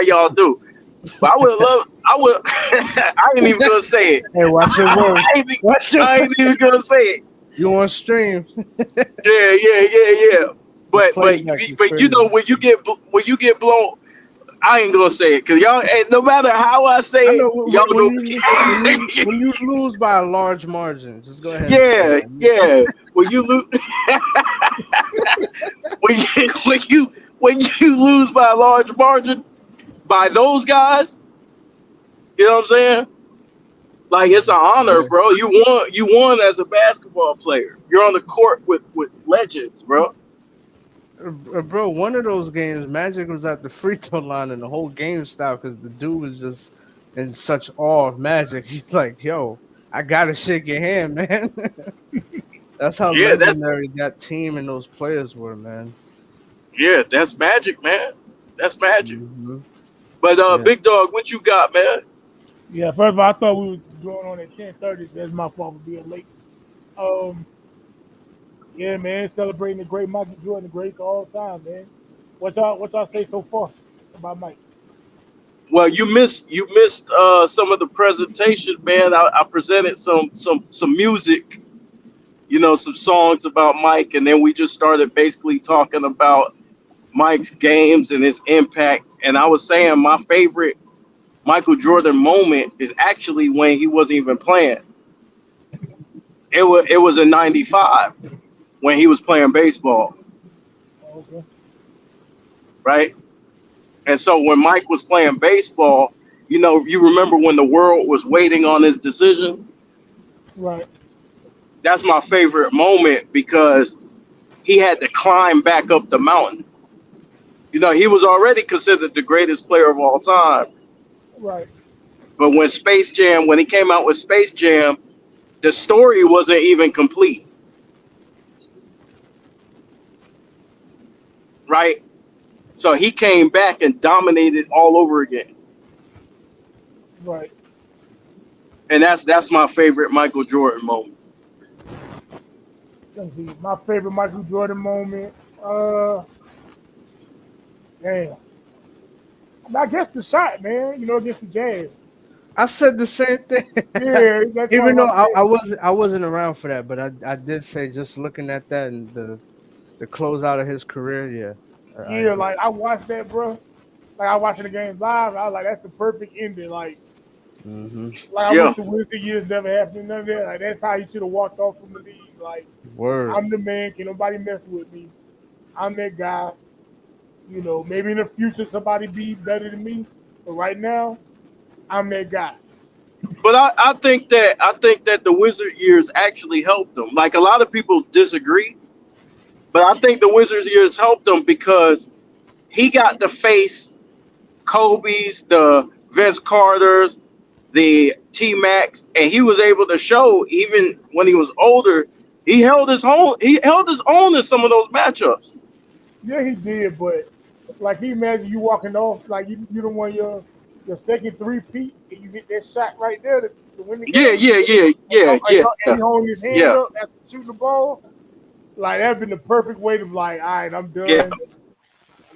y'all do. But I would, I ain't even gonna say it. Hey, watch your words. I ain't, Watch your I words. ain't even gonna say it. You on stream? Yeah. The But playback is you know crazy. when you get blown, I ain't gonna say it because y'all. And no matter how I I say it, know y'all when go. you when you lose by a large margin, just go ahead and say Yeah, it. yeah. When you lose, when you when you lose by a large margin by those guys, you know what I'm saying? Like it's an honor, Yeah. bro. You won as a basketball player. You're on the court with legends, bro. Bro, one of those games, Magic was at the free throw line and the whole game stopped because the dude was just in such awe of Magic. He's like, "Yo, I gotta shake your hand, man." That's how Yeah, legendary that team and those players were, man. that's magic, man. That's magic. Hmm. But Yeah. big dog, what you got, man? Yeah, first of all, I thought we was going on at 10:30. That's my fault for being late. Um, yeah, man, celebrating the great Michael Jordan, the great of all time, man. What y'all say so far about Mike? Well, you missed some of the presentation, man. I presented some music, some songs about Mike, and then we just started basically talking about Mike's games and his impact. And I was saying my favorite Michael Jordan moment is actually when he wasn't even playing. It was in '95 when he was playing baseball, Oh, okay, right? And so when Mike was playing baseball, you remember when the world was waiting on his decision. right. That's my favorite moment because he had to climb back up the mountain. He was already considered the greatest player of all time. Right. But when he came out with Space Jam, the story wasn't even complete, right? So he came back and dominated all over again. Right. And that's my favorite Michael Jordan moment. Let me see. My favorite Michael Jordan moment. Damn. I guess the shot, man. Against the Jazz. I said the same thing. Yeah, that's one of Even my though I favorites. wasn't around for that, but I did say just looking at that and the closeout of his career, yeah, I Yeah, agree. like I watched that, bro. Like I watching the game live. I was like, that's the perfect ending. Hmm. Like I Yeah, wish the Wednesday years never happened. None of that. Like that's how you should have walked off from the league. Like Word. I'm the man. Can nobody mess with me? I'm that guy. Maybe in the future somebody be better than me, but right now I'm that guy. but I think that the Wizard years actually helped him. Like a lot of people disagree, but I think the Wizards years helped him because he got to face Kobe's, the Vince Carter's, the T Max, and he was able to show even when he was older, he held his own. He held his own in some of those matchups. Yeah, he did, but like he imagine you walking off like you don't want your second three peat and you hit that shot right there to win the Yeah, game. yeah, yeah, And, yeah, yeah, and he holding his hand yeah, up after shooting the ball. Like that'd been the perfect way to like, all right, I'm yeah, done.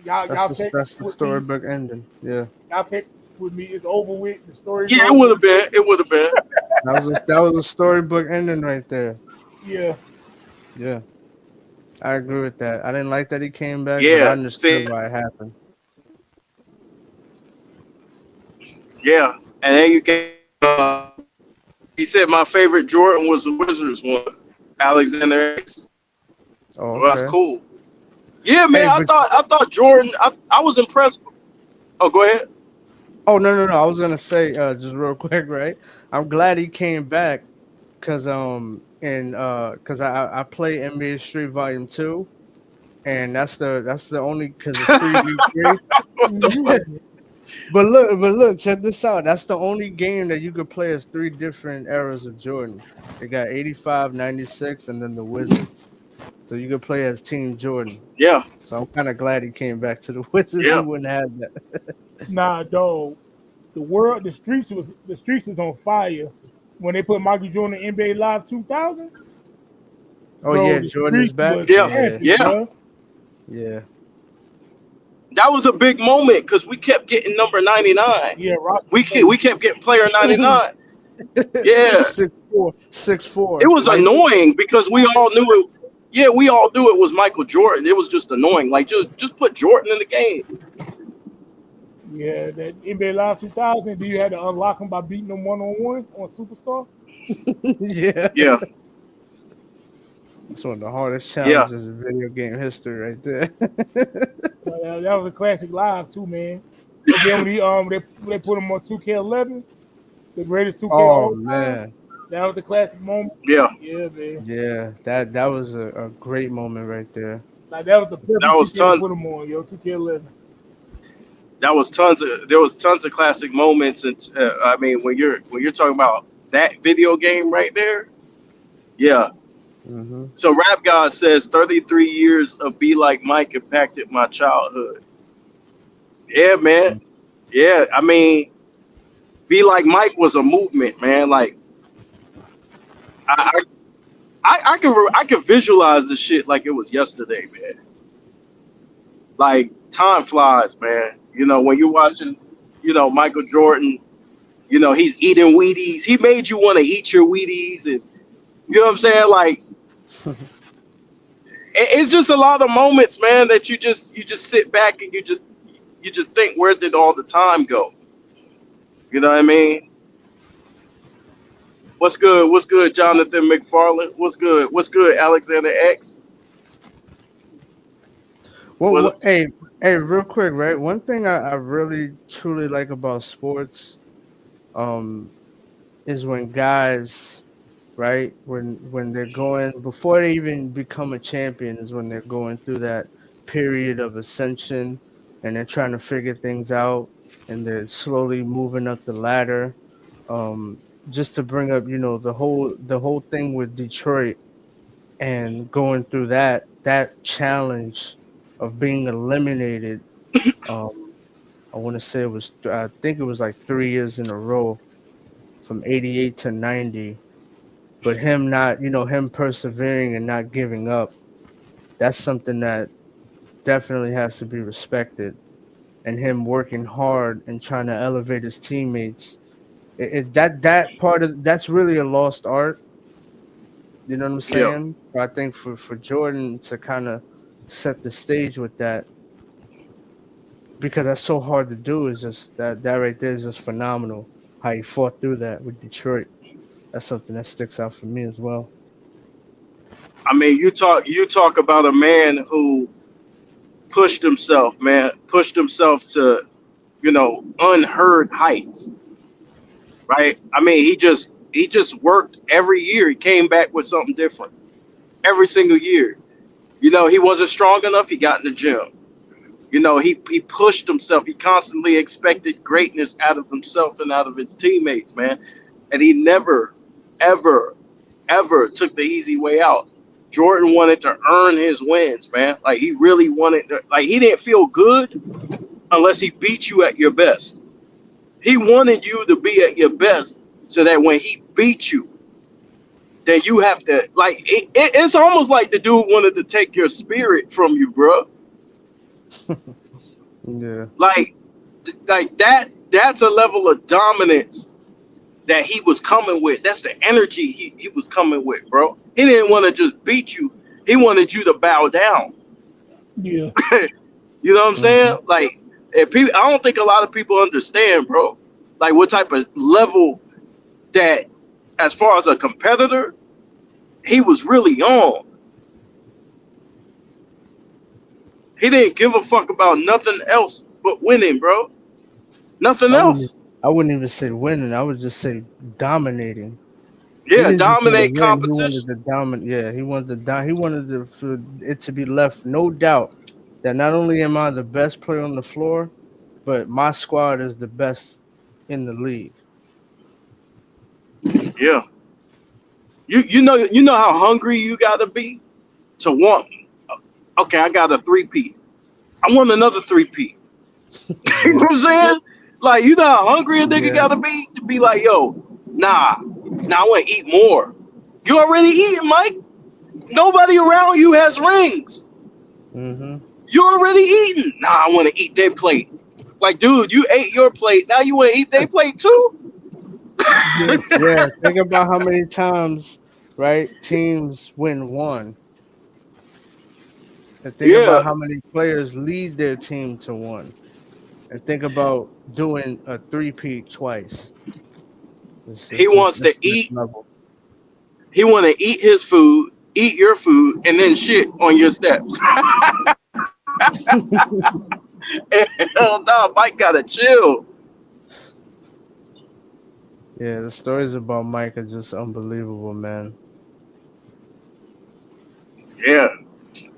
Y'all can't That's the with me. storybook ending. Yeah, Y'all can't with me. It's over with. The story's yeah. It would over. have been. It would have been. that was a storybook ending right there. Yeah. Yeah, I agree with that. I didn't like that he came back, but I Yeah. understood See. why it happened. Yeah. And then you can. He said my favorite Jordan was the Wizards one, Alexander X. Oh, So that's okay. cool. Yeah, man. Hey, I but thought I thought Jordan. I was impressed. Oh, go ahead. oh no, I was gonna say just real quick, right? I'm glad he came back because because I play NBA Street Volume 2, and that's the only because it's 3v3. Mhm. But look, check this out. That's the only game that you could play as three different eras of Jordan. They got 85, 96, and then the Wizards. So you could play as Team Jordan. Yeah. So I'm kind of glad he came back to the Wizards. He Yeah. wouldn't have that. Nah, dog. The streets was on fire when they put Michael Jordan in NBA Live 2000. Oh Bro, yeah, the Jordan is streets back. was Yeah. Yeah, epic, Yeah. bro. yeah. That was a big moment because we kept getting number 99. Yeah, Rock. We kept getting player 99. Yeah, 6'4", it 6'4". was annoying because we all knew it. Yeah, we all knew it was Michael Jordan. It was just annoying. Like just put Jordan in the game. Yeah, that NBA Live 2000. Do you had to unlock them by beating them 1-on-1 on Superstar? Yeah, Yeah, it's one of the hardest yeah, challenges in video game history, right there. That was a classic live too, man. And then when they put him on 2K11, the greatest 2K of Oh all time. man, That was a classic moment. yeah. Yeah, man. yeah, that was a great moment right there. Like that was the perfect That was 2K to tons. put him on, yo. 2K11. There was tons of classic moments, and I mean when you're talking about that video game right there, yeah. Hmm. So Rap God says 33 years of Be Like Mike impacted my childhood. Yeah, man. Yeah, I mean, Be Like Mike was a movement, man. Like I I can visualize this shit like it was yesterday, man. Like time flies, man. You know when you're watching, Michael Jordan. He's eating Wheaties. He made you want to eat your Wheaties, and you know what I'm saying. Like it's just a lot of moments, man, that you just sit back and you just think, where did all the time go? You know what I mean? What's good? What's good, Jonathan McFarland? What's good? What's good, Alexander X? Well, What? hey, real quick, right? One thing I really truly like about sports, um, is when guys, right, when they're going before they even become a champion, is when they're going through that period of ascension, and they're trying to figure things out, and they're slowly moving up the ladder. Um, just to bring up, the whole thing with Detroit and going through that challenge of being eliminated. Um, I want to say I think it was like 3 years in a row from 88 to 90. But him not, him persevering and not giving up, that's something that definitely has to be respected. And him working hard and trying to elevate his teammates, that part of that's really a lost art. You know what I'm Yeah. saying? So I think for Jordan to kind of set the stage with that, because that's so hard to do, is just that right there is just phenomenal. How he fought through that with Detroit. That's something that sticks out for me as well. I mean, you talk about a man who pushed himself, man, pushed himself to, unheard heights, right? I mean, he just worked every year. He came back with something different every single year. He wasn't strong enough. He got in the gym. He pushed himself. He constantly expected greatness out of himself and out of his teammates, man. And he never, ever, ever took the easy way out. Jordan wanted to earn his wins, man. Like he really wanted to, like he didn't feel good unless he beat you at your best. He wanted you to be at your best so that when he beat you, then you have to it's almost like the dude wanted to take your spirit from you, bro. Yeah. Like that's a level of dominance that he was coming with. That's the energy he was coming with, bro. He didn't want to just beat you. He wanted you to bow down. Yeah. You know what I'm saying? Mhm. Like, I don't think a lot of people understand, bro. Like, what type of level that, as far as a competitor, he was really on. He didn't give a fuck about nothing else but winning, bro. Nothing I wouldn't. else. I wouldn't even say winning. I would just say dominating. He Yeah, didn't just want to dominate win. He wanted competition. to dominate. Yeah, he wanted to. He wanted for it to be left no doubt that not only am I the best player on the floor, but my squad is the best in the league. Yeah. You know how hungry you gotta be to want. Okay, I got a 3P. I want another 3P. You know Yeah. what I'm saying? Like, you know how hungry a nigga Yeah. gotta be to be like, yo, nah, I want to eat more. You already eating, Mike. Nobody around you has rings. Mhm. You already eating? Nah, I want to eat their plate. Like, dude, you ate your plate. Now you want to eat their plate too? Yeah, think about how many times, right, teams win one. And think Yeah. about how many players lead their team to one. And think about doing a three-peat twice. He It's just wants to that's next eat. level. He want to eat his food, eat your food, and then shit on your steps. Hell no, Mike gotta chill. Yeah, the stories about Mike are just unbelievable, man. Yeah,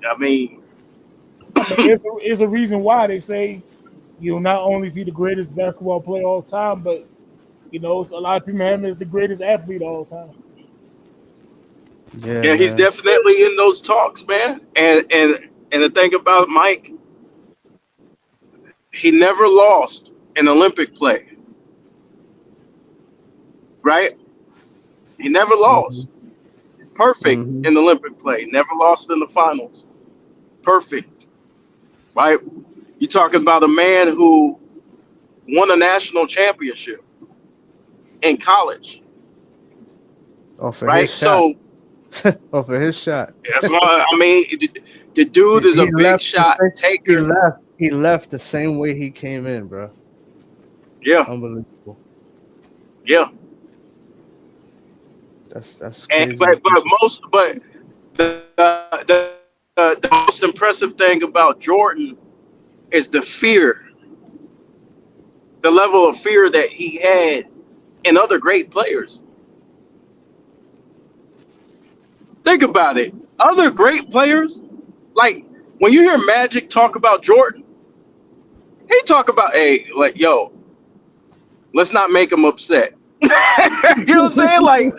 I mean, I mean, it's a reason why they say you'll not only see the greatest basketball player of all time, but a lot of people have him as the greatest athlete of all time. Yeah, yeah, he's man. definitely in those talks, man. And the thing about Mike, he never lost an Olympic play, right? He never Hmm. lost. Perfect Hmm. in the Olympic play. Never lost in the finals. Perfect, right? You're talking about a man who won a national championship in college, Off of his right? shot. So Off of his shot. that's why I mean the He, dude is a he big left the shot same. He taker. left. He left the same way he came in, bro. Yeah, Unbelievable. yeah. That's And crazy to think. but the most impressive thing about Jordan is the fear, the level of fear that he had in other great players. Think about it. Other great players, like when you hear Magic talk about Jordan, he talk about, hey, like, yo, let's not make him upset. You know what I'm saying? Like,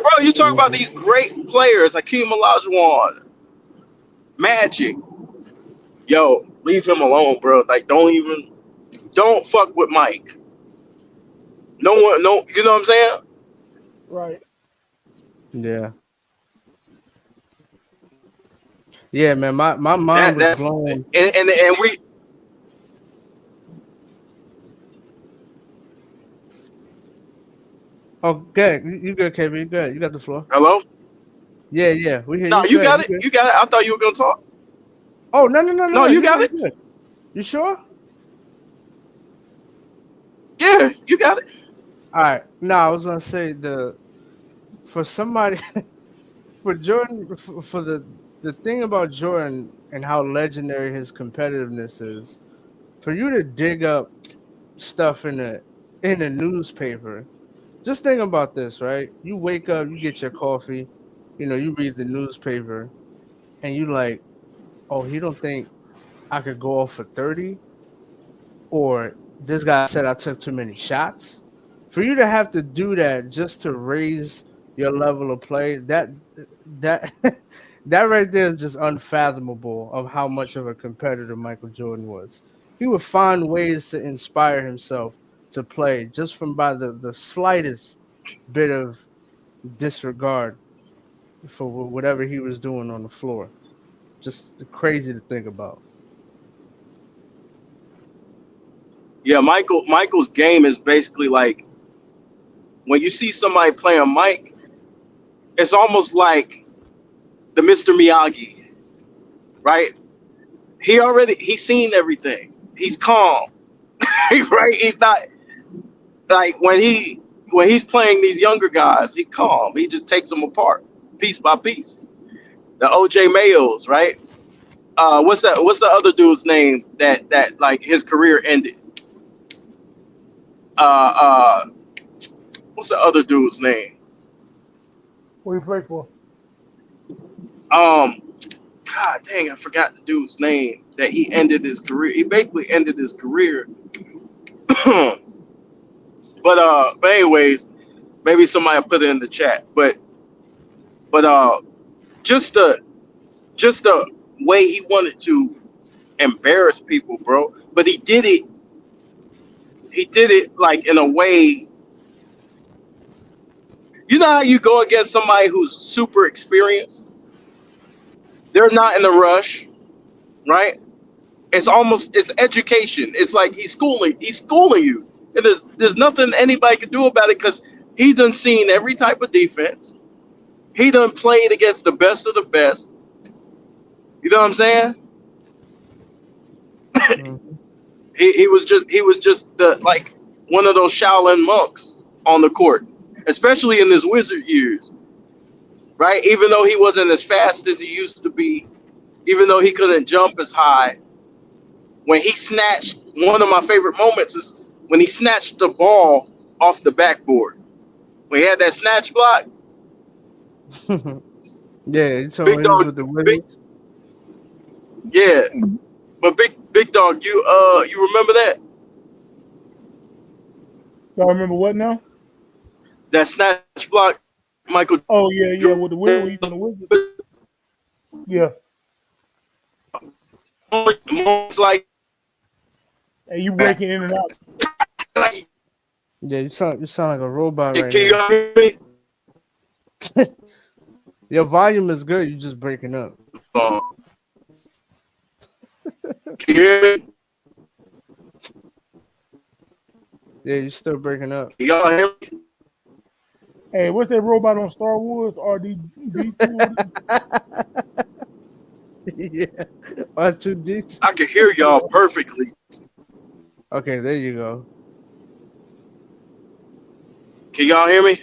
bro, you talk about Mhm. these great players, Hakeem Olajuwon, Magic. Yo, leave him alone, bro. Like, don't fuck with Mike. No one, no, you know what I'm saying? Right. Yeah. Yeah, man. My mind was That's blown. and we. Oh, good. You good, KB? You good? You got the floor. Hello? Yeah, yeah. We hear No, you. you Good. got You it. good? You got it. I thought you were gonna talk. Oh, no, no, no, no, No, no. you You got good? it. You good? You sure? Yeah, you got it. All right. No, I was gonna say for somebody for Jordan for the thing about Jordan and how legendary his competitiveness is. For you to dig up stuff in a newspaper. Just think about this, right? You wake up, you get your coffee, you read the newspaper, and you like, oh, he don't think I could go off for 30, or this guy said I took too many shots. For you to have to do that just to raise your level of play, that that right there is just unfathomable of how much of a competitor Michael Jordan was. He would find ways to inspire himself to play just from by the slightest bit of disregard for whatever he was doing on the floor. Just crazy to think about. Yeah, Michael's game is basically like when you see somebody playing Mike, it's almost like the Mr. Miyagi, right? He's seen everything. He's calm, right? He's not like when he's playing these younger guys, he calm. He just takes them apart piece by piece. The OJ Mayos, right? What's the other dude's name that like his career ended? Uh, uh, what's the other dude's name? Who you play for? Um, God dang, I forgot the dude's name that he ended his career. He basically ended his career. But anyways, maybe somebody put it in the chat. But just the way he wanted to embarrass people, bro. But he did it. He did it like in a way. You know how you go against somebody who's super experienced? They're not in a rush. right? It's education. It's like he's schooling you. And there's nothing anybody can do about it because he done seen every type of defense. He done played against the best of the best. You know what I'm saying? Mhm. He was just the like one of those Shaolin monks on the court, especially in his wizard years, right? Even though he wasn't as fast as he used to be, even though he couldn't jump as high, when he snatched, one of my favorite moments is when he snatched the ball off the backboard. When he had that snatch block, Yeah, you told big me he was dog, with the big Wizards. yeah. But big dog, you remember Y'all remember what now? that snatch block, Michael Oh yeah, with the Wizard, when Jordan? he's on the Wizard. Yeah, Moments and you that. breaking in and out. Like, Yeah, you sound like a robot right can you now. hear me? Your volume is good. You just breaking up. Uh, can you hear me? Yeah, you still breaking up. Can y'all hear me? Hey, what's that robot on Star Wars? RD2? Yeah, R2D2. I can hear y'all perfectly. Okay, there you go. Can y'all hear me?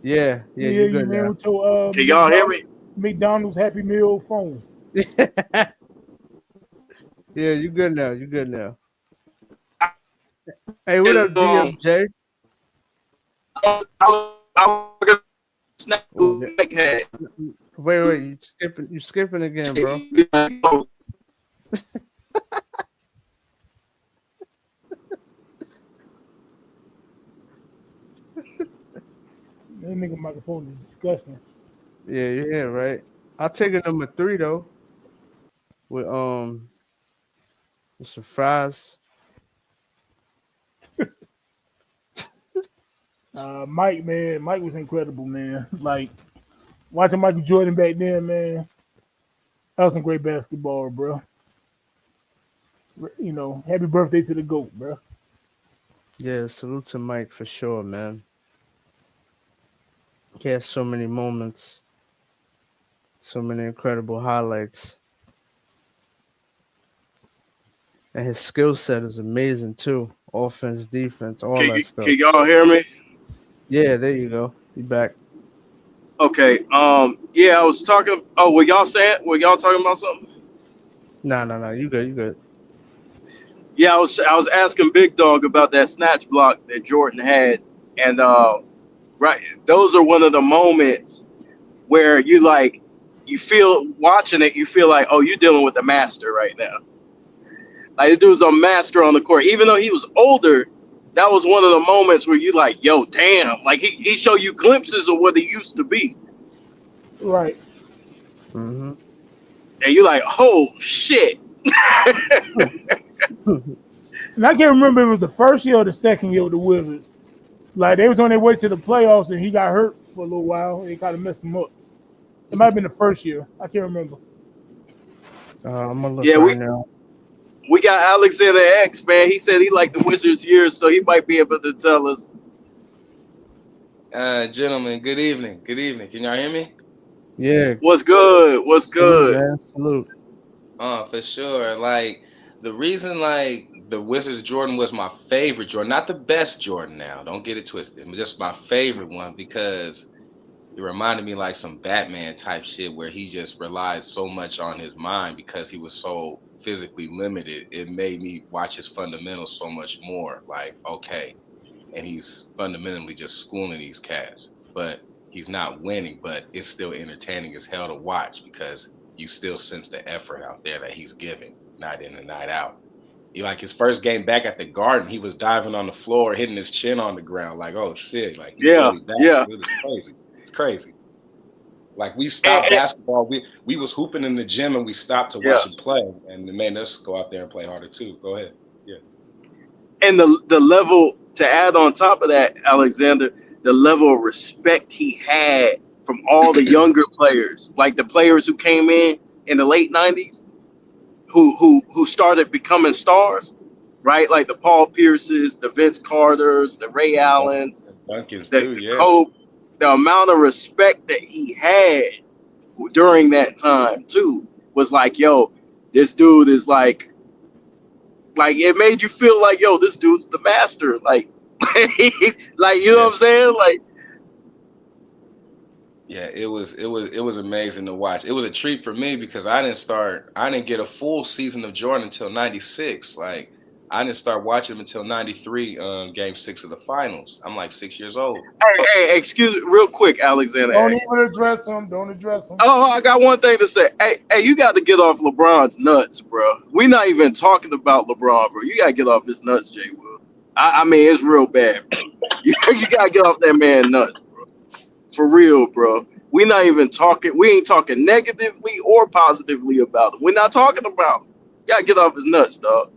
Yeah, Yeah, you you good man now. with your Can y'all hear me? McDonald's Happy Meal phone. Yeah, you good now. You good now. Hey, what up, And, DMJ? I was gonna snap Oh, the neck head. wait, you skipping again, bro. That nigga microphone is disgusting. Yeah, right. I'll take a number 3 though, with some fries. Mike, man, Mike was incredible, man. Like watching Michael Jordan back then, man. That was some great basketball, bro. You know, happy birthday to the GOAT, bro. Yeah, salute to Mike for sure, man. He has so many moments, so many incredible highlights, and his skill set is amazing too. Offense, defense, all that stuff. Can y'all hear me? Yeah, there you go. You back? Okay. Yeah, I was talking. Oh, were y'all saying? Were y'all talking about something? No. You good. Yeah, I was asking Big Dog about that snatch block that Jordan had, and right, those are one of the moments where you feel watching it, you feel like, oh, you're dealing with the master right now. Like the dude's a master on the court, even though he was older. That was one of the moments where you like, yo, damn, like he showed you glimpses of what he used to be, Right. Mm-hmm. and you're like, oh shit. And I can't remember if it was the first year or the second year with the Wizards. Like they was on their way to the playoffs and he got hurt for a little while. It kind of messed him up. It might have been the first year. I can't remember. I'm gonna look Yeah, right now. we got Alexander X, man. He said he liked the Wizards years, so he might be able to tell us. Gentlemen, good evening. Good evening. Can y'all hear me? Yeah, What's good? What's salute, good? man. Salute. For sure. Like the reason, like the Wizards Jordan was my favorite Jordan, not the best Jordan. Now, don't get it twisted. It was just my favorite one because it reminded me like some Batman type shit where he just relied so much on his mind because he was so physically limited. It made me watch his fundamentals so much more. Like, okay, and he's fundamentally just schooling these cats, but he's not winning, but it's still entertaining as hell to watch because you still sense the effort out there that he's giving night in and night out. Like his first game back at the Garden, he was diving on the floor, hitting his chin on the ground, like, oh shit, like he's Yeah, really back. yeah. It was crazy. It's crazy. Like we And, stopped basketball. We was hooping in the gym and we stopped to yeah, watch him play, and it made us go out there and play harder too. Go ahead. Yeah. and the level to add on top of that, Alexander, the level of respect he had from all the younger players, like the players who came in the late '90s, who started becoming stars, right? Like the Paul Pierces, the Vince Carters, the Ray Allens, Dunkins the too, yeah. Kobe, the amount of respect that he had during that time too was like, yo, this dude is like it made you feel like, yo, this dude's the master. Like, like you know Yeah. what I'm saying? Like, Yeah, it was amazing to watch. It was a treat for me because I didn't get a full season of Jordan until '96. Like I didn't start watching him until '93, game 6 of the finals. I'm like 6 years old. hey, excuse me, real quick, Alexander Don't X. even address him. Don't address him. Oh, I got one thing to say. Hey, you got to get off LeBron's nuts, bro. We not even talking about LeBron, bro. You got to get off his nuts, Jay Will. I mean, it's real bad, bro. You got to get off that man nuts, bro. For real, bro. We not even talking. We ain't talking negatively or positively about him. We're not talking about him. You got to get off his nuts, dog.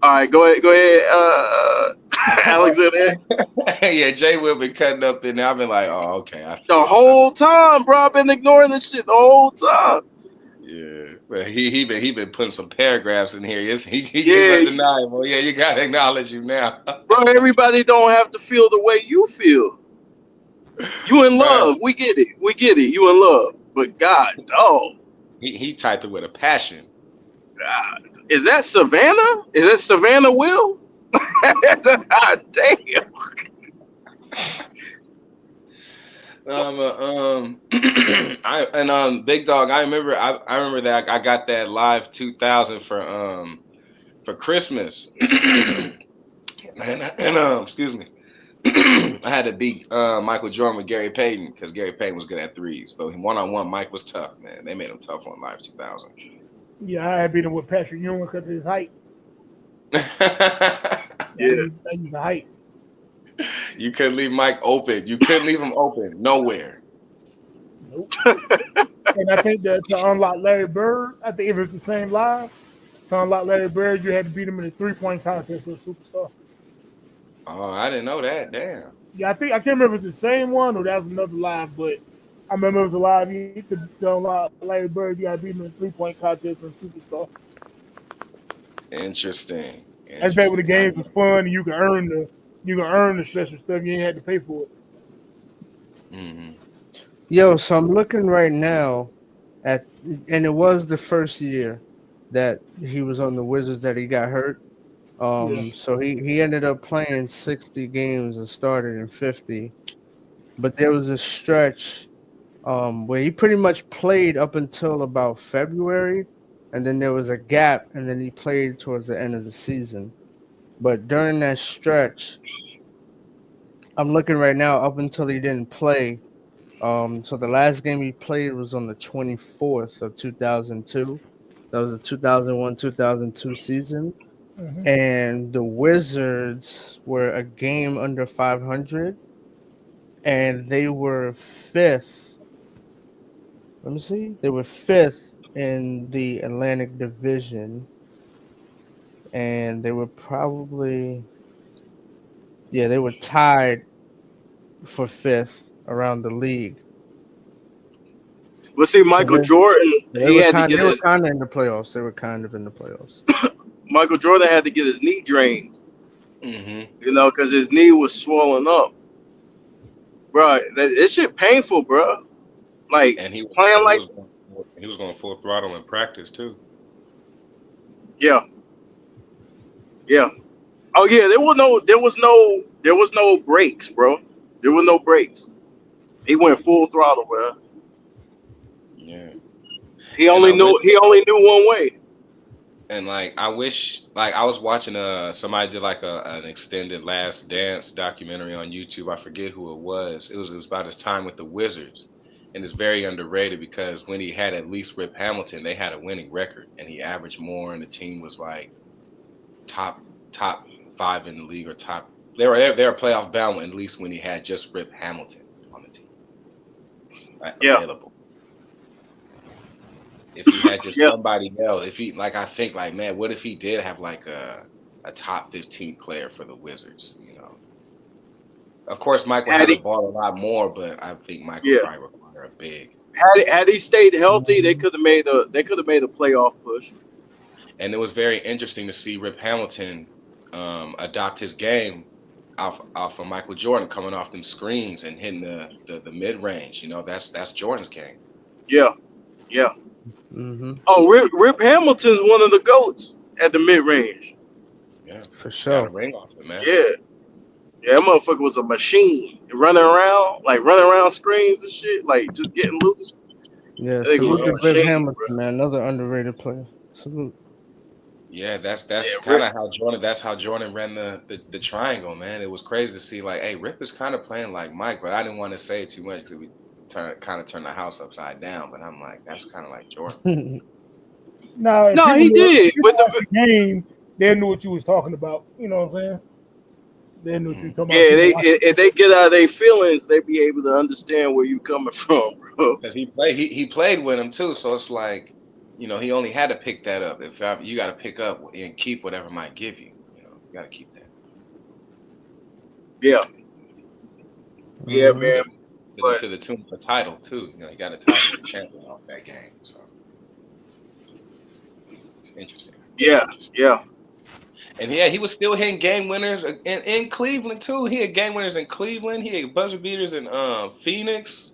All right, go ahead, Alexander X. Yeah, Jay will be cutting up in there. I've been like, oh, okay. I see The it. whole time, bro. I've been ignoring this shit the whole time. Yeah, but he been putting some paragraphs in here. He Yeah. is undeniable. Yeah, you gotta acknowledge you now. Bro, everybody don't have to feel the way you feel. You in Bro, love. We get it. We get it. You in love. But God, dog. he typed it with a passion. God. Is that Savannah? Is that Savannah Will? God damn. Big Dog. I remember that I got that live 2000 for Christmas, excuse me. I had to beat Michael Jordan with Gary Payton because Gary Payton was good at threes, but one-on-one Mike was tough, man. They made him tough on live 2000. Yeah, I had beat him with Patrick Ewing because of his height. Yeah. I use the height. You couldn't leave Mike open. You couldn't leave him open nowhere. Nope. And I think that to unlock Larry Bird, I think if it's the same live, to unlock Larry Bird, you had to beat him in a 3-point contest with a superstar. Oh, I didn't know that. Damn. Yeah, I can't remember if it's the same one or that was another live, but I remember it was a live. You could unlock Larry Bird, you got to beat him in a 3-point contest with a superstar. Interesting. That's back when the games was fun and you can earn the special stuff. You ain't had to pay for it. Mm-hmm. Yo, so I'm looking right now at, and it was the first year that he was on the Wizards that he got hurt. So he ended up playing 60 games and started in 50. But there was a stretch where he pretty much played up until about February, and then there was a gap, and then he played towards the end of the season. But during that stretch, I'm looking right now up until he didn't play. So the last game he played was on the 24th of 2002. That was the 2001-2002 season. Mm-hmm. And the Wizards were a game under 500, and they were fifth. Let me see. They were fifth in the Atlantic Division, and they were probably, they were tied for fifth around the league. Well, see, Michael Jordan, he had to get They were kind of in the playoffs. They were kind of in the playoffs. Michael Jordan had to get his knee drained, Mm-hmm. you know, because his knee was swollen up. Bro, that shit painful, bro. Like, And he playing like, was going full throttle in practice too. yeah. Oh yeah, there was no breaks, bro. There were no breaks. He went full throttle, bro. Yeah. He only knew one way. And like I wish, like I was watching somebody did like an extended Last Dance documentary on YouTube. I forget who it was. It was about his time with the Wizards, and it's very underrated because when he had at least Rip Hamilton, they had a winning record, and he averaged more, and the team was like top 5 in the league or top. They were playoff bound at least when he had just Rip Hamilton on the team. Available. If he had just somebody else, if he I think man, what if he did have like a top 15 player for the Wizards? You know, of course Michael had the ball a lot more, but I think Michael probably require a big. Had he stayed healthy, they could have made a playoff push. And it was very interesting to see Rip Hamilton adopt his game off of Michael Jordan, coming off them screens and hitting the mid range. You know, that's Jordan's game. Yeah, yeah. Mm-hmm. Oh, Rip Hamilton's one of the goats at the mid range. Yeah, For got a sure. ring off it, man. Yeah, yeah. That motherfucker was a machine, running around screens and shit, like just getting loose. Yeah, That nigga was salute a to Rip machine, Hamilton, bro. man. Another underrated player. Salute. Yeah, that's Yeah, kind Rip. of how Jordan. That's how Jordan ran the triangle, man. It was crazy to see, like, hey, Rip is kind of playing like Mike, but I didn't want to say it too much because we kind of turn the house upside down. But I'm like, that's kind of like Jordan. Now, if No, he people did. With watch the the game, they knew what you was talking about. You know what I'm saying? They knew what you were talking yeah, about. if they get out of their feelings, they be able to understand where you coming from, bro. Because he played with him too, so it's like, you know, he only had to pick that up. You got to pick up and keep whatever Mike give you. You know, you got to keep that. Yeah, yeah, Mhm. man. But To the tune of the title too. You know, he got a title champion off that game. So it's interesting. yeah, yeah, And yeah, he was still hitting game winners in Cleveland too. He had game winners in Cleveland. He had buzzer beaters in Phoenix.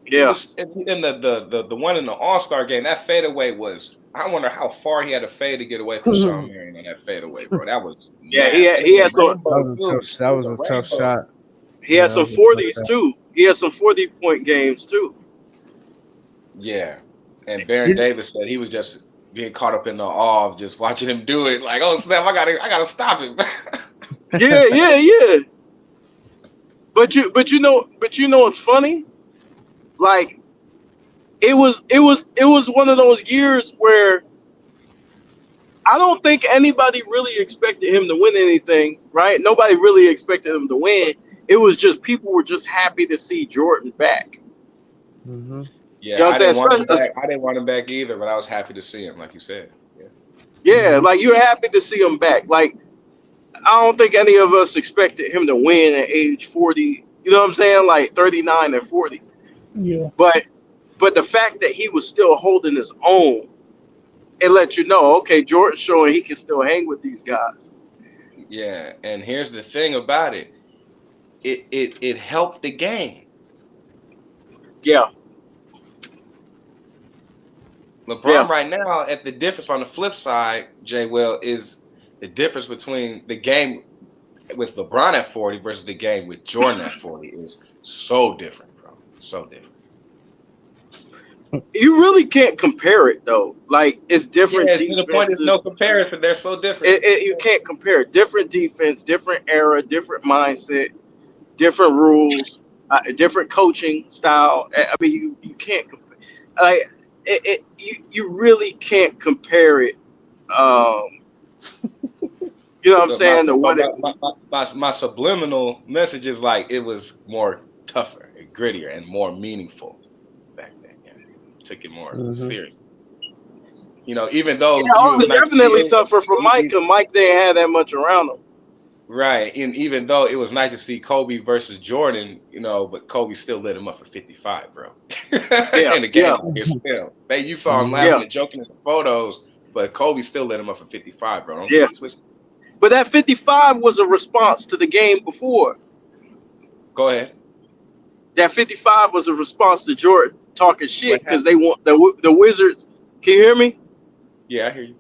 He yeah. was in the one in the All-Star game. That fadeaway was. I wonder how far he had to fade to get away from Sean Marion on that fadeaway, bro. That was Yeah, nasty. he had It was a some rainbow, too. That It was was a tough rainbow. shot. he had Yeah, some that was a tough 40s shot. too. He had some 40-point games too. Yeah, and Baron Davis said he was just being caught up in the awe of just watching him do it. Like, oh snap, I gotta stop him. Yeah, yeah, yeah. But you know what's funny? Like it was one of those years where I don't think anybody really expected him to win anything, right? Nobody really expected him to win. It was just people were just happy to see Jordan back. Mm-hmm. Yeah, You know what I'm saying? I didn't want him back either, but I was happy to see him, like you said. Yeah. Yeah, like you're happy to see him back. Like I don't think any of us expected him to win at age 40. You know what I'm saying? Like 39 and 40. Yeah. But the fact that he was still holding his own, it let you know, okay, Jordan's showing he can still hang with these guys. Yeah, and here's the thing about it. It helped the game. Yeah, LeBron Yeah. right now, at the difference on the flip side, Jay Will, is the difference between the game with LeBron at 40 versus the game with Jordan at 40 is so different, bro. So different. you really can't compare it though. Like it's different Yeah, to the point, it's no defenses. comparison. They're so different. You can't compare it. Different defense, different era, different mindset, different rules, different coaching style. I mean, you can't compare. Like you really can't compare it. You know what I'm But saying? To what it, my subliminal message is like it was more tougher and grittier and more meaningful back then. Yeah. Took it more serious. You know, even though yeah, it was definitely tougher for Mike because Mike didn't have that much around him. Right, and even though it was nice to see Kobe versus Jordan, you know, but Kobe still lit him up for 55, bro. Yeah, in the game, yeah. still. You saw him laughing and joking in the photos, but Kobe still lit him up for 55, bro. Don't get it twisted. But that 55 was a response to the game before. Go ahead. That 55 was a response to Jordan talking shit because they want the Wizards. Can you hear me? Yeah, I hear you.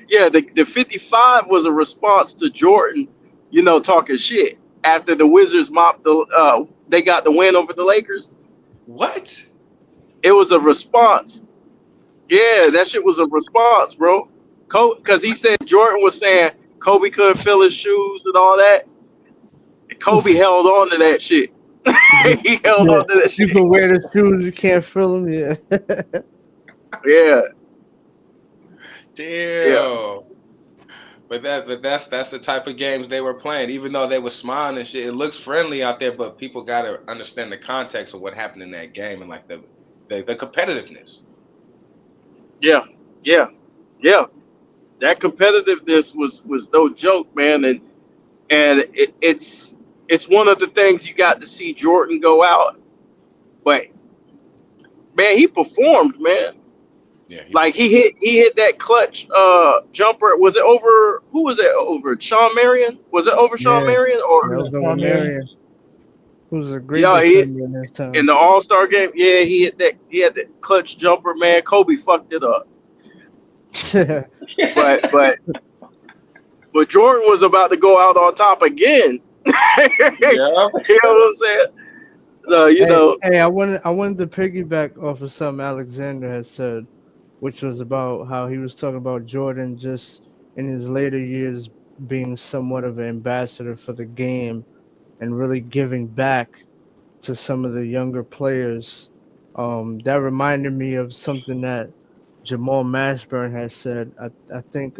Yeah, the 55 was a response to Jordan, you know, talking shit after the Wizards they got the win over the Lakers. What? It was a response. Yeah, that shit was a response, bro. Because he said Jordan was saying Kobe couldn't fill his shoes and all that. And Kobe held on to that shit. He held on to that You shit. can wear the shoes, you can't fill them. Yeah. Yeah. Damn. But that's the type of games they were playing. Even though they were smiling and shit, it looks friendly out there, but people gotta understand the context of what happened in that game and like the competitiveness. Yeah. That competitiveness was no joke, man, and it's one of the things you got to see Jordan go out, but man, he performed, man. Yeah, he Like he hit that clutch jumper. Was it over? Who was it over? Sean Marion? Was it over Sean Yeah, Marion that or? was over Sean Marion. Marion, who's a great Yeah, he defender in his in time. the All Star game. Yeah, he hit that. He had that clutch jumper, man. Kobe fucked it up, but but but Jordan was about to go out on top again. You yeah. know what I'm saying? You Hey, know, hey, I wanted to piggyback off of something Alexander had said, which was about how he was talking about Jordan just in his later years being somewhat of an ambassador for the game and really giving back to some of the younger players. That reminded me of something that Jamal Mashburn has said. I think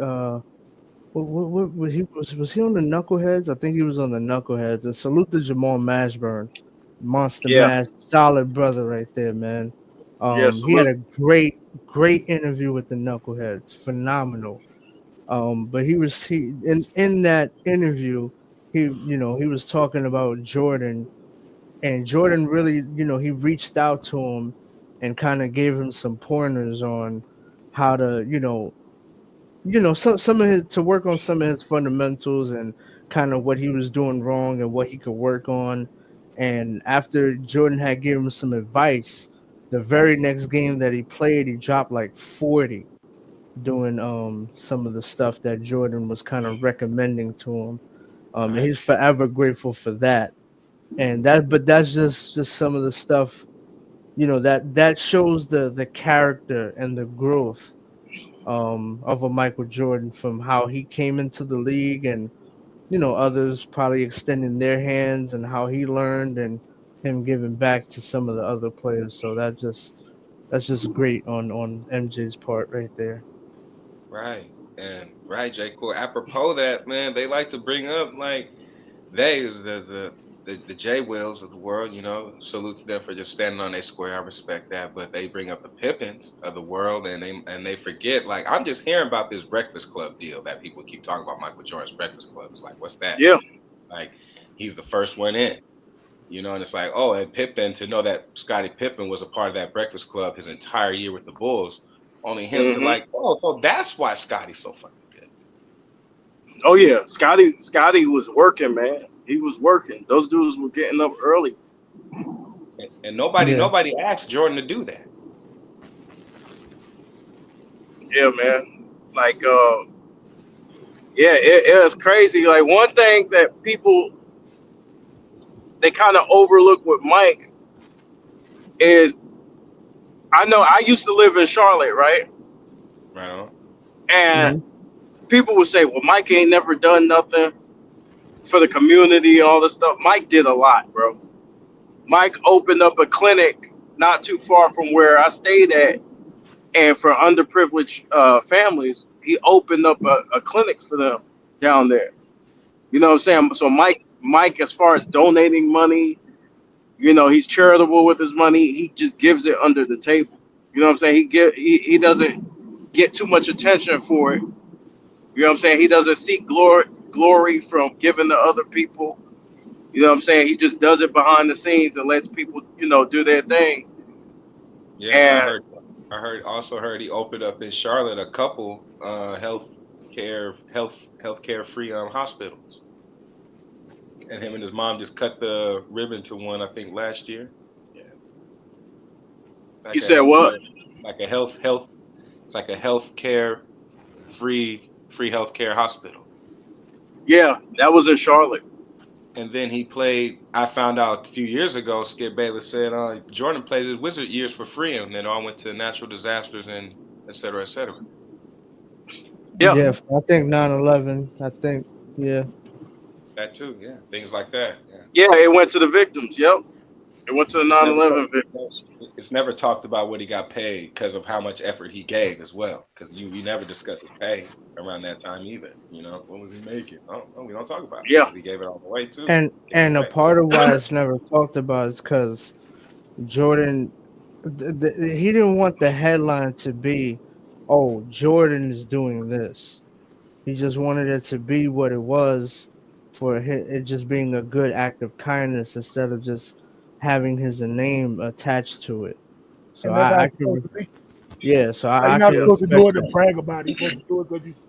what was he on the Knuckleheads? I think he was on the Knuckleheads. And salute to Jamal Mashburn, Monster yeah, Mash, solid brother right there, man. yeah. He had Salute. a great interview with the Knuckleheads, phenomenal. But he in that interview, he was talking about Jordan, and Jordan really, he reached out to him and kind of gave him some pointers on how to, some of his to work on some of his fundamentals and kind of what he was doing wrong and what he could work on. And after Jordan had given him some advice, the very next game that he played, he dropped like 40 doing some of the stuff that Jordan was kind of recommending to him. And Nice. he's forever grateful for that. And that's just some of the stuff, that shows the character and the growth of a Michael Jordan from how he came into the league, and others probably extending their hands, and how he learned, and him giving back to some of the other players. So that's just great on MJ's part right there. Right. And right, J. Cool. Apropos that, man, they like to bring up like they the J Wills of the world, salute to them for just standing on their square. I respect that. But they bring up the Pippins of the world, and they forget. Like, I'm just hearing about this Breakfast Club deal that people keep talking about. Michael Jordan's Breakfast Club. It's like, what's that? Yeah, Like, he's the first one in. And it's like, oh, and Pippen, to know that Scottie Pippen was a part of that Breakfast Club his entire year with the Bulls, only hints to hmm like, oh, so that's why Scottie's so fucking good. oh yeah. Scotty was working, man. He was working. Those dudes were getting up early. And nobody Yeah, nobody asked Jordan to do that. Yeah, man. Like, yeah, it was crazy. Like one thing that people they kind of overlook with Mike is I know I used to live in Charlotte, right? Right on. And hmm people would say, "Well, Mike ain't never done nothing for the community, all this stuff." Mike did a lot, bro. Mike opened up a clinic not too far from where I stayed at, and for underprivileged families, he opened up a clinic for them down there. You know what I'm saying? So Mike, as far as donating money, he's charitable with his money. He just gives it under the table. You know what I'm saying? He doesn't get too much attention for it. You know what I'm saying? He doesn't seek glory from giving to other people. You know what I'm saying? He just does it behind the scenes and lets people, do their thing. Yeah, and I And heard also heard he opened up in Charlotte a couple healthcare free hospitals. And him and his mom just cut the ribbon to one, I think, last year. Yeah. you Like a said what? healthcare like a health it's like a healthcare free healthcare hospital. Yeah, that was in Charlotte. And then he played. I found out a few years ago. Skip Bayless said Jordan plays his Wizard years for free, and then all went to natural disasters and et cetera, et cetera. Yeah, yeah. I think 9/11. I think, yeah. That too, yeah, things like that. Yeah, yeah, it went to the victims. Yep, it went to the it's never 9/11 victims. it's never talked about what he got paid because of how much effort he gave as well. Because you never discuss his pay around that time either. What was he making? Oh, we don't talk about it Yeah, because he gave it all away too. And Gave it a away. part of why it's never talked about is because Jordan, he didn't want the headline to be, "Oh, Jordan is doing this." He just wanted it to be what it was, for it just being a good act of kindness instead of just having his name attached to it. So And that's how I it's supposed can to be. yeah, so Like, I you're not can supposed to respect do it to that. brag about it. You're supposed to do it because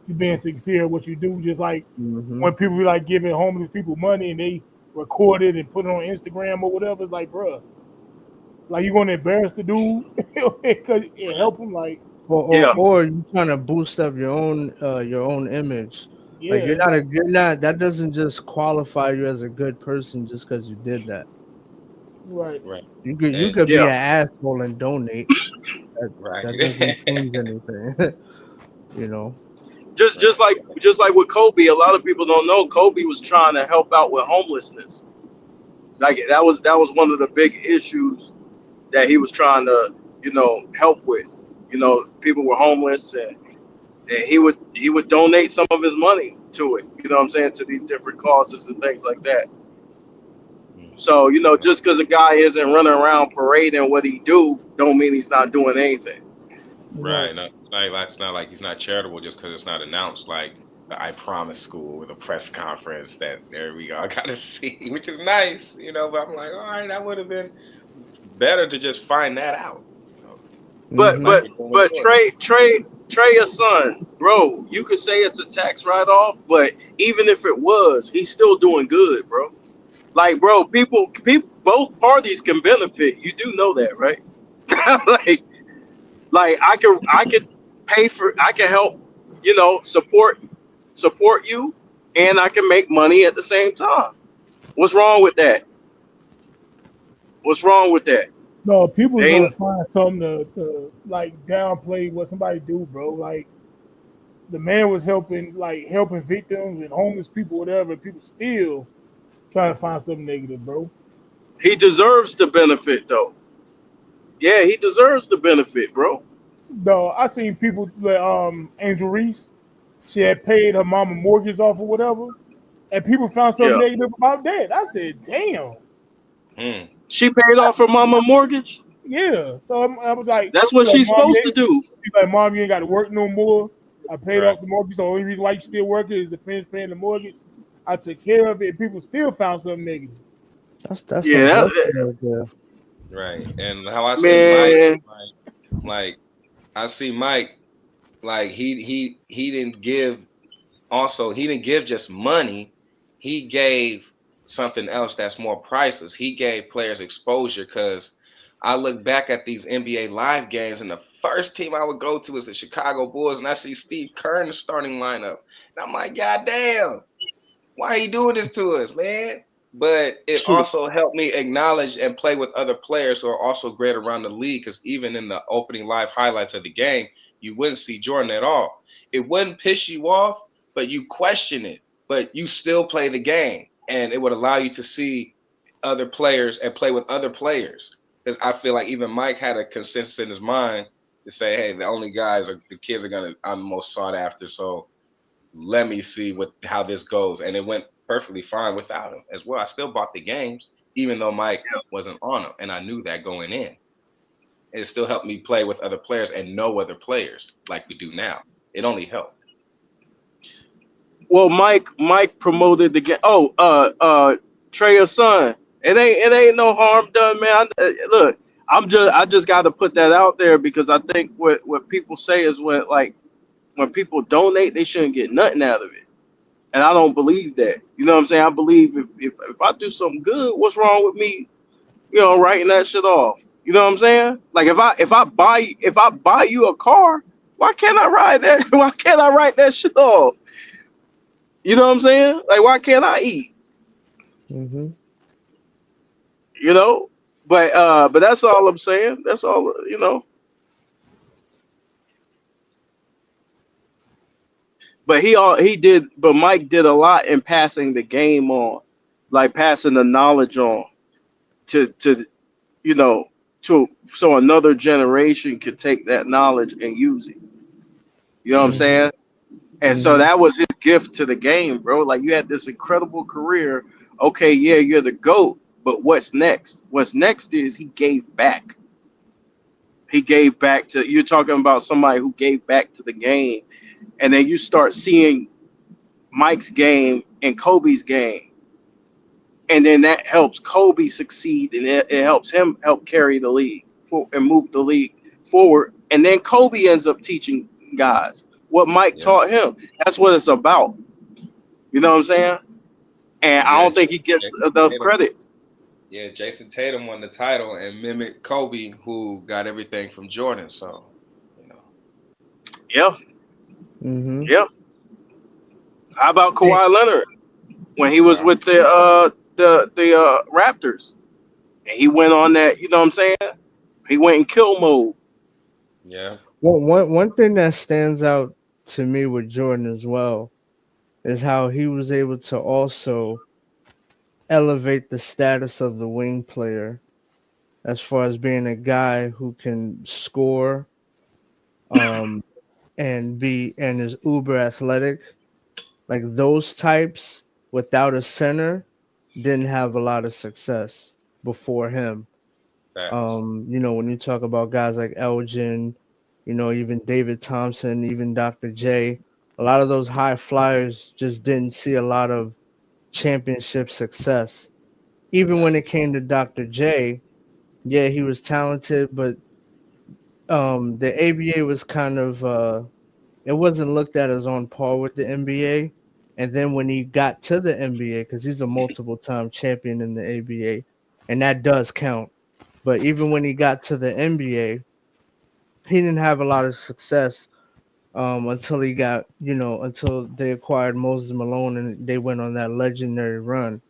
you being sincere in what you do. Just like Hmm. when people be like giving homeless people money and they record it and put it on Instagram or whatever, it's like, bruh, like you gonna embarrass the dude because it Right. help him. Like, Yeah. Or you trying to boost up your own image. Like yeah, it's like, you're not that doesn't just qualify you as a good person just because you did that. right. Right. You And could be Yeah. an asshole and donate. That that doesn't right. change anything. you know. Just right. like with Kobe, a lot of people don't know Kobe was trying to help out with homelessness. Like that was one of the big issues that he was trying to, help with. People were homeless, and he would donate some of his money to it. You know what I'm saying, to these different causes and things like that. Mm. So just because a guy isn't running around parading what he do, don't mean he's not doing anything. Right. Right. Not, like it's not like he's not charitable just because it's not announced like the I Promise School with a press conference that there we go. I got to see, which is nice, But I'm like, all right, that would have been better to just find that out, But like Hmm. but you're doing with but Jordan. Trey, your son, bro. You could say it's a tax write off, but even if it was, he's still doing good, bro. Like, bro, people, both parties can benefit. You do know that, right? like, I could I can help, support you, and I can make money at the same time. What's wrong with that? What's wrong with that? No, people are gonna Ain't find something to like downplay what somebody do, bro. Like the man was helping victims and homeless people, whatever. And people still trying to find something negative, bro. he deserves the benefit though? Yeah, he deserves the benefit, bro. No, I seen people like Angel Reese. She had paid her mama mortgage off or whatever, and people found something Yeah, negative about that. I said, "Damn, Hmm. she paid off her mama mortgage. yeah." So I was like, That's "She's what like, she's mom, supposed to do. you ain't got to work no more. I paid Right. off the mortgage. The only reason why you still working is to finish paying the mortgage. I took care of it. And people still found something negative. That's some Yeah, hustle right there. Right. And how I see Mike, man. like I see Mike, like he didn't give. Also, he didn't give just money. He gave something else that's more priceless. He gave players exposure because I look back at these NBA live games, and the first team I would go to is the Chicago Bulls, and I see Steve Kerr in the starting lineup. And I'm like, God damn, why are you doing this to us, man? But it also helped me acknowledge and play with other players who are also great around the league. Because even in the opening live highlights of the game, you wouldn't see Jordan at all. It wouldn't piss you off, but you question it. But you still play the game, and it would allow you to see other players and play with other players. Because I feel like even Mike had a consensus in his mind to say, "Hey, the only guys are the kids are gonna I'm the most sought after." So let me see what how this goes. And it went perfectly fine without him as well. I still bought the games, even though Mike wasn't on them. And I knew that going in. It still helped me play with other players and know other players like we do now. It only helped. Well, Mike promoted the game. Oh, Treya's son. It ain't no harm done, man. Look, I just got to put that out there because I think what people say is when people donate, they shouldn't get nothing out of it, and I don't believe that. You know what I'm saying? I believe if I do something good, what's wrong with me? Writing that shit off. You know what I'm saying? Like if I buy you a car, why can't I ride that? Why can't I write that shit off? You know what I'm saying? Like, why can't I eat? Hmm. You know? But that's all I'm saying. That's all. But he did. But Mike did a lot in passing the game on, like passing the knowledge on to you know to so another generation could take that knowledge and use it. You know what I'm Hmm. saying? And so Hmm. that was his gift to the game, bro. Like, you had this incredible career. Okay, yeah, you're the GOAT, but what's next? What's next is he gave back. He gave back to you're talking about somebody who gave back to the game. And then you start seeing Mike's game and Kobe's game. And then that helps Kobe succeed, and it helps him help carry the league for and moved the league forward. And then Kobe ends up teaching guys what Mike Yeah. taught him. That's what it's about. You know what I'm saying? And I Yeah, don't think he gets Jason enough Tatum. credit. Yeah, Jason Tatum won the title and mimicked Kobe, who got everything from Jordan. So, you know, Yeah, Mm-hmm. yeah. How about Hey, Kawhi Leonard when he was right? with the Raptors and he went on that? You know what I'm saying? He went in kill mode. Yeah, one thing that stands out to me with Jordan as well is how he was able to also elevate the status of the wing player as far as being a guy who can score um and is uber athletic. Like those types without a center didn't have a lot of success before him. facts. When you talk about guys like Elgin, even David Thompson, even Dr. J, a lot of those high flyers just didn't see a lot of championship success. Even when it came to Dr. J, yeah, he was talented, but the ABA was kind of it wasn't looked at as on par with the NBA. And then when he got to the NBA, because he's a multiple time champion in the ABA, and that does count. But even when he got to the NBA, he didn't have a lot of success until until they acquired Moses Malone and they went on that legendary run.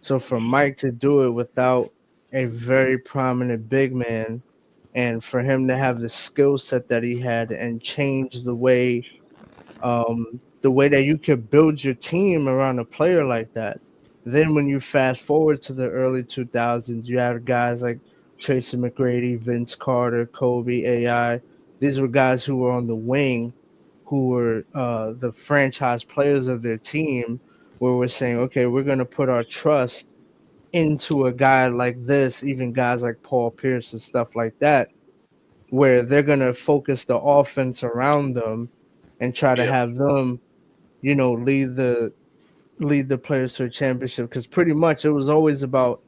So for Mike to do it without a very prominent big man, and for him to have the skill set that he had and change the way that you could build your team around a player like that. Then when you fast forward to the early 2000s, you have guys like Tracy McGrady, Vince Carter, Kobe, AI. These were guys who were on the wing, who were the franchise players of their team, where we're saying, okay, we're going to put our trust into a guy like this, even guys like Paul Pierce and stuff like that, where they're going to focus the offense around them and try to Yeah, have them, lead the players to a championship, because pretty much it was always about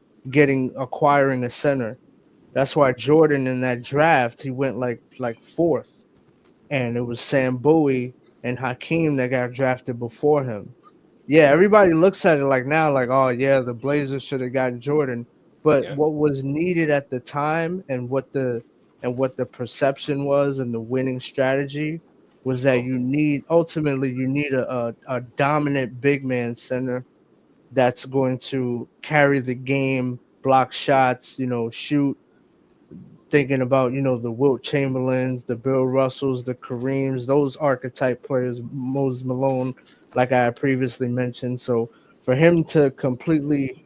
acquiring a center. That's why Jordan in that draft he went like fourth, and it was Sam Bowie and Hakeem that got drafted before him. Yeah, everybody looks at it like now, like, oh yeah, the Blazers should have gotten Jordan. But Yeah, what was needed at the time and what the perception was and the winning strategy was that Kobe. you need a dominant big man center that's going to carry the game, block shots, shoot, thinking about the Wilt Chamberlains, the Bill Russells, the Kareems, those archetype players, Moses Malone, like I previously mentioned. So for him to completely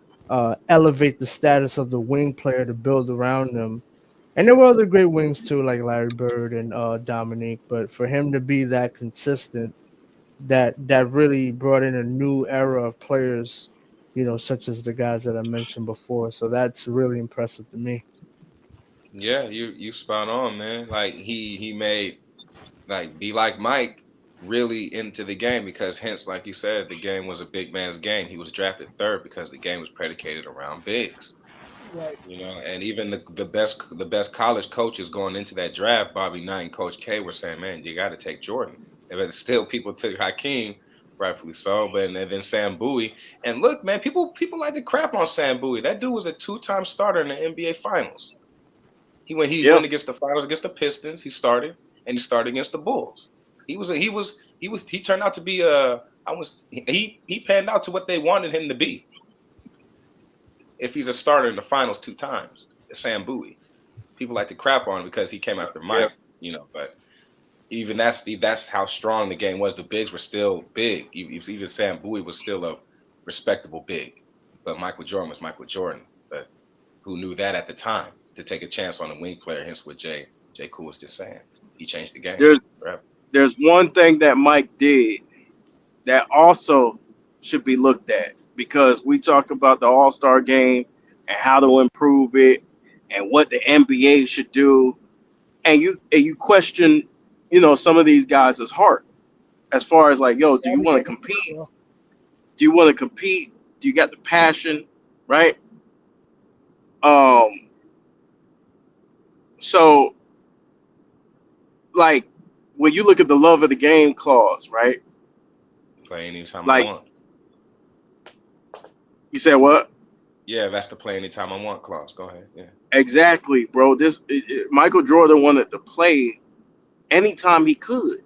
elevate the status of the wing player to build around them, and there were other great wings too, like Larry Bird and Dominique. But for him to be that consistent, that really brought in a new era of players, such as the guys that I mentioned before. So that's really impressive to me. Yeah, you spot on, man. Like he made like be like Mike really into the game because hence, like you said, the game was a big man's game. He was drafted third because the game was predicated around bigs. Right. You know, and even the best college coaches going into that draft, Bobby Knight and Coach K were saying, "Man, you got to take Jordan." And still, people took Hakeem, rightfully so. But and then Sam Bowie, and look, man, people like to crap on Sam Bowie. That dude was a two-time starter in the NBA Finals. He yeah. went against the finals against the Pistons. He started and he started against the Bulls. He turned out to be he panned out to what they wanted him to be. If he's a starter in the finals two times, Sam Bowie. People like to crap on him because he came after Yeah. Mike, but even that's how strong the game was. The bigs were still big. Even Sam Bowie was still a respectable big. But Michael Jordan was Michael Jordan. But who knew that at the time to take a chance on a wing player? Hence what J. Cool was just saying. He changed the game There's forever. there's one thing that Mike did that also should be looked at because we talk about the All Star game and how to improve it and what the NBA should do, and you question, some of these guys' heart as far as like, yo, do Yeah, you we want to can't. compete? Well, Do you want to compete? Do you got the passion, right? Um, So, like, when you look at the love of the game clause, right? Play anytime I Like, want. you said what? Yeah, that's the play anytime I want clause. Go ahead. Yeah. Exactly, bro. Michael Jordan wanted to play anytime he could,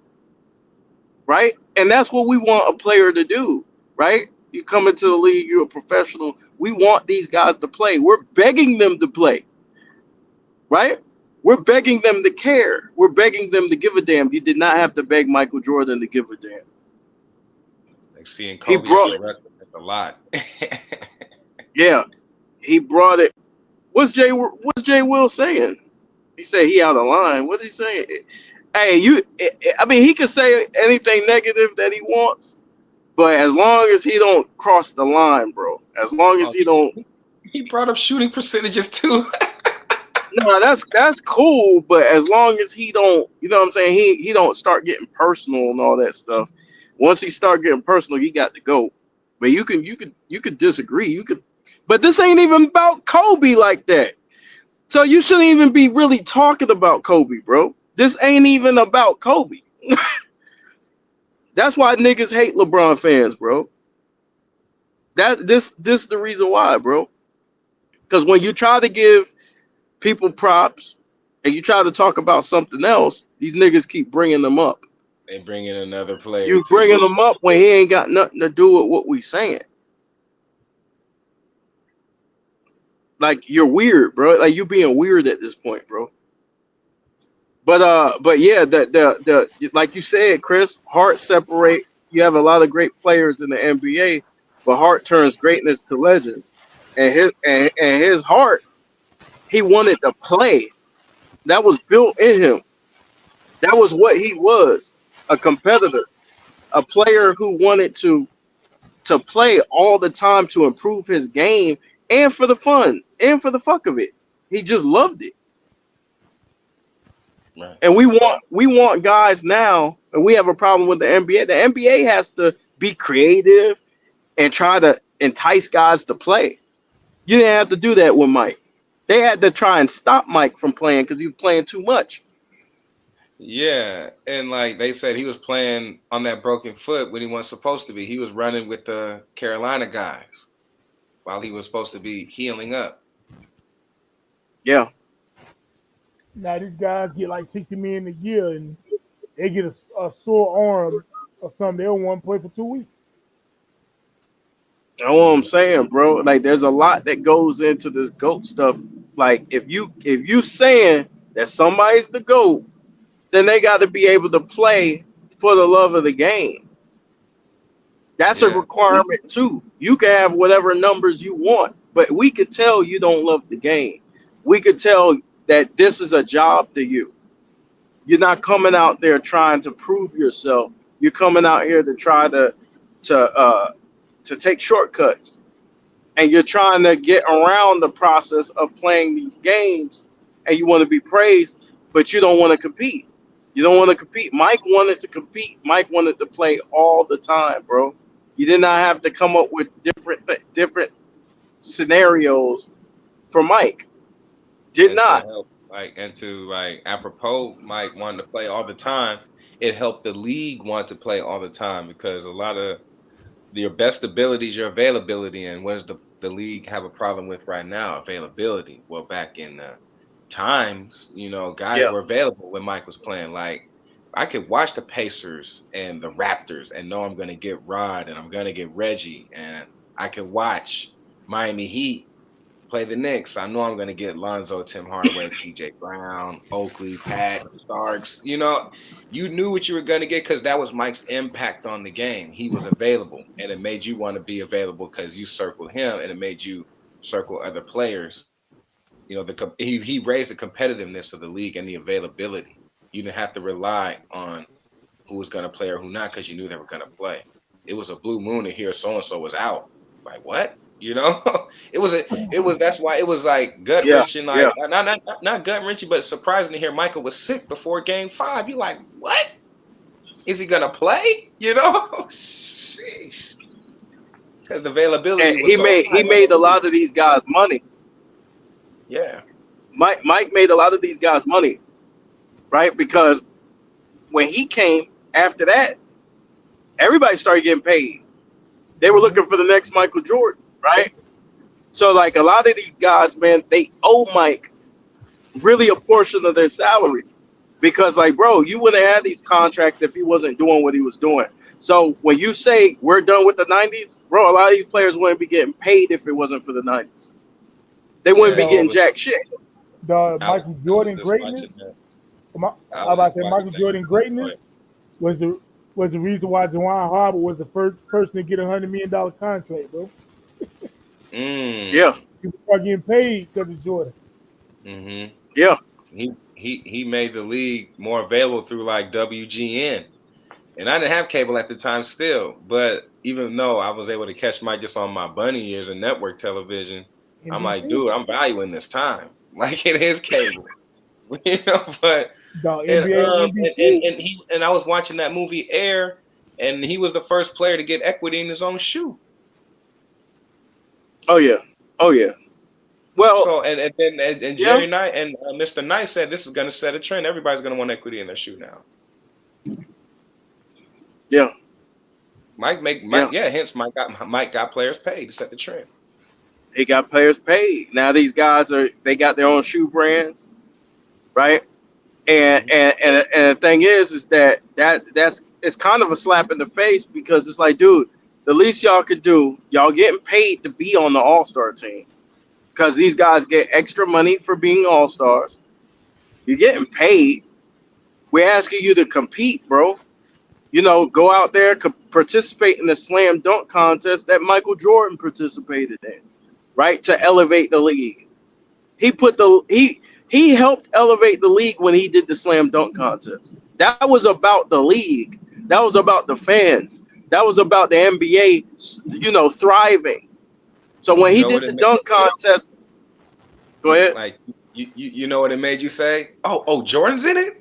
right? And that's what we want a player to do, right? You come into the league, you're a professional. We want these guys to play. We're begging them to play, right? We're begging them to care. We're begging them to give a damn. You did not have to beg Michael Jordan to give a damn. Like seeing He Kobe brought see it. Russell a lot. Yeah, he brought it. What's Jay Will saying? He said he out of line. What did he say? Hey, I mean, he can say anything negative that he wants, but as long as he don't cross the line, bro. As long as Oh, he don't. he brought up shooting percentages too. No, that's cool, but as long as he don't, you know what I'm saying? He don't start getting personal and all that stuff. Once he start getting personal, he got to go. But you could disagree. You could, but this ain't even about Kobe like that. So you shouldn't even be really talking about Kobe, bro. This ain't even about Kobe. That's why niggas hate LeBron fans, bro. This the reason why, bro. Because when you try to give people props and you try to talk about something else, these niggas keep bringing them up. They bring in another player You too. bringing them up when he ain't got nothing to do with what we saying. Like you're weird, bro. Like you being weird at this point, bro. But yeah, the like you said, Chris, Hart separate. You have a lot of great players in the NBA, but Hart turns greatness to legends, and his heart, he wanted to play. That was built in him. That was what he was, a competitor, a player who wanted to play all the time to improve his game and for the fun and for the fuck of it. He just loved it. Right. And we want guys now, and we have a problem with the NBA. The NBA has to be creative and try to entice guys to play. You didn't have to do that with Mike. They had to try and stop Mike from playing because he was playing too much. Yeah, and like they said, he was playing on that broken foot when he wasn't supposed to be. He was running with the Carolina guys while he was supposed to be healing up. Yeah. Now these guys get like 60 million a year, and they get a sore arm or something. They don't want to play for 2 weeks. That's what I'm saying, bro. Like there's a lot that goes into this GOAT stuff. Like if you saying that somebody's the GOAT, then they got to be able to play for the love of the game. That's a Yeah, requirement too. You can have whatever numbers you want, but we could tell you don't love the game. We could tell that this is a job to you. You're not coming out there trying to prove yourself. You're coming out here to try to take shortcuts, and you're trying to get around the process of playing these games, and you want to be praised, but you don't want to compete. You don't want to compete. Mike wanted to compete. Mike wanted to play all the time, bro. You did not have to come up with different scenarios for Mike. Did and to not. help apropos, Mike wanted to play all the time. It helped the league want to play all the time because a lot of your best abilities, your availability, and what does the league have a problem with right now? Availability. Well, back in times, guys Yeah. were available when Mike was playing. Like I could watch the Pacers and the Raptors and know I'm going to get Rod and I'm going to get Reggie, and I could watch Miami Heat play the Knicks. I know I'm going to get Lonzo, Tim Hardaway, PJ Brown, Oakley, Pat, Starks. You knew what you were going to get because that was Mike's impact on the game. He was available, and it made you want to be available because you circled him, and it made you circle other players. He raised the competitiveness of the league and the availability. You didn't have to rely on who was going to play or who not because you knew they were going to play. It was a blue moon to hear so-and-so was out. Like, what? That's why it was like gut wrenching, like not gut wrenching, but surprising to hear Michael was sick before game 5. You like, what? Is he gonna play? Sheesh. Because the availability And was he made a lot of these guys money. Yeah. Mike made a lot of these guys money, right? Because when he came after that, everybody started getting paid. They were looking for the next Michael Jordan, right? So like a lot of these guys, man, they owe Mike really a portion of their salary because, like, bro, you wouldn't have had these contracts if he wasn't doing what he was doing. So when you say we're done with the '90s, bro, a lot of these players wouldn't be getting paid if it wasn't for the '90s. They wouldn't be Yeah, getting jack shit. The I Michael Jordan just greatness. watching that. How about that? Michael Jordan greatness was the reason why Juwan Howard was the first person to get $100 million contract, bro. Yeah, People start getting paid because of Jordan. Mm-hmm. yeah, He made the league more available through like WGN. And I didn't have cable at the time still, but even though I was able to catch Mike just on my bunny years and network television, I'm like, NBC? dude, I'm valuing this time. Like it is cable. You know, but Dog, and NBA, NBC. I was watching that movie Air, and he was the first player to get equity in his own shoe. oh yeah, oh yeah. Well, So and yeah, Jerry Knight and Mr. Knight said this is going to set a trend. Everybody's going to want equity in their shoe now. yeah, Hence Mike got players paid to set the trend. he got players paid. Now these guys they got their own shoe brands, right? And the thing is that's it's kind of a slap in the face because it's like, dude, the least y'all could do, y'all getting paid to be on the All-Star team because these guys get extra money for being All-Stars. You're getting paid. We're asking you to compete, bro. You know, go out there, participate in the slam dunk contest that Michael Jordan participated in, right? To elevate the league. He helped elevate the league when he did the slam dunk contest. That was about the league. That was about the fans. That was about the NBA, you know, thriving. So when he did the dunk contest, go ahead. Like you know what it made you say? Oh, Jordan's in it?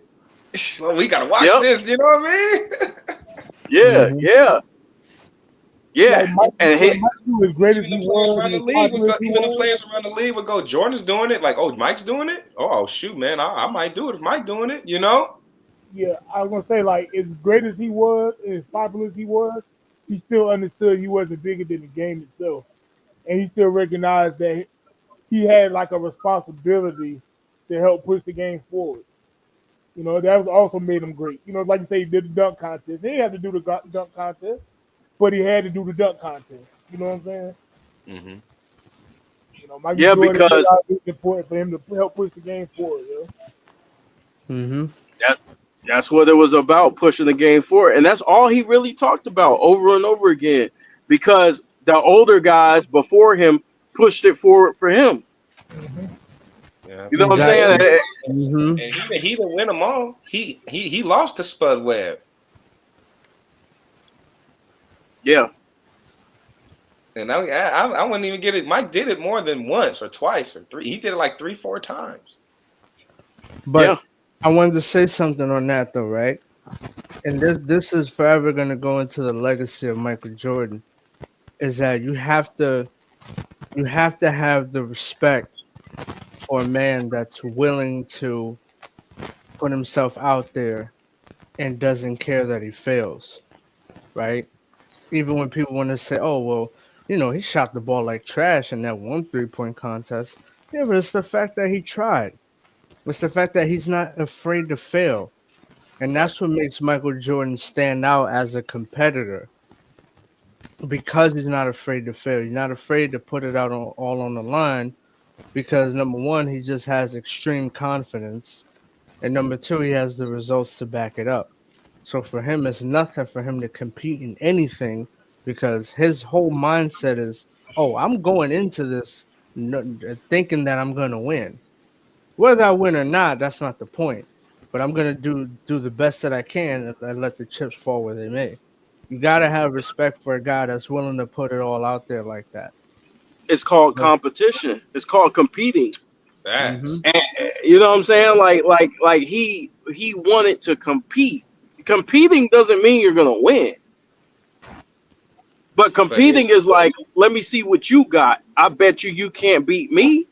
Well, we gotta watch this, you know what I mean? Yeah, yeah. Yeah. Like And Mike was great as Even he the players was. around the league would go, even the players around the league would go, Jordan's doing it. Like, oh, Mike's doing it? Oh, shoot, man, I might do it if Mike doing it, you know? Yeah, I was gonna say, like, as great as he was, as popular as he was, he still understood he wasn't bigger than the game itself, and he still recognized that he had like a responsibility to help push the game forward. You know, that was also made him great. You know, like you say, he did the dunk contest. He didn't have to do the dunk contest, but he had to do the dunk contest. You know what I'm saying? Mm-hmm. You know, Michael yeah, Jordan because it's important for him to help push the game forward. You know? Mm-hmm. that's what it was about, pushing the game forward. And that's all he really talked about over and over again. Because the older guys before him pushed it forward for him. Mm-hmm. Yeah. You know what I'm saying? Mm-hmm. And he didn't win them all. He lost to Spud Webb. Yeah. And I wouldn't even get it. Mike did it more than once or twice or three. He did it like 3-4 times. But Yeah. I wanted to say something on that though, right? And this is forever gonna go into the legacy of Michael Jordan. Is that you have to have the respect for a man that's willing to put himself out there and doesn't care that he fails, right? Even when people want to say, oh, well, you know, he shot the ball like trash in that one 3-point contest. Yeah, but it's the fact that he tried. It's the fact that he's not afraid to fail. And that's what makes Michael Jordan stand out as a competitor. Because he's not afraid to fail. He's not afraid to put it out all on the line. Because number one, he just has extreme confidence. And number two, he has the results to back it up. So for him, it's nothing for him to compete in anything because his whole mindset is, oh, I'm going into this thinking that I'm going to win. Whether I win or not, that's not the point. But I'm going to do the best that I can and let the chips fall where they may. You got to have respect for a guy that's willing to put it all out there like that. It's called competition. It's called competing. Mm-hmm. And, you know what I'm saying? Like he wanted to compete. Competing doesn't mean you're gonna win. But competing is like, let me see what you got. I bet you can't beat me.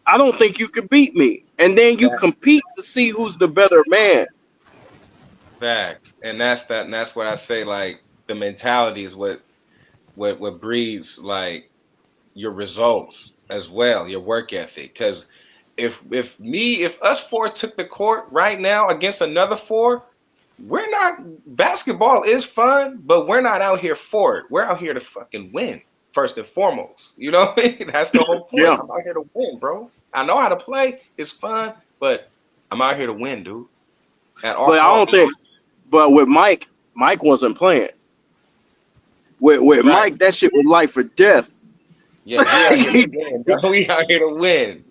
I don't think you can beat me. and then you That compete to see who's the better man. facts, and that's what I say. Like the mentality is what breeds like your results as well, your work ethic. Because if us four took the court right now against another four, we're not basketball is fun, but we're not out here for it. We're out here to fucking win first and foremost. You know what I mean? That's the whole point. Yeah, I'm out here to win, bro. I know how to play. It's fun, but I'm out here to win, dude. At all but I don't costs. think. But with Mike, Mike wasn't playing. With Right. Mike, that shit was life or death. Yeah, we out here to that, win, bro. We out here to win.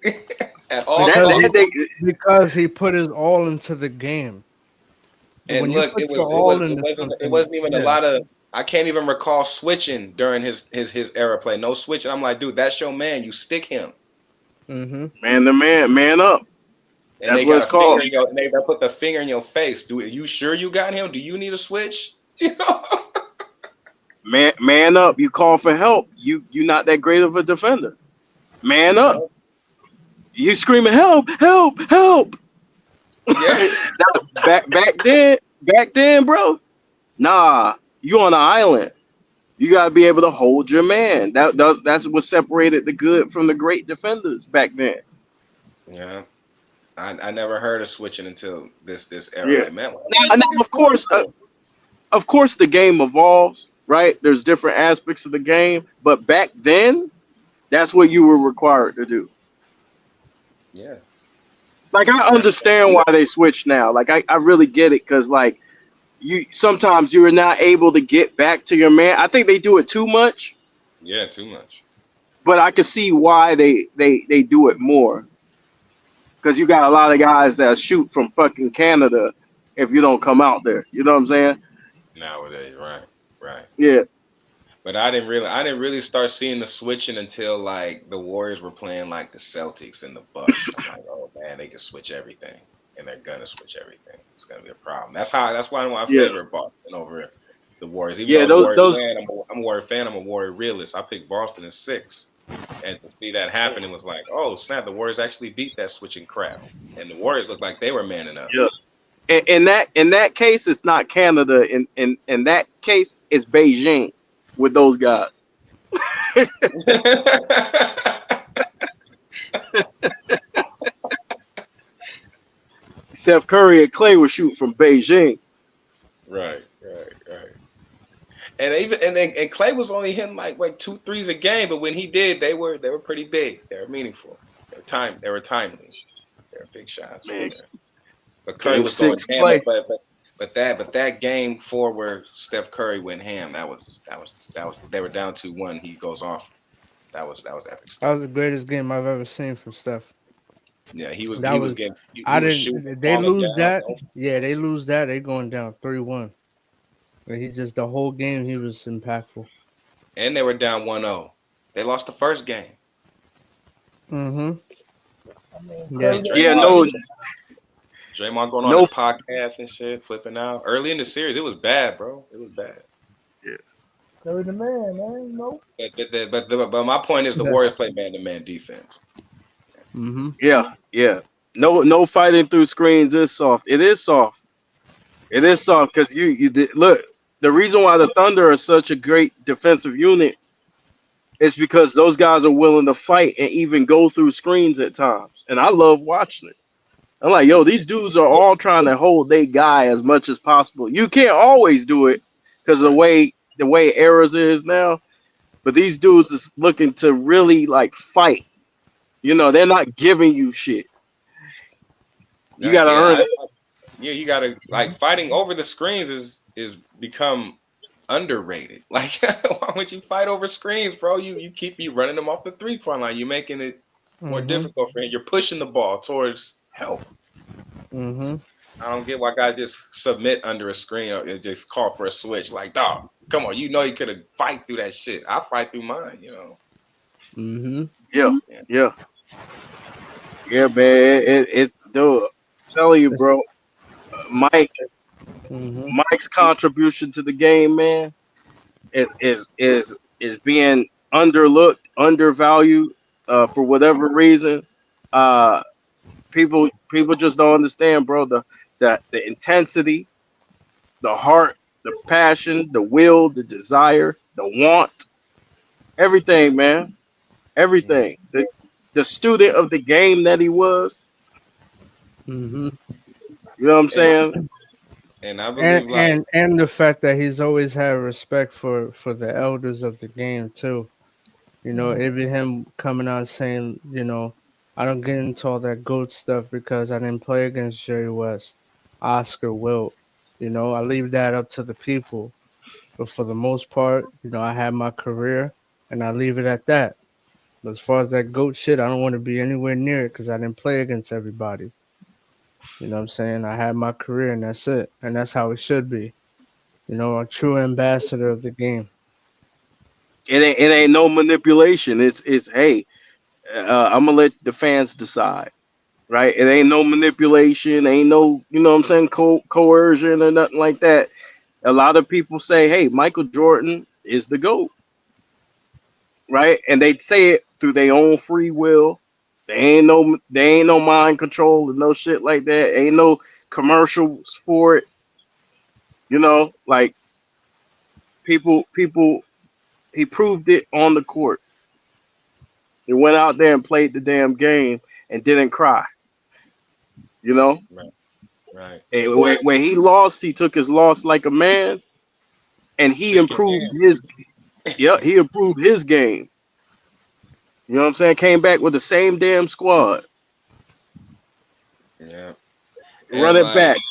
At all because he costs. that, because he put his all into the game. And When you look, put your all into it something, wasn't even a yeah. lot of. I can't even recall switching during his era play. No switching. I'm like, dude, that's your man. You stick him, Mm-hmm. man, the man up. and That's they what got it's a finger called. in your. And they put the finger in your face. Do you sure you got him? Do you need a switch? You know. Man up. You call for help. You not that great of a defender. Man up. Yeah. You screaming help, help, help. Yeah. Back then, bro. Nah, you on an island. You gotta be able to hold your man. That's what separated the good from the great defenders back then. Yeah. I never heard of switching until this era. Yeah. Like, man, what Now, the fuck is of course, the game evolves, right? There's different aspects of the game, but back then, that's what you were required to do. Yeah. Like I understand why they switch now. Like I really get it because like you sometimes you're not able to get back to your man. I think they do it too much, Yeah. Too much. but I can see why they do it more. Because you got a lot of guys that shoot from fucking Canada if you don't come out there. You know what I'm saying? Nowadays, right. Right. Yeah. But I didn't really start seeing the switching until like the Warriors were playing like the Celtics and the Bucks. I'm like, oh man, they can switch everything, and they're gonna switch everything. It's gonna be a problem. That's why I'm my Yeah. favorite Boston over the Warriors. Even Yeah. though the Warriors Those win, I'm a Warrior fan. I'm a Warrior realist. I picked Boston in 6, and to see that happen, it was like, oh snap, the Warriors actually beat that switching crap, and the Warriors looked like they were manning up. yeah. In that case, it's not Canada. In that case, it's Beijing with those guys. Steph Curry and Clay were shooting from Beijing. Right, right, right. And Clay was only hitting like 2 threes a game, but when he did, they were pretty big. They were meaningful. They were timely. They were big shots. Man, Yeah. But Curry game was going six, ham. Clay. But that game 4 where Steph Curry went ham, that was they were down 2-1. He goes off. That was epic That stuff. was the greatest game I've ever seen from Steph. Yeah, he was That he was was getting he I was shooting, didn't. They falling lose down. that. Yeah, they lose that. They going down 3-1. But he just the whole game he was impactful. And they were down 1-0. They lost the first game. Mm-hmm. I mean, Yeah. Curry, Yeah, Draymond going on no, his podcast and shit, flipping out. Early in the series, it was bad, bro. It was bad. Curry the man, you know. But my point is the Yeah. Warriors play man-to-man defense. Mm-hmm. yeah. No fighting through screens is soft. It is soft. It is soft because look. The reason why the Thunder are such a great defensive unit is because those guys are willing to fight and even go through screens at times. And I love watching it. I'm like, yo, these dudes are all trying to hold their guy as much as possible. You can't always do it because of the way eras is now. But these dudes is looking to really like fight. You know, they're not giving you shit. You Like, gotta earn it. you gotta like fighting over the screens is become underrated. Like, why would you fight over screens, bro? You keep running them off the 3-point line. You're making it more Mm-hmm. difficult for him. You're pushing the ball towards help. Mm-hmm. I don't get why guys just submit under a screen or just call for a switch. Like, dog, come on, you know you could have fight through that shit. I fight through mine, you know. Mm-hmm. Yeah, man. It's dude. I'm telling you, bro. Mm-hmm. Mike's contribution to the game, man, is being underlooked, undervalued, for whatever reason. Uh, People just don't understand, bro. The intensity, the heart, the passion, the will, the desire, the want, everything, man, Mm. everything. The student of the game that he was. Hmm. You know what I'm And saying? and I And believe like and and the fact that he's always had respect for the elders of the game too. You know, Mm. even him coming out saying, I don't get into all that goat stuff because I didn't play against Jerry West, Oscar, Wilt. I leave that up to the people. But for the most part, I had my career and I leave it at that. But as far as that goat shit, I don't want to be anywhere near it because I didn't play against everybody. You know what I'm saying? I had my career and that's it. And that's how it should be. A true ambassador of the game. It ain't no manipulation. It's hey, I'm gonna let the fans decide, right? It ain't no manipulation. Ain't no, you know what I'm saying, coercion or nothing like that. A lot of people say, hey, Michael Jordan is the GOAT, right? And they say it through their own free will. They ain't no mind control and no shit like that. Ain't no commercials for it. Like people he proved it on the court. He went out there and played the damn game and didn't cry. You know, right, right. and when he lost, he took his loss like a man, and he Shaking improved his. Yeah, he improved his game. You know what I'm saying? Came back with the same damn squad. hand. Yeah. Run And it like back.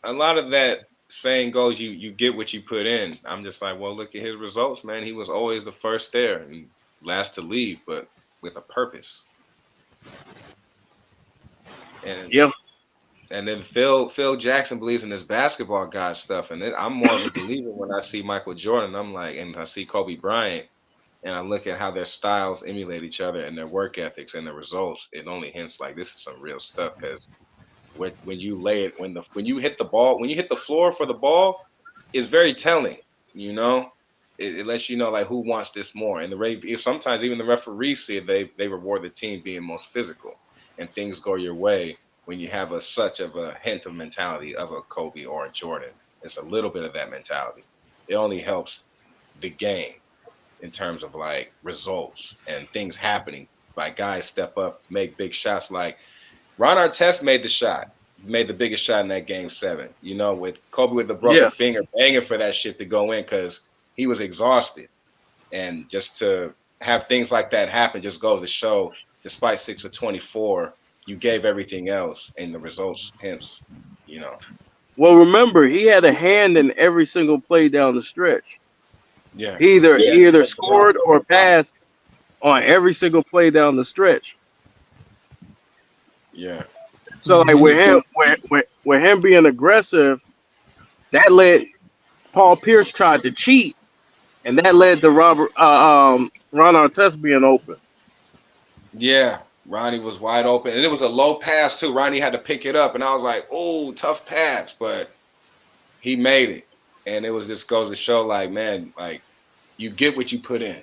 a lot of that saying goes, you get what you put in. I'm just like, well, look at his results, man. He was always the first there and last to leave, but with a purpose. And Yeah, and then Phil Jackson believes in this basketball god stuff, and I'm more of a believer when I see Michael Jordan. I'm like, and I see Kobe Bryant, and I look at how their styles emulate each other and their work ethics and their results. It only hints like this is some real stuff because when you lay it when you hit the ball when you hit the floor for the ball, it's very telling. You know, it lets you know like who wants this more. And sometimes even the referees see it. They reward the team being most physical, and things go your way when you have such of a hint of mentality of a Kobe or a Jordan. It's a little bit of that mentality. It only helps the game in terms of like results and things happening. Like guys step up, make big shots. Like Ron Artest made the shot, made the biggest shot in that game 7. With Kobe with the broken yeah. finger, banging for that shit to go in because he was exhausted. And just to have things like that happen just goes to show, despite 6 of 24, you gave everything else, and the results hence. You know, Well, remember he had a hand in every single play down the stretch. yeah, He either scored or passed on every single play down the stretch. yeah, So like Hmm. with him being aggressive, that led Paul Pierce tried to cheat, and that led to Ron Artest being open. yeah. Ronnie was wide open, and it was a low pass too. Ronnie had to pick it up, and I was like, "Oh, tough pass," but he made it. And it was just goes to show like, man, like you get what you put in.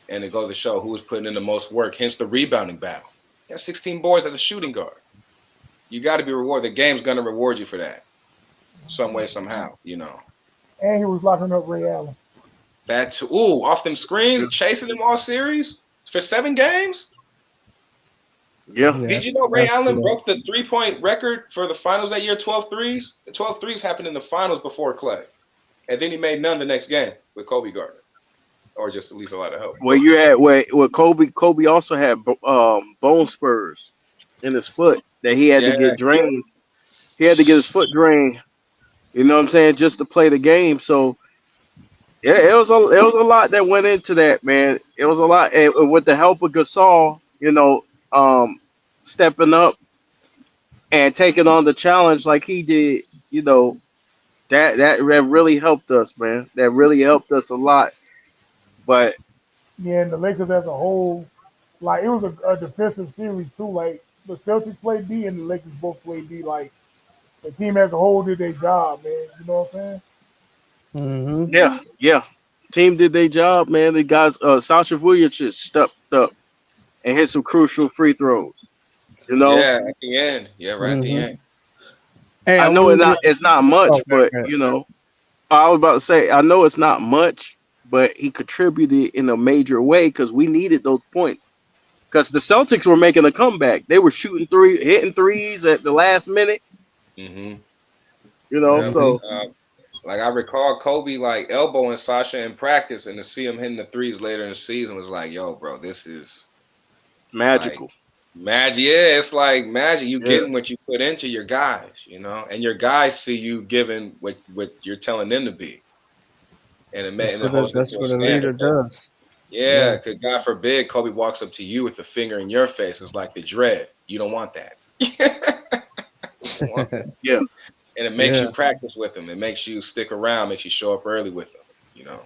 And it goes to show who was putting in the most work, hence the rebounding battle. You have 16 boys as a shooting guard. You got to be rewarded. The game's going to reward you for that some way, somehow. And he was locking up Ray Allen. Off them screens, chasing them all series for 7 games. Yeah, Yeah, Did you know Ray that's Allen true. broke the 3-point record for the finals that year, 12 threes? The 12 threes happened in the finals before Clay. And then he made none the next game with Kobe Gardner, or just at least a lot of help. where you had where Kobe also had bone spurs in his foot that he had to Yeah, get drained. He had to get his foot drained. You know what I'm saying, just to play the game. So yeah, it was a lot that went into that, man. It was a lot, and with the help of Gasol, um, stepping up and taking on the challenge like he did. You know that really helped us, man. That really helped us a lot. But Yeah, and the Lakers as a whole, like it was a defensive series too. Like the Celtics played D and the Lakers both played D. Like the team as a whole did their job, man. You know what I'm saying? Hmm. yeah, team did their job, man. The guys, Sasha Vujacic stepped up and hit some crucial free throws. You know, Yeah, at the end. Yeah, right at the Hmm. end. Hey, I I know want to. it's not Oh, much, good, but good. you know, I was about to say I know it's not much, but he contributed in a major way because we needed those points. Because the Celtics were making a comeback, they were hitting threes at the last minute. Hmm. You know, Yeah, Hmm. so like I recall Kobe like elbowing Sasha in practice, and to see him hitting the threes later in the season was like, yo, bro, this is like magical. magic. Yeah, it's like magic. You Yeah, getting what you put into your guys, you know, and your guys see you giving what you're telling them to be, and it holds them That's to a what a standard. leader does. Yeah, Yeah. because God forbid Kobe walks up to you with a finger in your face. It's like the dread. You don't want that. You don't want that. yeah. And it makes Yeah. you practice with him. It makes you stick around, makes you show up early with him, you know.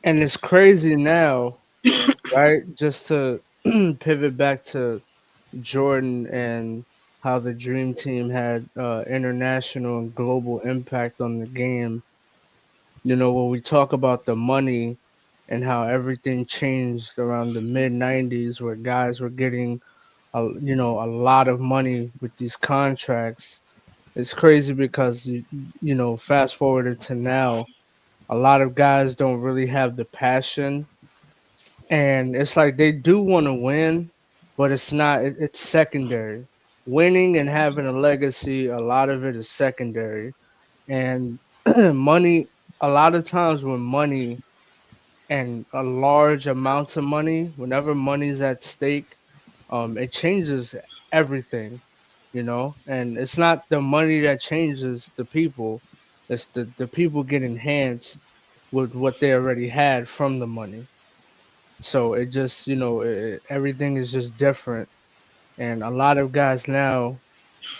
And it's crazy now, right? Just to pivot back to Jordan and how the Dream Team had international and global impact on the game. You know, when we talk about the money and how everything changed around the mid 90s, where guys were getting, a lot of money with these contracts. It's crazy because, fast forwarded to now, a lot of guys don't really have the passion, and it's like they do want to win, but it's not. It's secondary. Winning and having a legacy, a lot of it is secondary, and money. A lot of times when money and a large amounts of money, whenever money's at stake, it changes everything, and it's not the money that changes the people, it's the people get enhanced with what they already had from the money. So it just, everything is just different. And a lot of guys now,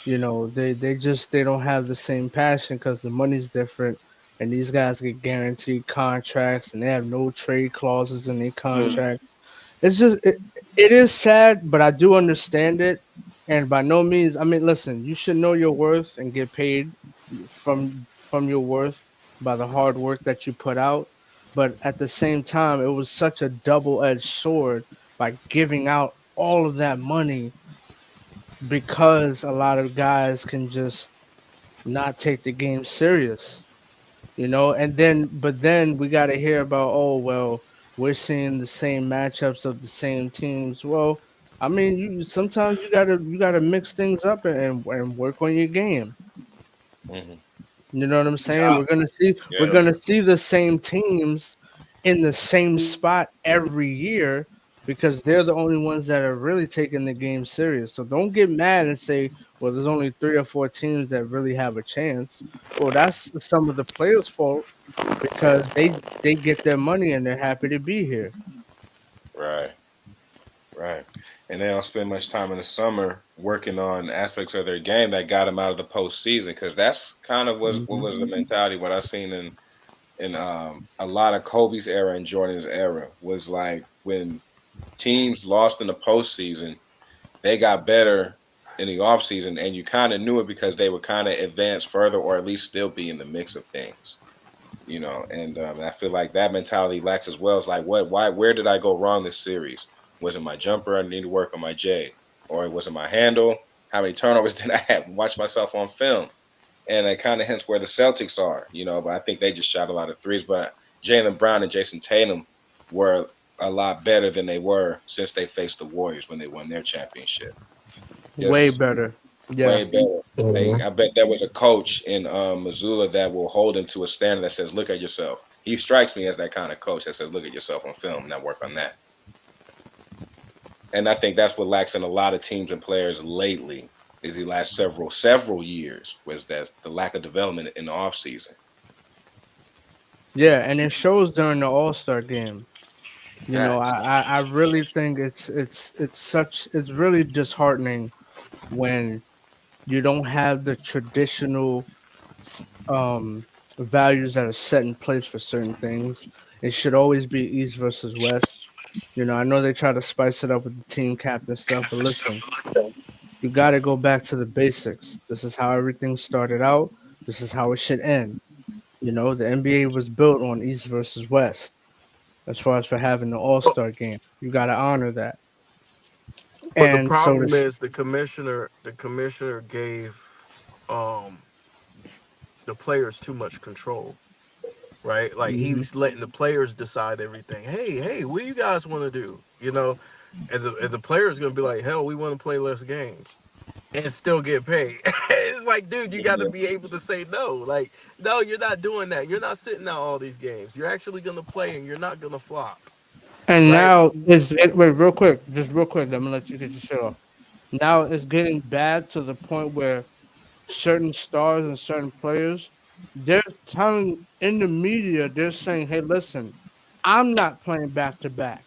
they don't have the same passion because the money's different, and these guys get guaranteed contracts and they have no trade clauses in their Mm. contracts. It is sad, but I do understand it. And by no means, I mean, listen, you should know your worth and get paid from your worth by the hard work that you put out. But at the same time, it was such a double-edged sword by giving out all of that money, because a lot of guys can just not take the game serious, and then we got to hear about, oh well, we're seeing the same matchups of the same teams. Well, I mean, you sometimes you gotta mix things up and work on your game. Hmm. You know what I'm saying? Yeah, We're gonna see the same teams in the same spot every year, because they're the only ones that are really taking the game serious. So don't get mad and say, well, there's only 3 or 4 teams that really have a chance. Well, that's some of the players' fault, because they get their money and they're happy to be here. Right, right. And they don't spend much time in the summer working on aspects of their game that got them out of the postseason, because that's kind of what Hmm. was the mentality. What I seen in a lot of Kobe's era and Jordan's era was like when teams lost in the postseason, they got better in the offseason, and you kind of knew it because they would kind of advance further or at least still be in the mix of things, you know. And I feel like that mentality lacks as well. It's like, where did I go wrong this series? Was it my jumper? I need to work on my J, or was it my handle? How many turnovers did I have? Watch myself on film, and it kind of hints where the Celtics are, you know. But I think they just shot a lot of threes. But Jaylen Brown and Jason Tatum were a lot better than they were since they faced the Warriors when they won their championship. Way Just better. Yeah. way better. Mhm. I bet there was a coach in Missoula that will hold him to a standard that says, "Look at yourself." He strikes me as that kind of coach that says, "Look at yourself on film, and now work on that." And I think that's what lacks in a lot of teams and players lately. Is the last several years was that the lack of development in the offseason. Yeah, and it shows during the All-Star game. Facts. I really think it's really disheartening when you don't have the traditional um values that are set in place for certain things. It should always be East versus West. I know they try to spice it up with the team captain stuff, but listen, you got to go back to the basics. This is how everything started out. This is how it should end. The NBA was built on East versus West as far as for having the All Star game. You got to honor that. But the And so problem this. is the commissioner gave um the players too much control, right? Like Mhm. he's letting the players decide everything. Hey, what do you guys want to do? And the players gonna be like, hell, we want to play less games and still get paid. It's like, dude, you got to Yeah. be able to say no. Like, no, you're not doing that. You're not sitting out all these games. You're actually gonna play, and you're not gonna flop, And right? now wait, real quick, just real quick. I'm gonna let you get your shit off. Now it's getting bad to the point where certain stars and certain players, they're telling in the media, they're saying, "Hey, listen, I'm not playing back to back.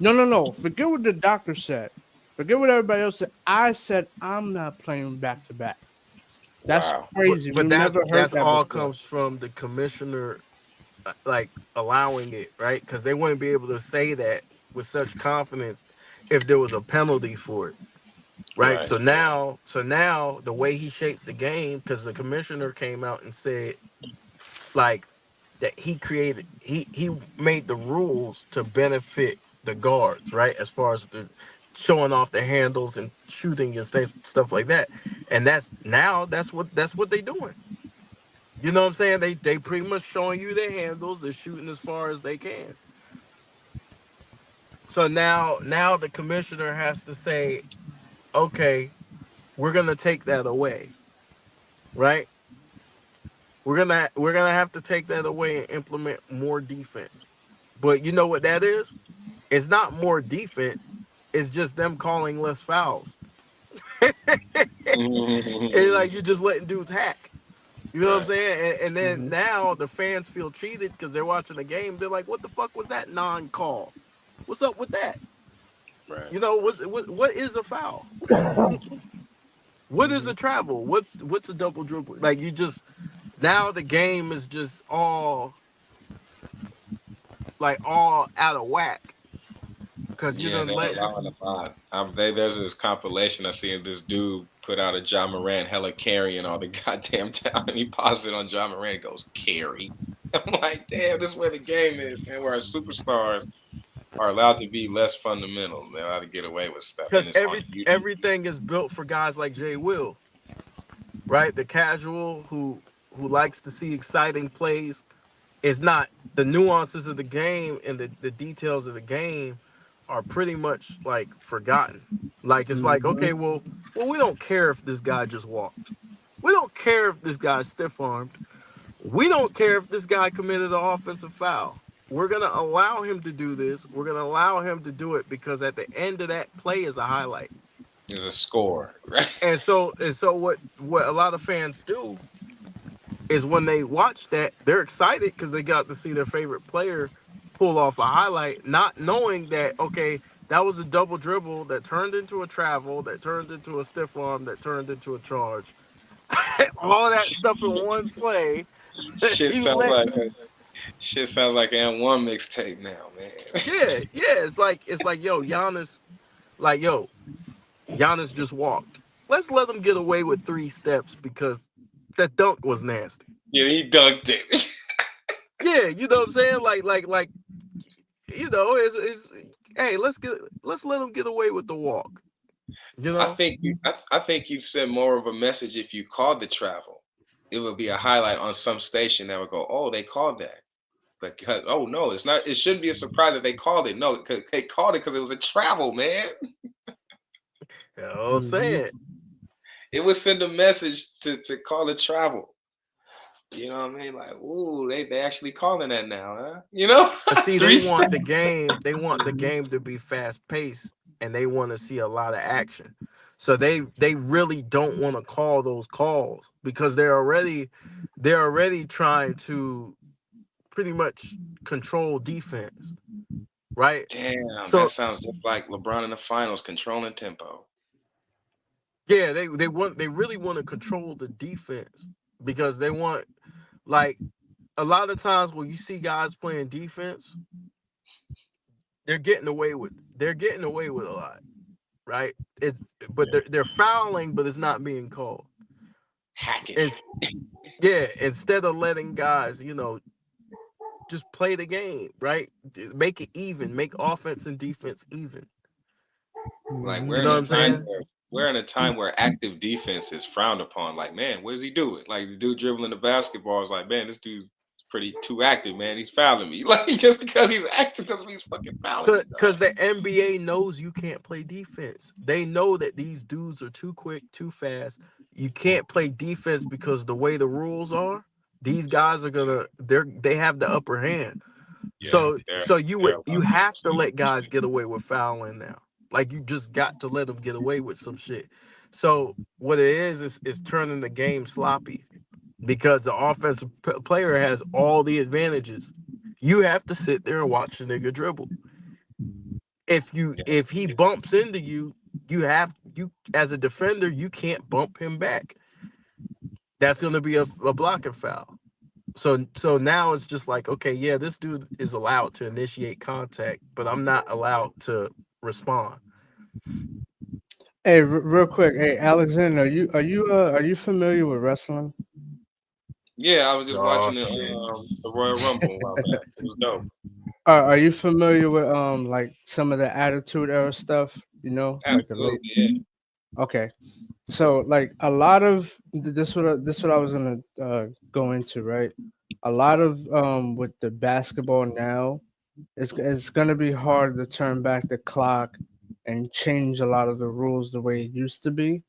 No, no, no. Forget what the doctor said. Forget what everybody else said. I said I'm not playing back to back. That's Wow. But crazy. but We that never heard that's that all before." comes from the commissioner, like allowing it, right? Because they wouldn't be able to say that with such confidence if there was a penalty for it, right? Right. So now the way he shaped the game, because the commissioner came out and said, like, that he made the rules to benefit the guards, right? As far as the showing off the handles and shooting and stuff like that. And that's what they doing. You know what I'm saying? They pretty much showing you their handles. They're shooting as far as they can. So now the commissioner has to say, okay, we're gonna take that away, right? We're gonna have to take that away and implement more defense. But you know what that is? It's not more defense. It's just them calling less fouls. And like you're just letting dudes hack. You know what I'm Right. saying? And then Mhm. now the fans feel cheated because they're watching the game. They're like, "What the fuck was that non-call? What's up with that? Right. What is a foul? What is a Mhm. travel? What's a double dribble? Like you just now the game is just all out of whack because you Yeah, done they're let. allowing a lot. There's this compilation I seen this dude put out of John Moran hella carrying all the goddamn time. And he paused it on John Moran and goes, carry. I'm like, damn, this is where the game is, man, where our superstars are allowed to be less fundamental. They're allowed to get away with stuff. And Because it's on YouTube. everything is built for guys like Jay Will, right? The casual who likes to see exciting plays. Is not the nuances of the game and the details of the game are pretty much like forgotten. Like it's like, okay, Mhm. well, we don't care if this guy just walked. We don't care if this guy's stiff armed. We don't care if this guy committed an offensive foul. We're gonna allow him to do this. We're gonna allow him to do it because at the end of that play is a highlight. There's a score, right? And so what a lot of fans do is when they watch that, they're excited because they got to see their favorite player pull off a highlight, not knowing that, okay, that was a double dribble that turned into a travel, that turned into a stiff arm, that turned into a charge. All that stuff in one play. Shit You sounds let like an M1 mixtape now, man. yeah, it's like yo, Giannis just walked. Let's let him get away with 3 steps because that dunk was nasty. Yeah, he dunked it. Yeah, you know what I'm saying? Like it's hey, let's let him get away with the walk. You know? I think you'd send more of a message if you called the travel. It would be a highlight on some station that would go, "Oh, they called that." Because oh no, it's not. It shouldn't be a surprise that they called it. No, they called it because it was a travel, man. You know what I'm Mhm. saying? It would send a message to call it travel. You know what I mean? Like, ooh, they actually calling that now, huh? You know, But see, they three want steps. the game, they want the Mhm. game to be fast paced and they want to see a lot of action. So they really don't want to call those calls because they're already trying to pretty much control defense, right? Damn, that So sounds just like LeBron in the finals controlling tempo. yeah, they really want to control the defense because they want, like, a lot of times when you see guys playing defense, they're getting away with a lot, right? It's but they're fouling, but it's not being called. Hacking. It's yeah, instead of letting guys, just play the game, right? Make it even, make offense and defense even. Like Mhm. we're You in know what a I'm time saying? where active defense is frowned upon. Like, man, what is he doing? Like the dude dribbling the basketball is like, man, this dude's pretty too active, man. He's fouling me. Like just because he's active doesn't mean he's fucking fouling me, dog. Because the NBA knows you can't play defense. They know that these dudes are too quick, too fast. You can't play defense because the way the rules are, these guys are they have the upper hand. Yeah, So you they're have to let guys get away with fouling now. Like you just got to let them get away with some shit. So what it is turning the game sloppy because the offensive player has all the advantages. You have to sit there and watch the nigga dribble. If he bumps into you, you as a defender, you can't bump him back. That's going to be a blocking foul. So now it's just like, okay, yeah, this dude is allowed to initiate contact, but I'm not allowed to respond. Hey, real quick, hey Alexander, are you familiar with wrestling? Yeah, I was just Oh watching shit. the Royal Rumble a while back. It was dope. Are you familiar with like some of the Attitude Era stuff? You know, like the late. Absolutely, yeah. Okay, so like a lot of this what I was gonna go into, right? A lot of with the basketball now, it's gonna be hard to turn back the clock and change a lot of the rules the way it used to be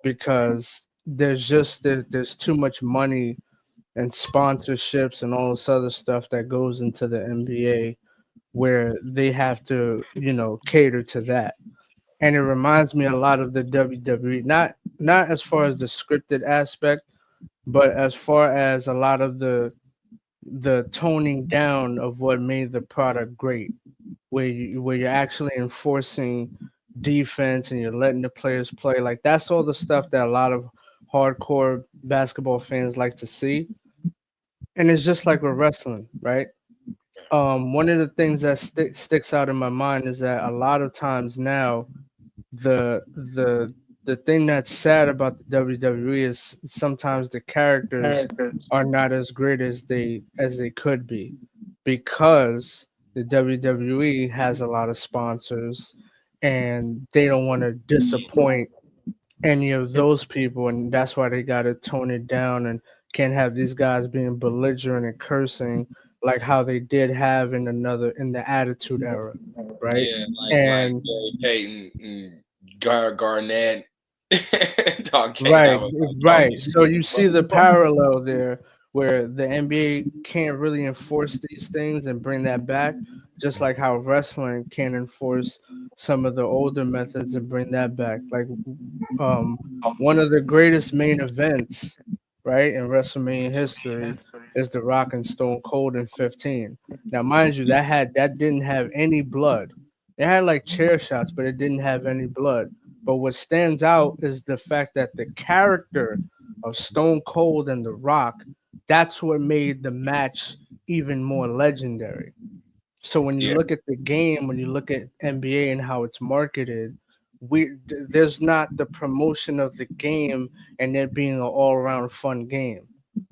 because there's too much money and sponsorships and all this other stuff that goes into the NBA where they have to, cater to that. And it reminds me a lot of the WWE, not as far as the scripted aspect, but as far as a lot of the toning down of what made the product great, where you're actually enforcing defense and you're letting the players play. Like that's all the stuff that a lot of hardcore basketball fans like to see. And it's just like with wrestling, right? One of the things that sticks out in my mind is that a lot of times now the the the thing that's sad about the WWE is sometimes the characters are not as great as they could be because the WWE has a lot of sponsors and they don't want to disappoint any of those people, and that's why they got to tone it down and can't have these guys being belligerent and cursing like how they did have in the Attitude Era, right? Yeah, like And Gary Payton and Garnett. Dog came right, out with like right. talking So shit. you see the parallel there where the NBA can't really enforce these things and bring that back, just like how wrestling can enforce some of the older methods and bring that back. Like um one of the greatest main events, right, in WrestleMania history is the Rock and Stone Cold in 15. Now, mind you, that didn't have any blood. It had like chair shots, but it didn't have any blood. But what stands out is the fact that the character of Stone Cold and The Rock, that's what made the match even more legendary. So when you Yeah, look at the game, when you look at NBA and how it's marketed, there's not the promotion of the game and it being an all-around fun game.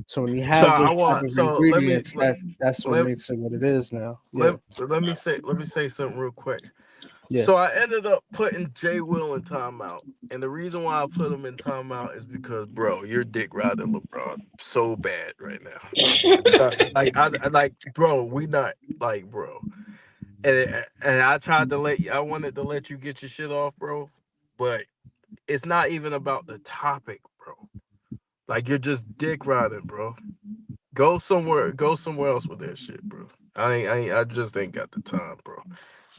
So when you So have I those type want of so let me ingredients, that's what let makes it what it is now. Yeah, let me say something real quick. yeah. So I ended up putting Jay Will in timeout, and the reason why I put him in timeout is because, bro, you're dick riding LeBron so bad right now. Bro, we not like, bro. And I tried to I wanted to let you get your shit off, bro, but it's not even about the topic, bro. Like you're just dick riding, bro. Go somewhere else with that shit, bro. I just ain't got the time, bro.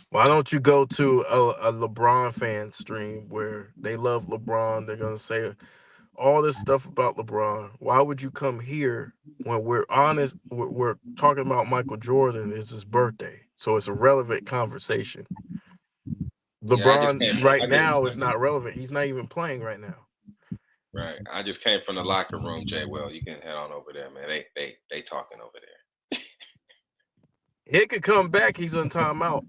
Why don't you go to a LeBron fan stream where they love LeBron? They're gonna say all this stuff about LeBron. Why would you come here when we're honest? We're talking about Michael Jordan. It's his birthday, so it's a relevant conversation. yeah. I just came. LeBron right I just now is not relevant. He's not even playing right now. right. I just came from the locker room, Jay. Well, you can head on over there, man. They talking over there. He could come back. He's on timeout.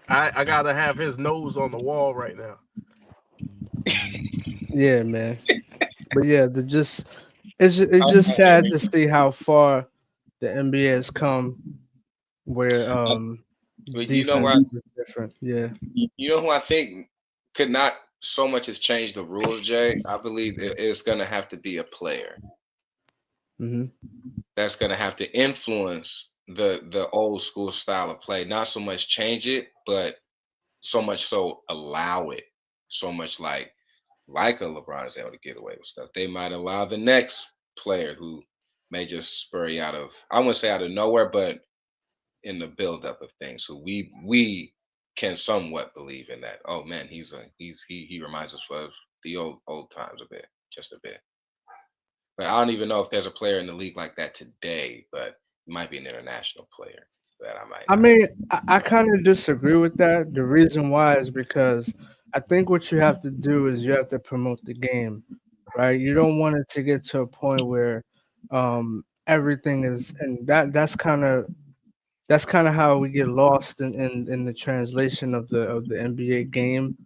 I gotta have his nose on the wall right now. Yeah, man. But yeah, it's just I sad to see how far the NBA has come where but you know defense what? is different. Yeah. You know who I think could not so much as change the rules, Jay. I believe it's going to have to be a player Hmm. that's going to have to influence the old school style of play. Not so much change it, but so much so allow it. So much like a LeBron is able to get away with stuff. They might allow the next player who may just spur you out of, I wouldn't say out of nowhere, but in the buildup of things. So we can somewhat believe in that. Oh man, he reminds us of the old times a bit, just a bit. But I don't even know if there's a player in the league like that today. But it might be an international player that I might I know. mean, I kind of disagree with that. The reason why is because I think what you have to do is you have to promote the game, right? You don't want it to get to a point where everything is, and that's kind of how we get lost in the translation of the NBA game.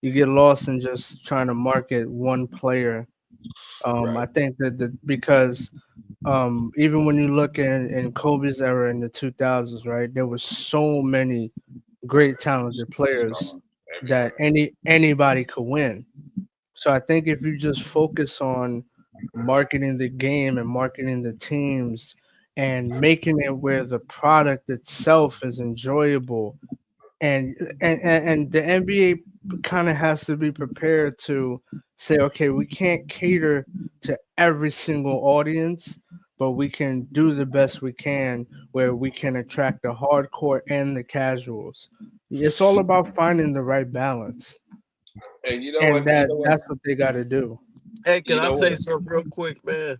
You get lost in just trying to market one player. I Right. think that because even when you look in Kobe's era in the 2000s, right, there was so many great talented Star players every that era. anybody could win. So I think if you just focus on marketing the game and marketing the teams and making it where the product itself is enjoyable, and the NBA kind of has to be prepared to say, okay, we can't cater to every single audience, but we can do the best we can where we can attract the hardcore and the casuals. It's all about finding the right balance, And you know and what? You know what? that's what they got to do. Hey, can You I know say what? something real quick, man?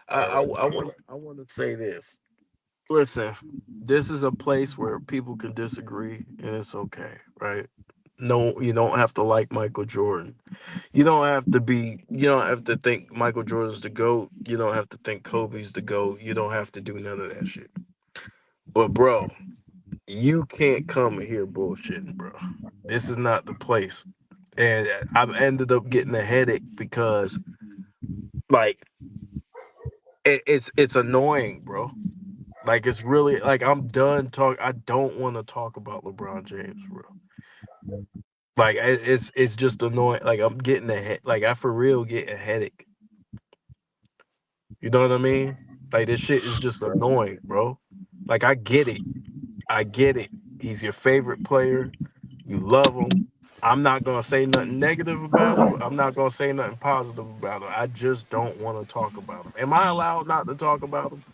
I want to say this. Listen, this is a place where people can disagree, and it's okay, right? No, you don't have to like Michael Jordan. You don't have to think Michael Jordan's the GOAT. You don't have to think Kobe's the GOAT. You don't have to do none of that shit. But bro, you can't come here bullshitting, bro. This is not the place. And I've ended up getting a headache because like it's annoying, bro. Like it's really like I'm done talk. I don't want to talk about LeBron James, bro. Like it's just annoying. Like I'm getting a head. Like I for real get a headache. You know what I mean? Like this shit is just annoying, bro. Like I get it. I get it. He's your favorite player. You love him. I'm not gonna say nothing negative about him. I'm not gonna say nothing positive about him. I just don't want to talk about him. Am I allowed not to talk about him?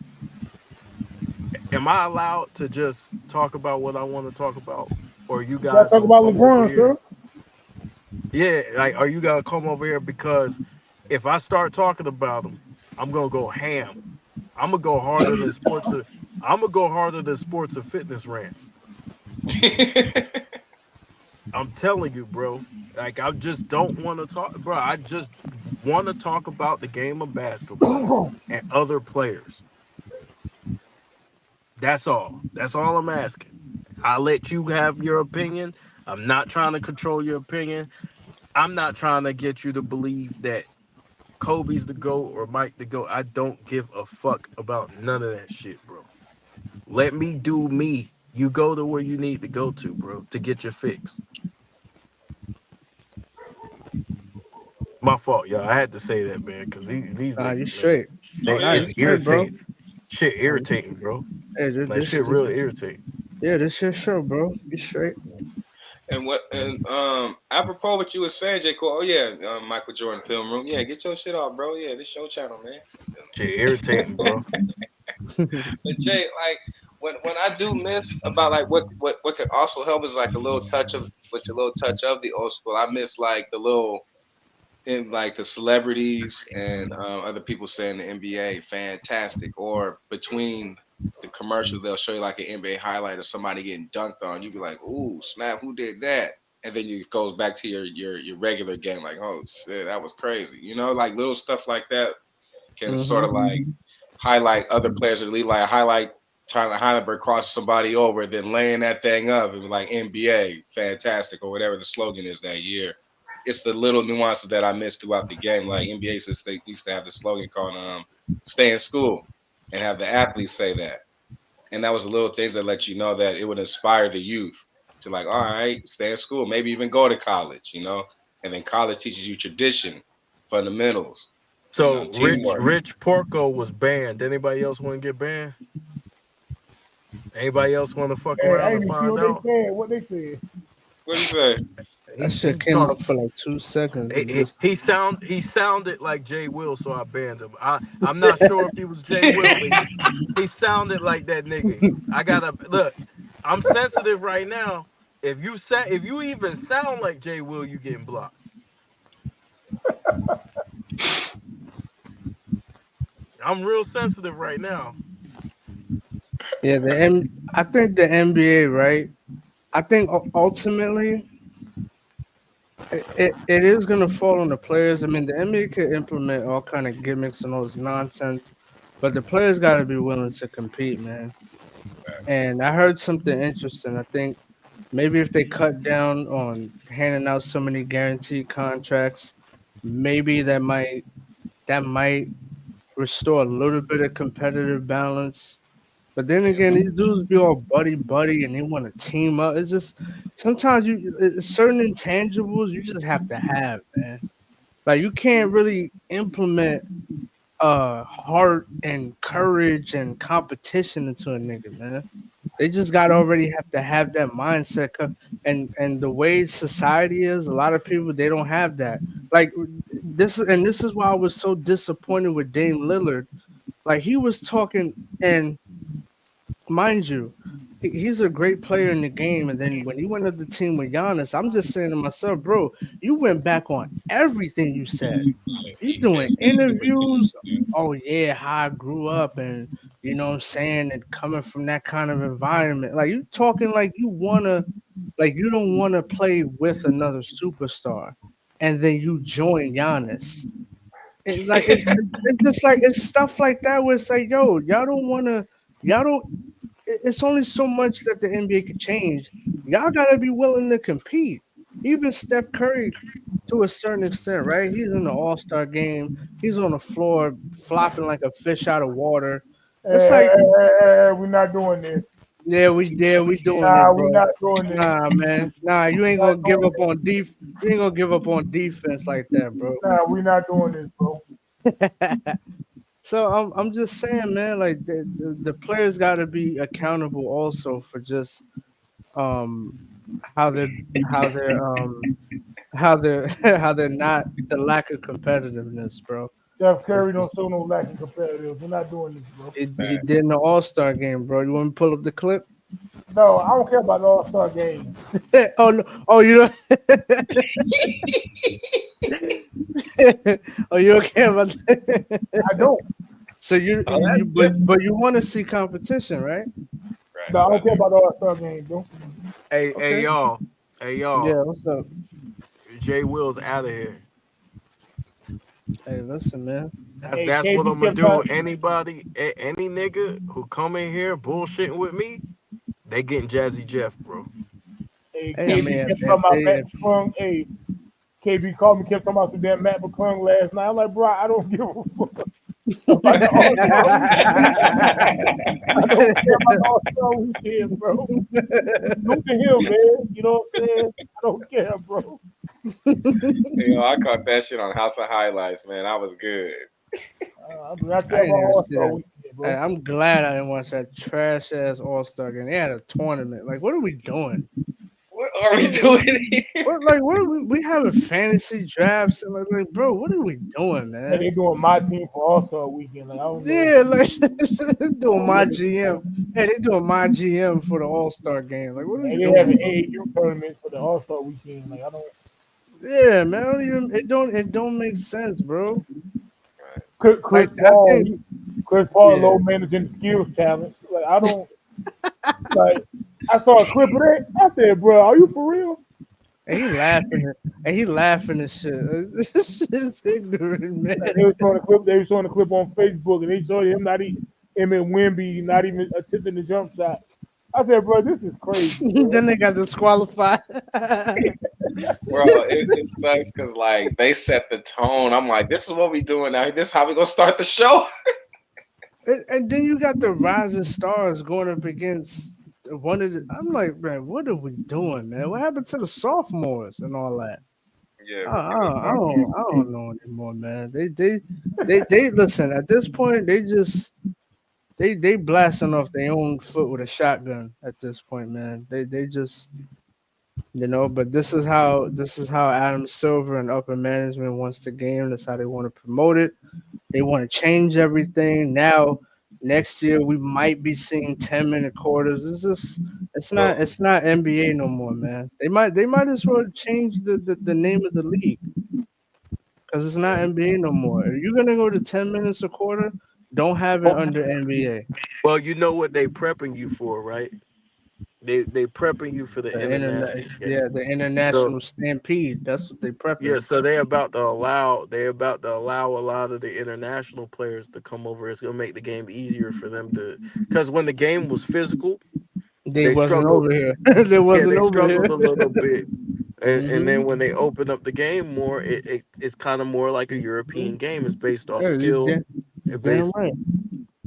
Am I allowed to just talk about what I want to talk about? Or you You gotta guys talk gonna about come over LeBron, here? sir. Yeah, like are you gonna come over here because if I start talking about him, I'm gonna go ham. I'm gonna go harder than sports. I'm gonna go harder than sports and fitness rants. I'm telling you, bro. Like I just don't want to talk, bro. I just want to talk about the game of basketball and other players. That's all. That's all I'm asking. I let you have your opinion. I'm not trying to control your opinion. I'm not trying to get you to believe that Kobe's the GOAT or Mike the GOAT. I don't give a fuck about none of that shit, bro. Let me do me. You go to where you need to go to, bro, to get your fix. My fault, y'all. I had to say that, man, because these Nah, you niggas, man, straight. Oh they Nah, yeah. you it's straight, bro. irritating. Shit Nah, irritating, bro. hey, Like shit really irritating. yeah, this your show, bro. You straight. And apropos what you were saying, J. Cole, oh yeah, Michael Jordan film room. Yeah, get your shit off, bro. Yeah, this your channel, man. Shit irritating, bro. But Jay, like when I do miss about like what could also help is like a little touch of with a little touch of the old school. I miss like the little in like the celebrities and other people saying the NBA fantastic, or between the commercials they'll show you like an NBA highlight of somebody getting dunked on. You'd be like, "Ooh, snap! Who did that?" And then you goes back to your regular game, like, "Oh shit, that was crazy." You know, like little stuff like that can sort Hmm. of like highlight other players of the league, like highlight Tyler Heidelberg crossing somebody over, then laying that thing up, and like NBA fantastic or whatever the slogan is that year. It's the little nuances that I miss throughout the game. Like NBA used to have the slogan called "Stay in school" and have the athletes say that, and that was the little things that let you know that it would inspire the youth to like, all right, stay in school, maybe even go to college, you know, and then college teaches you tradition, fundamentals, you know, So teamwork. Rich Porco was banned. Anybody else want to get banned? Anybody else want to fuck Hey, I around ain't and even see find what they out? said. What they said. What do you say? That shit He came talked. up for like 2 seconds. He, It he, just he sounded like Jay Will, so I banned him. I'm not sure if he was Jay Will, but he sounded like that nigga. I gotta look. I'm sensitive right now. If you even sound like Jay Will, you getting blocked. I'm real sensitive right now. yeah, I think the NBA, right? I think ultimately it is gonna fall on the players. I mean, the NBA could implement all kind of gimmicks and all this nonsense, but the players got to be willing to compete, man. And I heard something interesting. I think maybe if they cut down on handing out so many guaranteed contracts, maybe that might restore a little bit of competitive balance. But then again, these dudes be all buddy buddy and they want to team up. It's just sometimes certain intangibles you just have to have, man. Like you can't really implement heart and courage and competition into a nigga, man. They just got to already have to have that mindset. And the way society is, a lot of people they don't have that. Like this is why I was so disappointed with Dame Lillard. Like he was talking, and mind you, he's a great player in the game. And then when he went to the team with Giannis, I'm just saying to myself, bro, you went back on everything you said. He's doing interviews. Oh yeah, how I grew up, and you know what I'm saying, and coming from that kind of environment. Like you talking like you don't wanna play with another superstar, and then you join Giannis. It's just like it's stuff like that where it's like, yo, y'all don't. It's only so much that the NBA could change. Y'all gotta be willing to compete. Even Steph Curry, to a certain extent, right? He's in the All Star game. He's on the floor flopping like a fish out of water. It's like, We're not doing this. we doing Nah, it, we bro. not doing this. Nah, man. Nah, you ain't Not gonna give doing up on You ain't gonna give up on defense like that, bro. Nah, we not doing this, bro. So I'm just saying, man. Like the players got to be accountable also for just um how they're how they're how they're how they're not the lack of competitiveness, bro. Steph It's Curry don't just, show no lack of competitive. We're not doing this, bro. he did in the All Star game, bro. You want me to pull up the clip? No, I don't care about the All Star game. Oh no! Oh, you don't. Oh, you okay about that? I don't. So you want to see competition, right? No, I don't care about the All Star game, bro. Hey Okay. y'all. Hey Yeah. y'all. What's up? Jay Will's out of here. Hey, listen, man. That's Hey, that's what KB I'm gonna kept do. trying. Any nigga who come in here bullshitting with me, they getting Jazzy Jeff, bro. Hey, Hey, I KB mean, kept talking about Matt McClung. Hey, KB called me, kept talking about some damn Matt McClung last night. I'm like, bro, I don't give a fuck about the All Star weekend. I don't care about the All Star weekend, bro. Look at him, man. You know what I'm saying? I don't care, bro. You know, I caught that shit on House of Highlights, man. I was good. I do not I care didn't about even All see Star that. weekend, Hey, bro. I'm glad I didn't watch that trash ass All Star game. They had a tournament. Like, what are we doing? What are we doing here? What are we having fantasy drafts? And like, bro, what are we doing, And man? they doing my team for All Star weekend. Like, I don't know. Yeah, like doing I my don't GM. Hey, they doing my GM for the All Star game. Like, what are we And they have an doing, bro? AAU tournament for the All Star weekend. Like, I don't. Yeah, man. It don't make sense, bro. Chris Like, I Paul, think, Chris Paul yeah. low managing the skills challenge. Like, I don't like. I saw a clip of that. I said, bro, are you for real? And he laughing and shit. This shit's ignorant, Like, man. they was showing a clip. They was showing a clip on Facebook, and they showed him and Wimby not even attempting the jump shot. I said, bro, this is crazy, bro. Then they got disqualified. Bro, it sucks because like they set the tone. I'm like, this is what we doing now. This is how we gonna start the show. And then you got the rising stars going up against I'm like, man, what are we doing, man? What happened to the sophomores and all that? Yeah, I don't know anymore, man. They listen. At this point, they blasting off their own foot with a shotgun. At this point, man, they just But this is how Adam Silver and upper management wants the game. That's how they want to promote it. They want to change everything. Now, next year we might be seeing 10-minute quarters. It's not NBA no more, man. They might as well change the name of the league because it's not NBA no more. If you're gonna go to 10 minutes a quarter, don't have it under NBA. Well, you know what they prepping you for, right? They prepping you for the The internet, international game. yeah, the So international stampede. That's what they yeah, prepping. so they about to allow a lot of the international players to come over. It's gonna make the game easier for them to, because when the game was physical, They they wasn't struggled. over here. They Yeah, wasn't they over here. struggled a little bit. And hmm then when they open up the game more, it's kind of more like a European game. It's based off Yeah, skill. you It damn based right.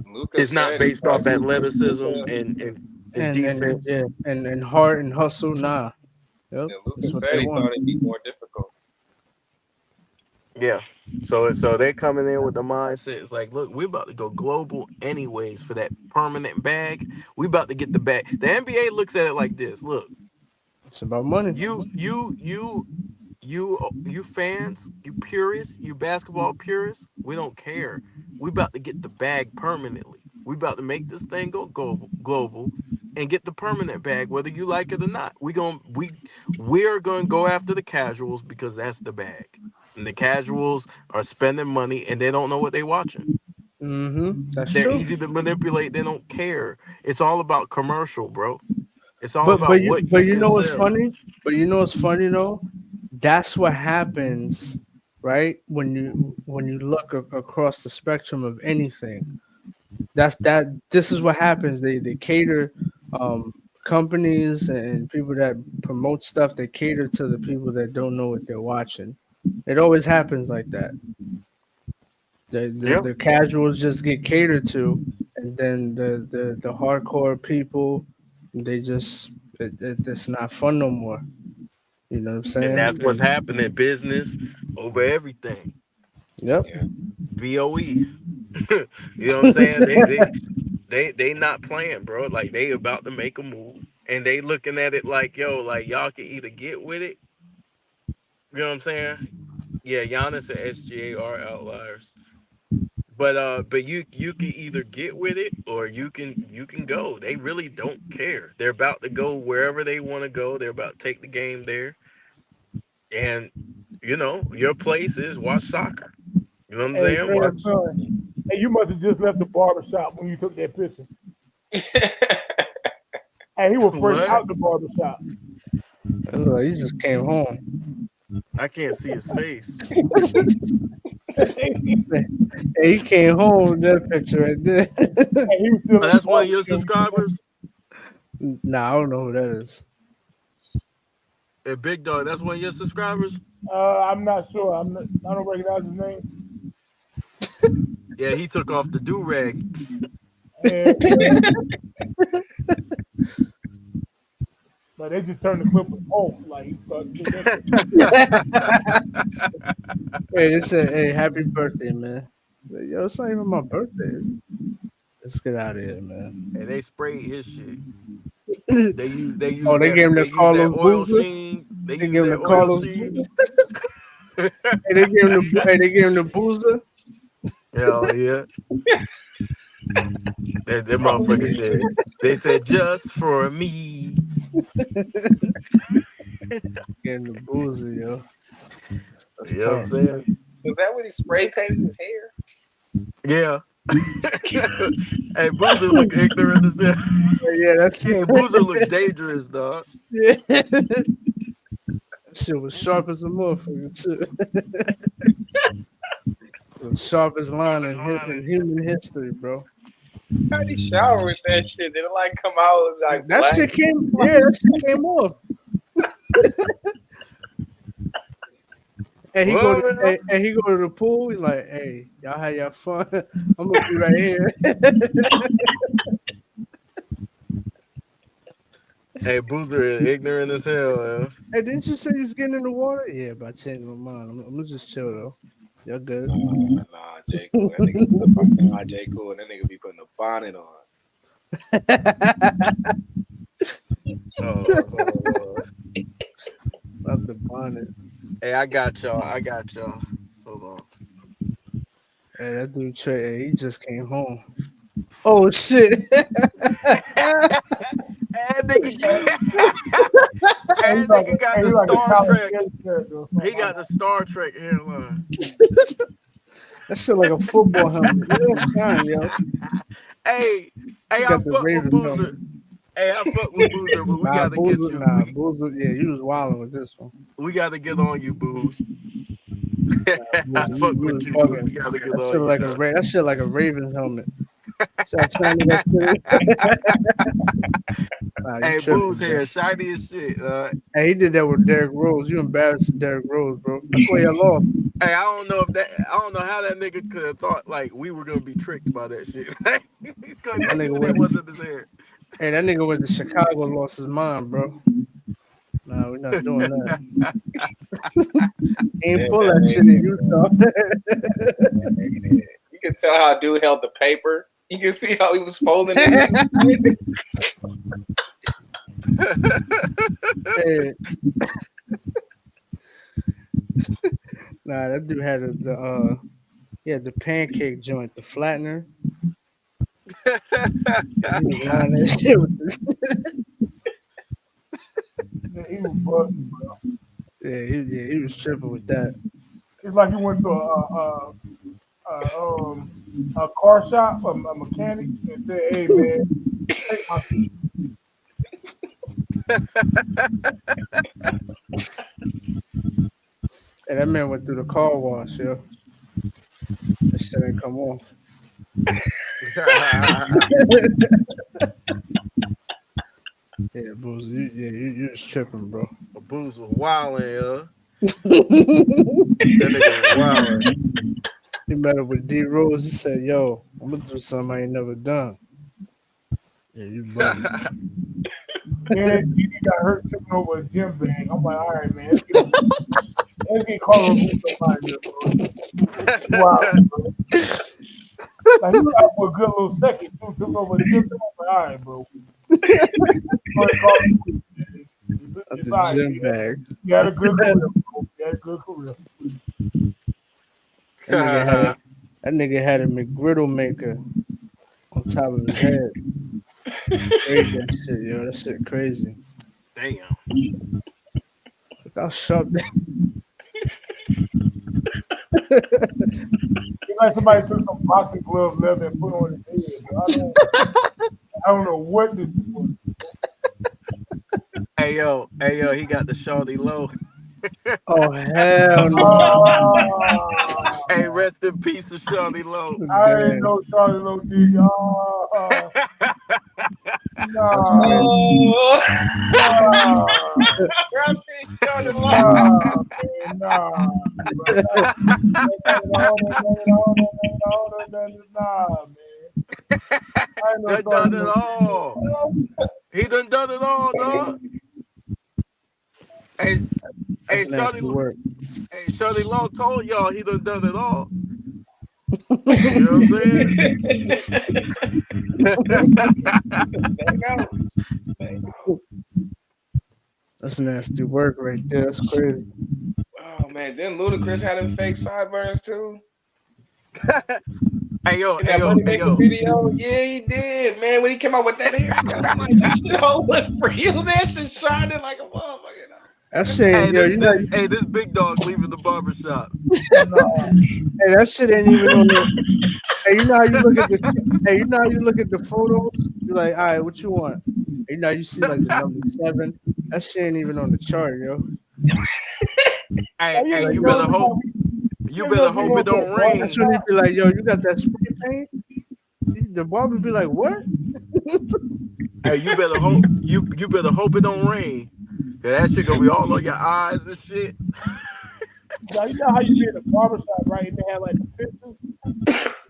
Luca it's not said he based thought off Luca, athleticism and And defense. yeah, and heart and hustle. Nah, yep, yeah, Luca that's what said they he want. thought it'd be more difficult. Yeah. So they're coming in with the mindset. It's like, look, we're about to go global anyways for that permanent bag. We about to get the bag. The NBA looks at it like this. Look, It's about money. you fans, you purists, you basketball purists, we don't care. We about to get the bag permanently. We about to make this thing go global and get the permanent bag, whether you like it or not. We're gonna go after the casuals because that's the bag. And the casuals are spending money and they don't know what they're watching. That's They're true. easy to manipulate. They don't care. It's all about commercial, bro. It's all But about you what but you you can know what's sell. funny? But you know what's funny though? That's what happens, right? When you look across the spectrum of anything. This is what happens. They cater um companies and people that promote stuff, they cater to the people that don't know what they're watching. It always happens like that. The, Yeah. the casuals just get catered to, and then the hardcore people, they just it's not fun no more. You know what I'm And that's saying? what's happening. Business over everything. Yep. Yeah, BOE. You know what I'm saying? They not playing, bro. Like they about to make a move. And they looking at it like, yo, like y'all can either get with it. You know what I'm saying? Yeah, Giannis and SGA are outliers. But you can either get with it or you can go. They really don't care. They're about to go wherever they want to go. They're about to take the game there. And your place is watch soccer. You know what I'm Hey, saying? Watch. grandson. Hey, you must have just left the barber shop when you took that picture. Hey, he was fresh What? out the barber shop. Look, he just came home. I can't see his face. Hey, Hey, he came home with that picture right there. he was still Oh, in the that's one of barber your shop. subscribers? Nah, I don't know who that is. Hey, Big Dog, that's one of your subscribers? I'm not sure. I don't recognize his name. Yeah, he took off the do-rag. And, but they just turned the clip off. Like he started to do that. Hey, they said, "Hey, happy birthday, man." Like, yo, it's not even my birthday. Let's get out of here, man. And they sprayed his shit. They use they Oh, use they that gave him the they use that Carlos oil Boozer. sheen. They They use gave him that the oil Carlos sheen. Boozer. Hey, they gave him the Boozer. Hell yeah. That motherfucker said, they said just for me. Gave him the Boozer, yo. That's You know what I'm tough. saying? was that when he spray painted his hair? Yeah. Hey, Boozer look ignorant as that. Yeah, that's Hey, Boozer look dangerous, dog. yeah. That shit was sharp as a motherfucker too. The sharpest line in human history, bro. How would he shower with that shit? Did it like come out like That black? shit came. Yeah, that shit came off. And he go to What, man? and he go to the pool. He like, hey, y'all have your fun. I'm gonna be right here. Hey, Boozer is ignorant as hell. Hey, didn't you say you was getting in the water? Yeah, but I changed my mind. I'm gonna just chill though. Y'all good? Nah, J. Cool. That nigga put the nah, J. Cool. That nigga be putting the bonnet on. Oh, Love the bonnet. hey, I got y'all. Hold on. Hey, that dude Trey, hey, he just came home. Oh shit! That nigga, Hey, that nigga got he the like a Star college Trek. character or He something. got the Star Trek hairline. That shit like a football helmet. Look at that shine, yo. Hey, He I got the fuck with Ravens Boozer. helmet. Hey, I fuck with Boozer, but we Nah, gotta get Boozer, you. nah, Boozer, yeah, you was wilding with this one. We gotta get on you, Booze. I Boozer, fuck you with was you, Booze. We bugging. gotta get That on shit you, like dog. that shit like a Ravens helmet. See how shiny that shit is? Nah, you Hey, tripping, Booze bro. hair, shiny as shit. Hey, he did that with Derrick Rose. You embarrassed Derrick Rose, bro. That's why y'all lost. Hey, I don't know how that nigga could have thought like we were gonna be tricked by that shit. Cause That I nigga knew that went. wasn't his hair. Hey, that nigga went to Chicago, lost his mind, bro. Nah, we're not doing that. He ain't pull that shit in Utah. You can tell how dude held the paper. You can see how he was folding it. Hey. Nah, that dude had the pancake joint, the flattener. He was lying that shit with this. He was bugging, bro. Yeah, he was tripping with that. It's like he went to a car shop, a mechanic, and said, "Hey man, take my seat." And that man went through the car wash, yo. That shit ain't come off. Yeah, Boozy, you was tripping, bro. Booze was wilding, yo. He That nigga was wilding. met up with D Rose. He said, "Yo, I'm gonna do something I ain't never done." Yeah, you bugging. Then he got hurt tripping over a gym bag. I'm like, all right, man, let's get Carlos Boozer out here, bro. Wow, bro. Like he was out for a good little second, too. Tripping over a gym bag. I'm like, all right, bro. That's It's the all right. gym bag. He had a good career, bro. He had a good career. That nigga had a McGriddle maker on top of his head. Made that shit, yo. That shit crazy. Damn. Look how sharp that. It's like somebody took some boxing glove leather and put it on his head. Bro. I don't know what this was. Hey yo, he got the shawty low. Oh hell no! Oh, Hey, rest in peace to Shawty Low. I didn't Damn, know Charlie Low did. Oh, that's nah, crazy. Oh, nah, Robbie Shawty Low. nah, man, nah. Bro. Nah, man. I ain't no Done done Charlie it Low. all. He done it all, dog. Hey, That's nasty work. Shawty Low told y'all he done it all. You know what I'm saying? That's nasty work right there. That's crazy. Oh man, then Ludacris had them fake sideburns too. Hey yo, In that money making video, yeah, he did, man. When he came out with that haircut, I'm like, that shit don't look real. That shit shining like a motherfucker. That shit, Hey, yo, this big dog leaving the barbershop. Nah. Hey, that shit ain't even on the. Hey, you know how you look at the. Hey, you know how you look at the photos. You're like, all right, what you want? You know, you see like the number 7. That shit ain't even on the chart, yo. Hey, Yeah, you better hope it don't rain. That's when he be like, yo, you got that spray paint? The barber be like, what? Hey, you better hope it don't rain. Cause that shit gonna be all on your eyes and shit. Now, you know how you be in the barbershop, right? And they have like the pictures.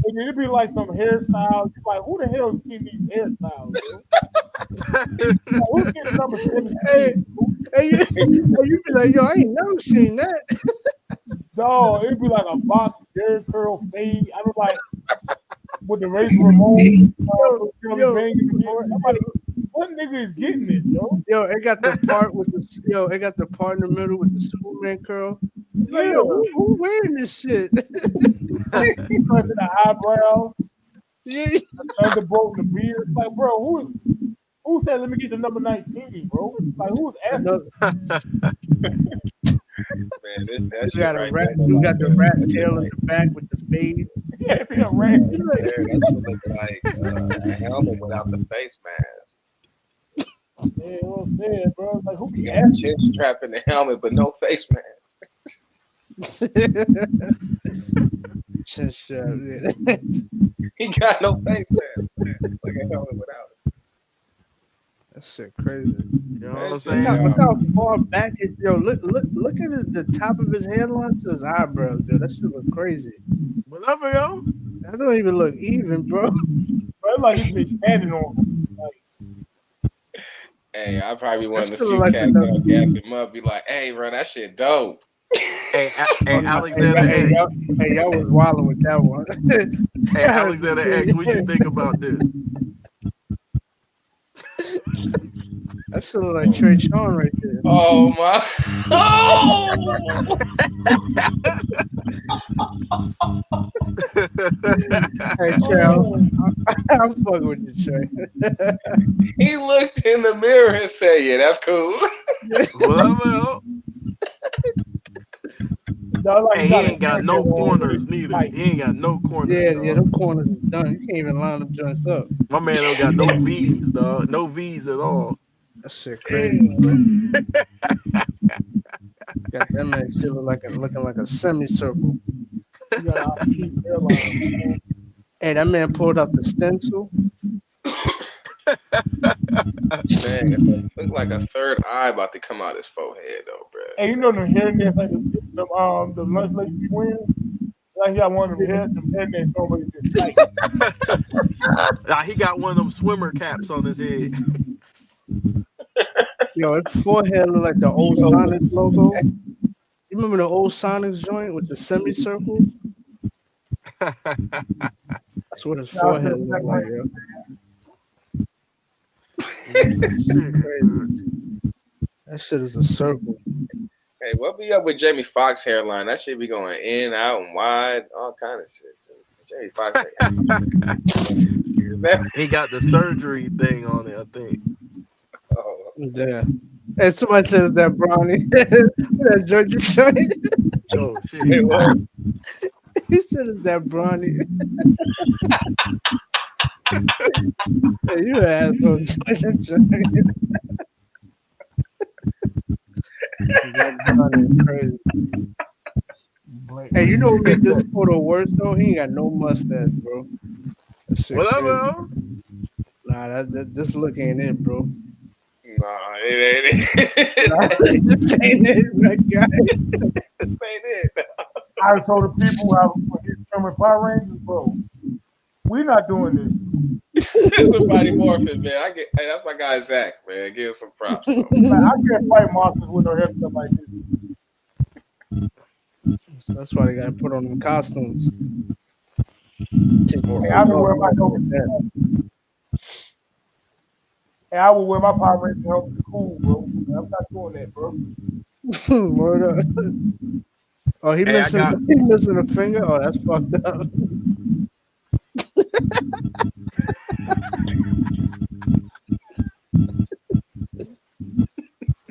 And it'd be like some hairstyles. You're like, who the hell is getting these hairstyles, bro? Like, who's getting number 17? Hey, you be like, yo, I ain't never seen that. No, it'd be like a box Jerry curl fade. I was like, with the Razor Ramon, Yo, I'm like, what nigga is getting it, yo? Yo, it got the part with the it got the part in the middle with the Superman curl. It's like, Yeah. yo, who wearing this shit? Pressing the eyebrow, Yeah. the thunderbolt, and the beard. Like, bro, who said let me get the number 19, bro? Like, who's asking? Man, that You shit got right a rat. there. You got the rat tail in the back with the fade. Yeah, it'd be a rat. There, that shit looks like a helmet without the face mask. Yeah, what I'm saying, bro. Like, who be You got a asking? chin strap in the helmet, but no face mask. Chin strap, yeah. He got no face mask. Like a helmet without it. That shit crazy. You know what I'm That shit saying? Look how far back it. Yo, look at the top of his hairline to his eyebrows, dude. That shit look crazy. Whatever, yo. That don't even look even, bro. Bro, it's like he's been standing on him. Like, Hey, I probably one of the That's few like cats another- that'll gas him up, be like, hey, bro, that shit dope. Hey, Alexander Hey, X. y'all was wilding with that one. Hey, Alexander X. What you think about this? That shit look like Trey Sean right there. Oh my. Hey, Trey, I'm fucking with you, Trey. He looked in the mirror and said, yeah, that's cool. Whatever, yo. no, like, Hey, he ain't got no corners neither. Like, He ain't got no corners. Yeah, dog. them corners is done. You can't even line them joints up. My man don't got no V's, dog. No V's at all. That shit crazy, bro. Got that man shit looking like a semicircle. you got a cheap hairline. Hey, that man pulled up the stencil. Man, it looks like a third eye about to come out his forehead, though, bro. Hey, you know them hairnets like the lunch lady be wearing? Like he got one of them hairnets over his like. Nah, he got one of them swimmer caps on his head. Yo, his forehead look like the old Sonics logo. You remember the old Sonics joint with the semicircle? That's what his forehead look like, yo. That shit is a circle. Hey, what be up with Jamie Foxx hairline? That shit be going in, out, and wide, all kind of shit. Jamie Foxx. He got the surgery thing on it, I think. Oh, Yeah. And somebody says that brownie. That Georgia joint. Oh shit. hey, what? He said it's that brownie. Hey, you an asshole, Georgia joint. That brownie is crazy. Hey, you know what made this photo worse though? He ain't got no mustache, bro. That shit Whatever. crazy. Nah, this look ain't it, bro. Nah, it ain't it. Nah, this ain't it, my guy. This ain't it. I told the people how he's coming Power Rangers, bro. We not doing this. Somebody morphing, man. Hey, that's my guy Zach, man. Give him some props. Like, I can't fight monsters with no haircut like this. So that's why they gotta put on them costumes. Hey, I been wearing my Hey, I will wear my Power Ranger helmet to school, bro. I'm not doing that, bro. Word up. Oh, he Hey, he missing a finger? Oh, that's fucked up.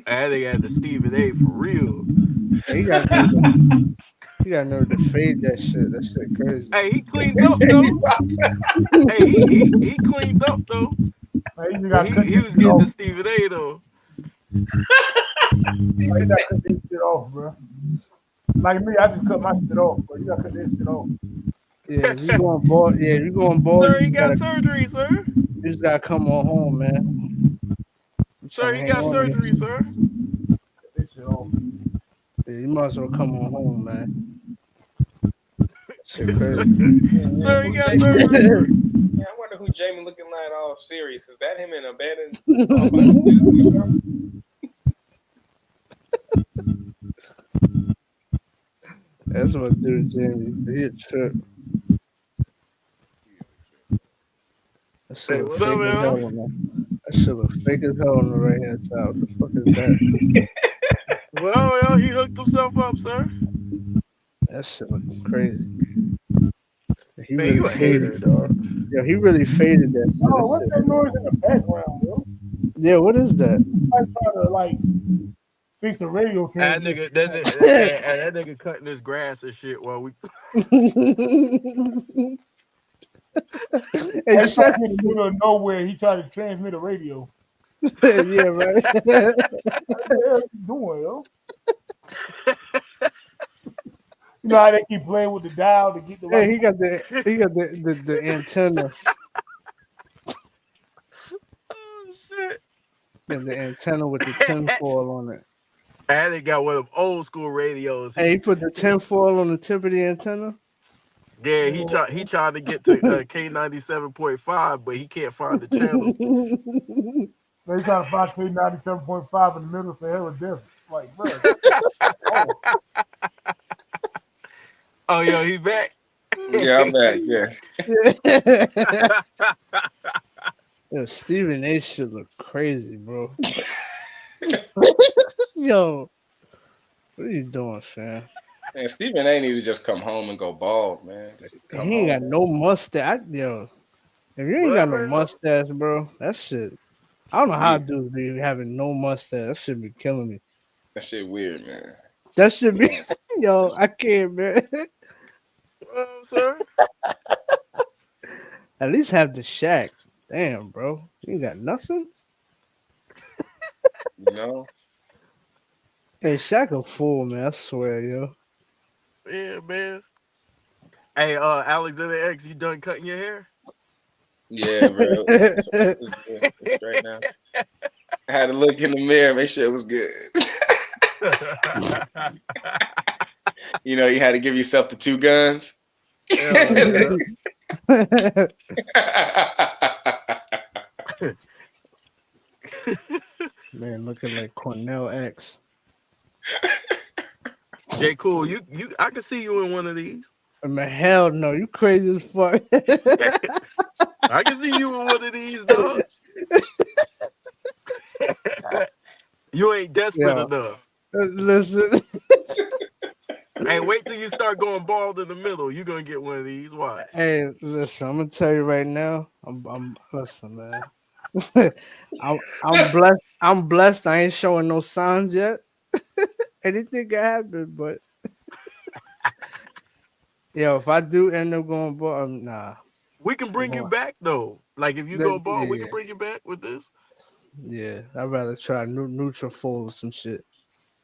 I think I had the Stephen A for real. He got nerve to fade that shit. That shit crazy. Hey, he cleaned up though. Hey, he cleaned up though. Hey, you But got he was getting the Stephen A though. You got to cut this shit off, bro. Like me, I just cut my shit off, bro. You got to cut this shit off. Yeah, if you going bald, you going bald. Sir, you he got gotta- surgery, sir. You just gotta come on home, man. Sir, he got surgery, sir. Cut this shit off. Yeah, you might as well come on home, man. shit crazy. Sir, you Who got Jamie? surgery, sir? Yeah, I wonder who Jamie looking like all serious. Is that him in a bed and or something? That's what dude Jamie. He a trip. That shit Hey, look what's fake up, as hell man? on that. That shit look fake as hell on the right hand side. What the fuck is that? Well, he hooked himself up, sir. That shit looking crazy. He Man, really you a faded. hater, dog. Yo, he really faded that shit. Oh, That what's shit. that noise in the background, yo? Yeah, what is that? I try to like fix a radio That transmission. nigga, that nigga cutting his grass and shit while we. Hey, I shut. tried in the middle of nowhere. He tried to transmit a radio. Yeah, right. What the hell you doing, yo? You know how they keep playing with the dial to get the Hey, right. he got the antenna. Oh shit! Yeah, the antenna with the tinfoil on it. And they got one of them old school radios. Hey, he put the tinfoil on the tip of the antenna. Yeah, he tried to get to K97.5, but he can't find the channel. They trying to find K97.5 in the middle of Sahara Desert. Like, bro. Oh, yo, he back. Yeah, I'm back. Yeah. Yo, Stephen A. shit look crazy, bro. Yo, what are you doing, fam? Man, Stephen A. needs to just come home and go bald, man. Just come He ain't home. got no mustache. Yo, if you ain't got no mustache, bro, that shit. I don't know how dudes be having no mustache. That shit be killing me. That shit weird, man. That should be. Yo, I can't, man. Sir. At least have the Shaq. Damn, bro. You ain't got nothing? You know? Hey, Shaq a fool, man. I swear, yo. Yeah, man. Hey, Alexander X, you done cutting your hair? Yeah, bro. It's right now. I had to look in the mirror, make sure it was good. You know, you had to give yourself the two guns. Man, looking like Cornell X. J. Cool, I can see you in one of these. Man, hell no. You crazy as fuck. I can see you in one of these, dog. You ain't desperate enough. Listen. Hey, wait till you start going bald in the middle. You're gonna get one of these. Why? Hey, listen, I'm gonna tell you right now. I'm listen, man. I'm blessed. I'm blessed. I ain't showing no signs yet. Anything can happen, but yo, if I do end up going bald, nah. We can bring you back though. Like if you go bald, we can bring you back with this. Yeah, I'd rather try Nutrafol or some shit.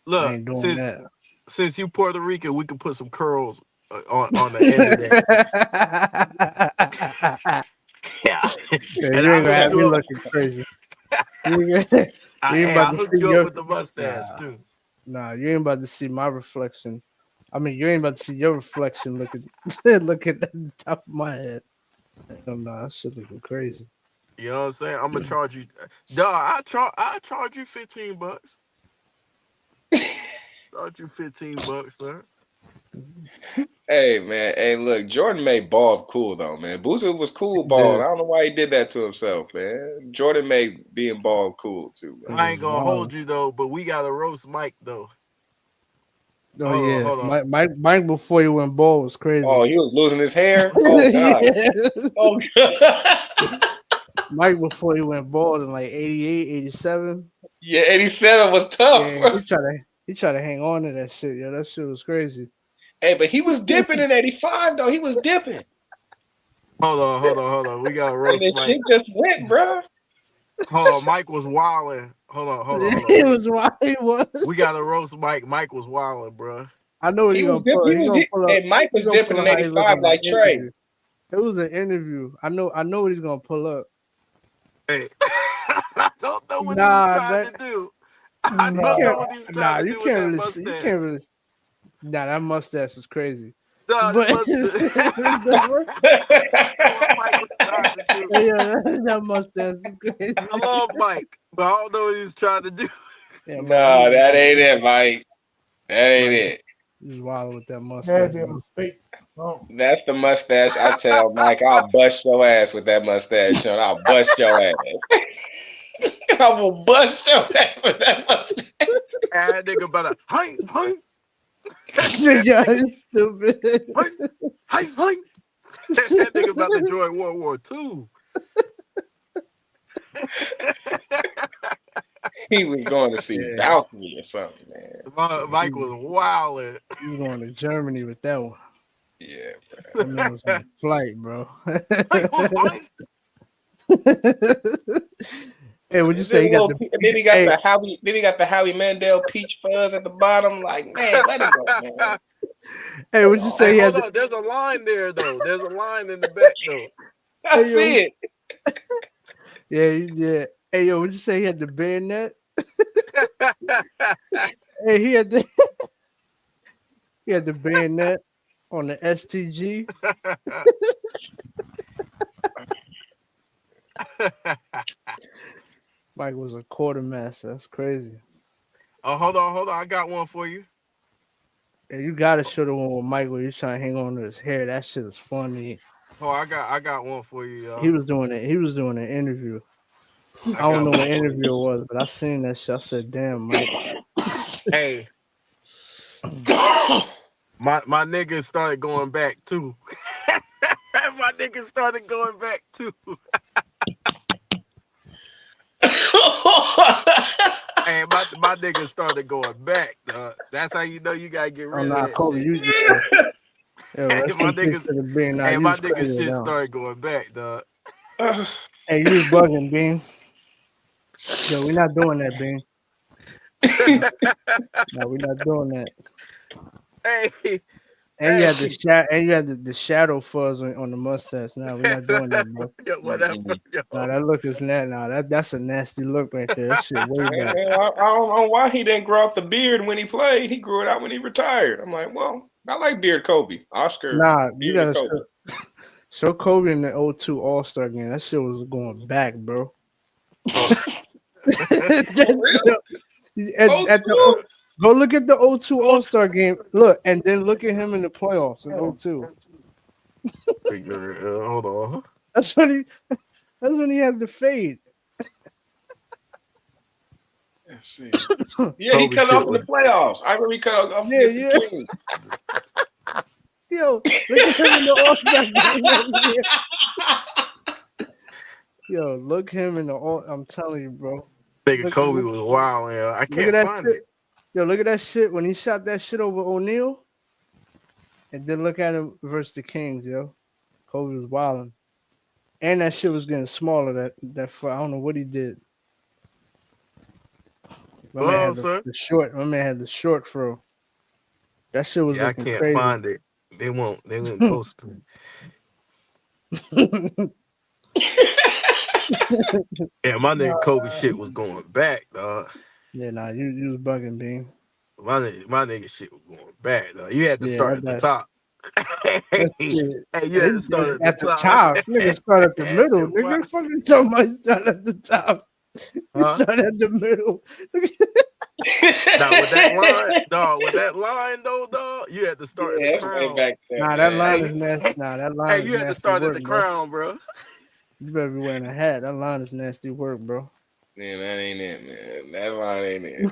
Look, I ain't doing that. Since you Puerto Rican, we can put some curls on the end of that. Yeah, and you ain't gonna have me looking crazy. You ain't I'll hook you up with the mustache too. Nah, you ain't about to see my reflection. I mean, you ain't about to see your reflection looking at the top of my head. Nah, that shit looking crazy. You know what I'm saying? I'm gonna charge you. Dog, I charge you $15. Charge you $15, sir. Hey man, hey look, Jordan made bald cool though, man. Boozer was cool bald. I don't know why he did that to himself, man. Jordan made being bald cool too, man. I ain't gonna hold you though, but we gotta roast Mike though. Hold on. Mike before he went bald was crazy. Oh, he was losing his hair. Oh god. Oh god. Mike before he went bald in like 88, 87. Yeah, 87 was tough. Yeah, he tried to hang on to that shit. Yo, that shit was crazy. Hey, but he was dipping in 85 though. He was dipping. Hold on. We gotta roast and Mike. Shit just went, bro. Hold on, Mike was wilding. Hold on. He was wild. He was. We gotta roast Mike. Mike was wilding, bro. I know what He he's was gonna pull. and Mike was dipping in 85 like Trey. It was an interview. I know what he's gonna pull up. Hey, I don't know what he was trying to do. I don't know what he was trying to do with that mustache. You can't really. Nah, that mustache is crazy. Nah, But this the what Mike was trying to do. yeah, that mustache is crazy. I love Mike, but I don't know what he's trying to do. Yeah, Nah, Mike, that ain't it, Mike. That ain't Mike, it. he's wild with that Had mustache. their Bro. mistake. Oh, That's the mustache. I tell Mike, I'll bust your ass with that mustache, son. I'll bust your ass. I will bust your ass with that mustache. And that nigga better, hey, hey, Yeah, he's stupid. hey, hey. That nigga about to join World War II. He was going to see Yeah, Valkyrie or something, man. Mike was wilding. he's going to Germany with that one. Yeah, That man was on a flight, bro. Hey, hey. Hey, would you say he got the? then he got Hey, the Howie. Then he got the Howie Mandel peach fuzz at the bottom. Like, man, let it go, man. hey, would you say Hey, he had hold the? on. There's a line there, though. There's a line in the back, though. I Hey, yo, see it. yeah, he did. Hey, yo, would you say he had the bayonet? Hey, he had the bayonet on the STG. Mike was a quartermaster. That's crazy. Oh, hold on. I got one for you. And you gotta show the one with Mike where he's trying to hang on to his hair. That shit is funny. Oh, I got one for you, y'all. He was doing it. He was doing an interview. I got don't know one what for you. interview it was, but I seen that shit. I said, "Damn, Mike." Hey, my niggas started going back too. My niggas started going back too. Hey, my niggas started going back. That's how you know you gotta get Oh rid of nah, that Kobe, shit. you just yo, Hey, rest my in peace niggas, to the being. Nah, hey, you my was niggas crazy shit now. started going back, dog. Hey, you was bugging, Bean. Yo, we're not doing that, Bean. No, we're not doing that. Hey, And you had hey, the shadow fuzz on the mustache. No, we're not doing that, bro. yo, whatever, yo. No, that look is not. No, that's a nasty look right there. That shit way back. I don't know why he didn't grow out the beard when he played. He grew it out when he retired. I'm like, well, I like beard Kobe. Oscar Nah, you beard gotta Kobe. show Kobe in the 02 All-Star game. That shit was going back, bro. Oh. Oh, two. Go look at the 02 All-Star game. Look, and then look at him in the playoffs in 02. Hold on. That's when he had the fade. Let's see. Yeah, he Kobe cut shit off in the was playoffs. I remember he cut off Yeah, against yeah. the Kings. Yo, look at him in the All-Star game that year. Yo, look him in the all. I'm telling you, bro. nigga Look, Kobe was wild, man. I look at can't that find shit. it. Yo, look at that shit when he shot that shit over O'Neal, and then look at him versus the Kings, yo. Kobe was wilding, and that shit was getting smaller. I don't know what he did. My man Well, had sir. the short. My man had the short fro. That shit was Yeah, I looking can't crazy. find it. They won't post it. Yeah, my nigga Kobe shit was going back, dog. Yeah, nah, you was bugging, Bean. My nigga shit was going back, dog. You had to Yeah, start at the top. that Hey, shit. you had to start at the At the top. top, nigga start at the That middle. shit wild. Nigga, fucking somebody start at the top. You Huh? start at the middle. Now with that line, dog, though, dog, you had to start at the Yeah, that's way crown. back there, Nah, that line man. is nasty. Nah, that Hey, line is you had to nasty start at work, the bro. crown, bro. You better be wearing a hat. That line is nasty work, bro. Man, that ain't it, man. That line ain't it.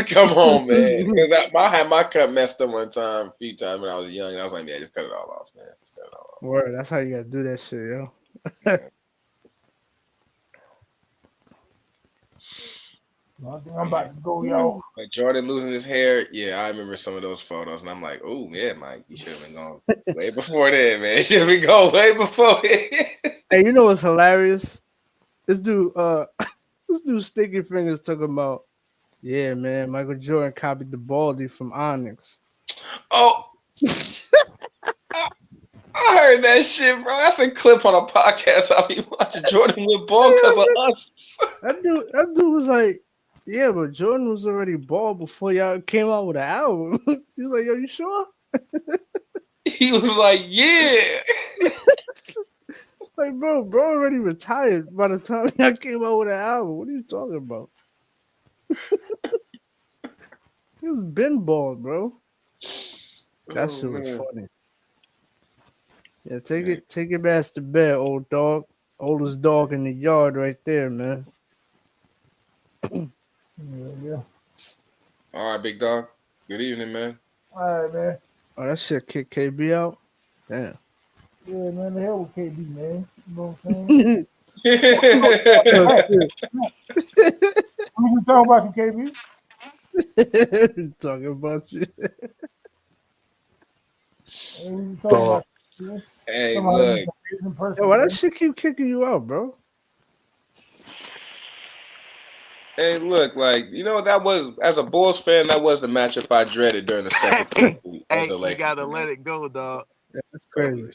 Come on, man. Because I had my cut messed up one time, a few times when I was young. And I was like, yeah, just cut it all off, man. Just cut it all Word, that's how you gotta do that shit, yo. off. Yeah. I think I'm about to go, y'all. Like Jordan losing his hair, yeah, I remember some of those photos, and I'm like, oh, yeah, Mike, you should have been going way before then, man. You should have been going way before then. Hey, you know what's hilarious? This dude, Sticky Fingers talking about, yeah, man, Michael Jordan copied the Baldy from Onyx. Oh, I heard that shit, bro. That's a clip on a podcast I'll be watching Jordan with ball because of us. That dude was like, yeah, but Jordan was already bald before y'all came out with an album. He's like, yo, you sure? He was like, yeah. Like, bro already retired by the time I came out with an album. What are you talking about? He was been bald, bro. That Oh shit was man. funny. Yeah, Man. take your ass to bed, old dog. Oldest dog in the yard right there, man. Yeah. All right, big dog. Good evening, man. All right, man. Oh, that shit kicked KB out. Damn. Yeah, man. The hell with KB, man. You know what I'm saying? Oh Hey, shit. We been talking about you, KB. Talking about you. Hey, we been talking Dog. about you. Man. Somebody look. who's an amazing person, Yo, why man. that shit keep kicking you out, bro? Hey, look. Like, that was, as a Bulls fan, that was the matchup I dreaded during the second Hey, as a you Lakers gotta fan. let it go, dog. That's crazy.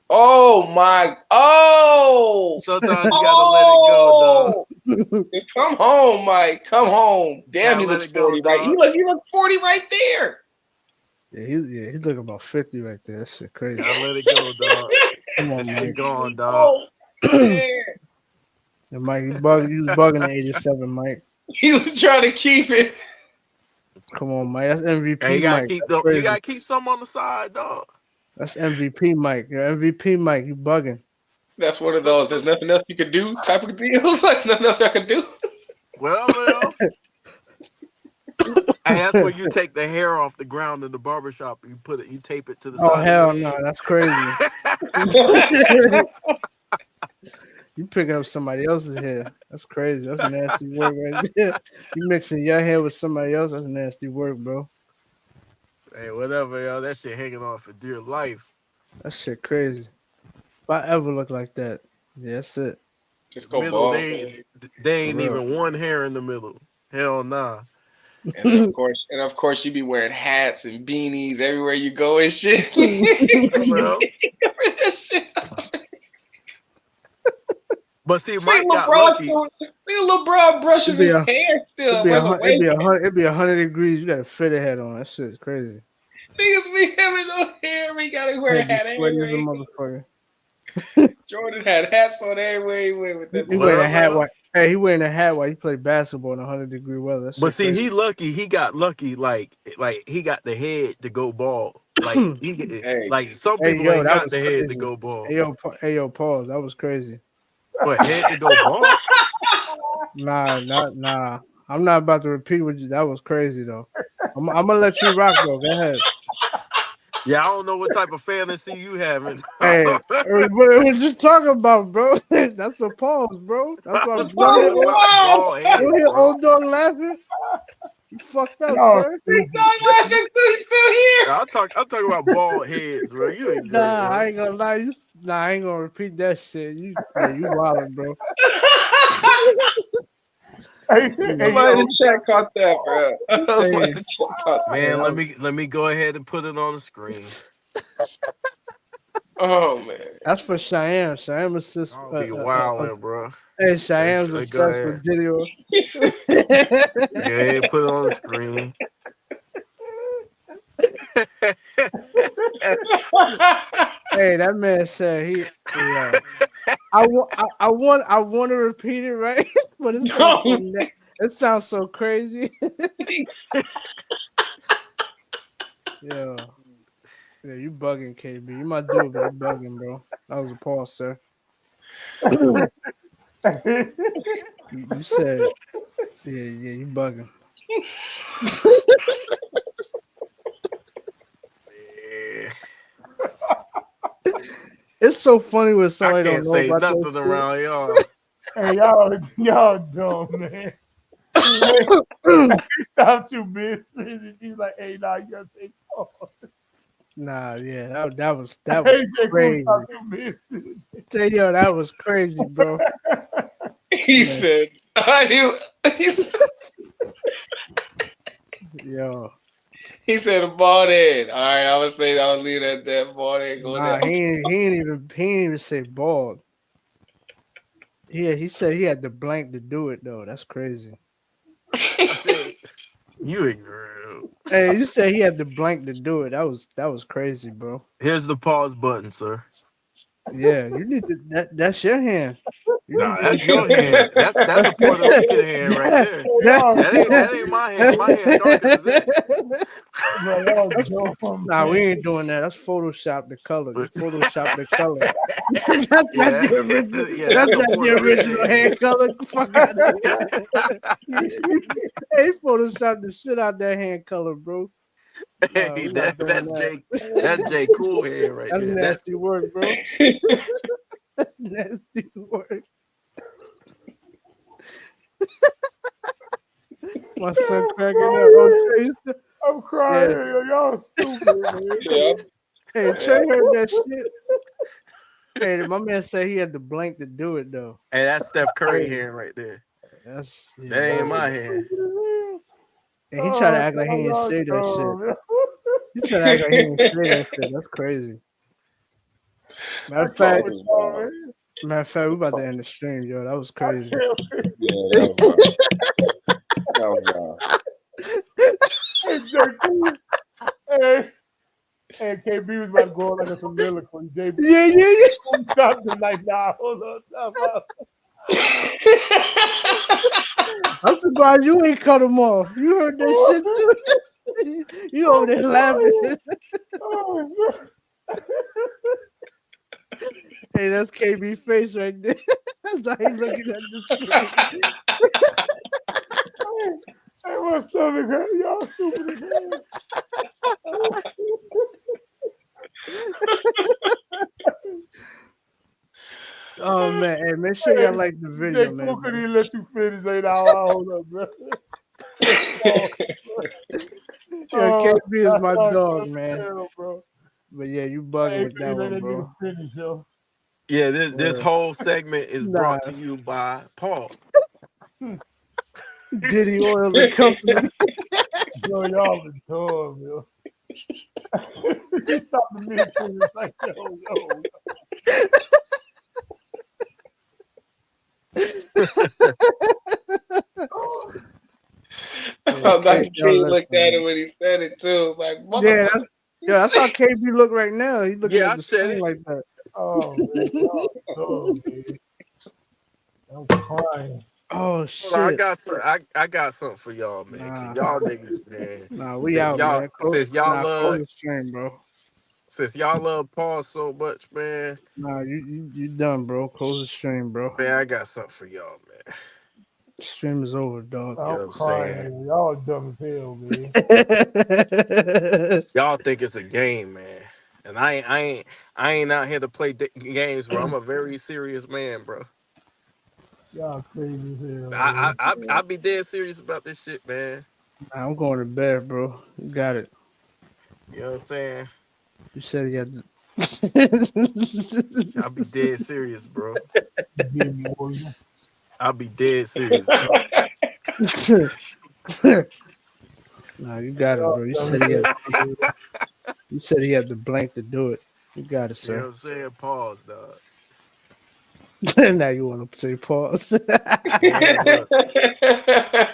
Oh my! Oh! Sometimes you gotta let it go, dog. Oh! Come home, Mike. Come home. Damn, Gotta he let looks it go, 40, right? dog. He look 40 right there. He's looking about 50 right there. That shit crazy. Gotta let it go, dog. Come That on, shit Mike. gone, dog. Oh man. And Mike, you was bugging at 87, Mike. He was trying to keep it. Come on, Mike. That's And MVP, you gotta Mike. keep That's you crazy. gotta keep some on the side, dog. That's MVP, Mike. You're MVP, Mike. You bugging. That's one of those. There's nothing else you could do type of deals. Like nothing else I could do. Well. Hey, that's where you take the hair off the ground in the barbershop. You tape it to the Oh side hell of no, your that's crazy. You picking up somebody else's hair. That's crazy. That's nasty work right there. You mixing your hair with somebody else. That's nasty work, bro. Hey, whatever, yo. That shit hanging on for dear life. That shit crazy. If I ever look like that, yeah, that's it. Just go Middle, bald. they For ain't real. even one hair in the middle. Hell nah. And of course, you be wearing hats and beanies everywhere you go and shit. Well, but see, See, Mike got lucky. LeBron brushes It'd be his a hair it'd still. be a Wears a hun- it'd wave. be a hundred it'd be 100 degrees. You got a fitted head on. That shit's crazy. Niggas be having no hair. We gotta wear a He'd be hat sweating as a everywhere. motherfucker. Jordan had hats on everywhere he went with that He boy. wearing a hat Well. while he wearing a hat while he play basketball in 100-degree weather. That But shit see, crazy. he lucky. He got lucky. Like he got the head to go bald. Like Hey, like some Hey people yo, ain't that got was the head to crazy. go bald. Hey yo, pause. That was crazy. What head to go bald? Nah. I'm not about to repeat what you. That was crazy though. I'm gonna let you rock though. Go ahead. Yeah, I don't know what type of fantasy you having. Hey, what you talking about, bro? That's a pause, bro. That's I why was y'all hear talking about bald heads, hear bro. old dog laughing. You fucked up, No, sir. Big Dog laughing too. He's still here. I'm talking about bald heads, bro. You ain't good, Nah, bro. I ain't gonna lie. I ain't gonna repeat that shit. You wildin', bro. hey, Yeah. Somebody in yo, the chat caught that, bro. Somebody Hey, in the chat caught that. Man, hey, let me go ahead and put it on the screen. Oh man. that's for Cheyenne. Cheyenne assists. I'll be wilding, bro. Hey, Cheyenne's Go obsessed ahead. with Didio. Go ahead, put it on the screen. Hey, that man said I want to repeat it right, but it sounds so crazy. Yeah, you bugging, KB. You might do it, but you bugging, bro. That was a pause, sir. You said, yeah, you bugging. Yeah. It's so funny when I somebody don't can't know say about that nothing around y'all. hey, y'all dumb, man. shit. Stop you, bitch. And she's like, hey, nah, you gotta say pause. Nah, yeah, that was Hey, J. Cool, crazy. stop you, bitch. Tell you, that was crazy, bro. He Man. said, Yo, he said a bald head. All right, I would say I would leave it at that. Bald head go nah, down. he ain't even say bald. Yeah, he said he had the blank to do it though. That's crazy. I said, you ain't real. Hey, you said he had the blank to do it. That was crazy, bro. Here's the pause button, sir. Yeah, you need to, that's your hand. You need Nah, to that's get your hand. That's a Puerto Rican hand right there. That ain't my hand. My hand darker than that. Bro, y'all dumb, Nah, we man. ain't doing that. That's Photoshop the color. You Photoshop the color. That's not Yeah, the original. yeah, That's that's a not the Puerto Rican original hand. hair color. Fuck out of here. Hey, Photoshop the shit out that hand color, bro. Nah, Hey, we not doing that. that's J Cool hand right That's there. nasty work, bro. That's nasty work. My son cracking up. Oh, Trey, I'm crying. Y'all stupid, man. Yeah. hey, Trey heard that shit. Hey, my man said he had the blank to do it though. Hey, that's Steph Curry Crazy. hand right there. That's That ain't my yeah. hand. And he tried to act like he didn't say that shit. He tried to act like he didn't say that shit. That's crazy. Matter of fact, we about to end the stream, yo. That was crazy. Yeah, that was wild. That was wild. Hey, KB was about to go on like a soliloquy. JB, Yeah. stop the like, nah, hold on, stop. I'm surprised you ain't cut him off. You heard that shit too. You over there laughing. Oh, Hey, that's KB face right there. That's how he looking at the screen. hey, my stomach hurt. Y'all stupid as hell. Oh man, hey, make sure y'all like the video, Jay man. Cool couldn't even let you finish. Like, nah, hold up, bro. Yo, KB is my that's dog, man. hell, bro. But yeah, you bugging Hey, with that let one, that bro. nigga finish, yo. Yeah, this Word. whole segment is Nah, brought to you by Paul. Diddy Oil the company. Yo, y'all been dumb, yo. He stopped the mid-sentence like, yo. That's how Dr. Y'all King looked listening, at man. it when he said it too. It's like, Yeah, motherfucker. that's how KB look right now. He looking Yeah, at I the said screen it. like that. Oh, man, y'all dumb, man. I'm crying. Oh Hold on, shit. I got something for y'all, man. Nah, Cause y'all niggas, man. nah, we out, man. Since y'all Close love the stream, bro. Paul so much, man. Nah, you done, bro. Close the stream, bro. Man, I got something for y'all, man. Stream is over, dog. You know what I'm I'm crying. saying? Y'all dumb as hell, man. Y'all think it's a game, man. And I ain't out here to play games, bro. I'm a very serious man, bro. Y'all crazy as hell, man. I be dead serious about this shit, man. Nah, I'm going to bed, bro. You got it. You know what I'm saying? You said you had I be dead serious, bro. Give me all you. I be dead serious, bro. to. Nah, you got it, Y'all bro. dumb as hell, man. You said he had the blank to do it. You got it, You know sir. what I'm saying? Pause, dog. Now you want to say pause. Man, look,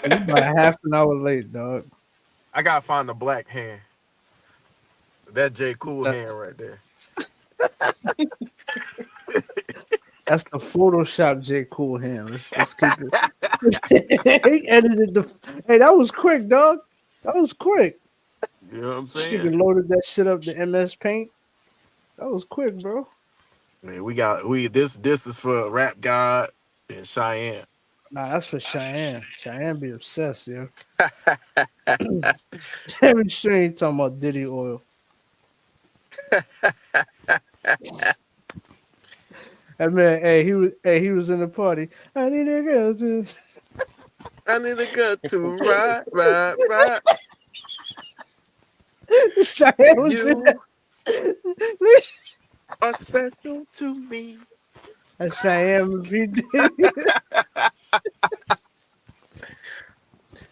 You about a half an hour late, dog. I gotta find the black hand. That J Cool hand right there. That's the Photoshop J. Cool hand. Let's keep it. He edited the. Hey, that was quick, dog. That was quick. You know what I'm This saying? nigga loaded that shit up to MS Paint. That was quick, bro. Man, this is for Rap God and Cheyenne. Nah, that's for Cheyenne. Cheyenne be obsessed, yo. Every stream talking about Diddy Oil. That man, he was in the party. I need a girl to. I need a girl to ride. Cheyenne was in You that. are special to me. That's Cheyenne McPhee.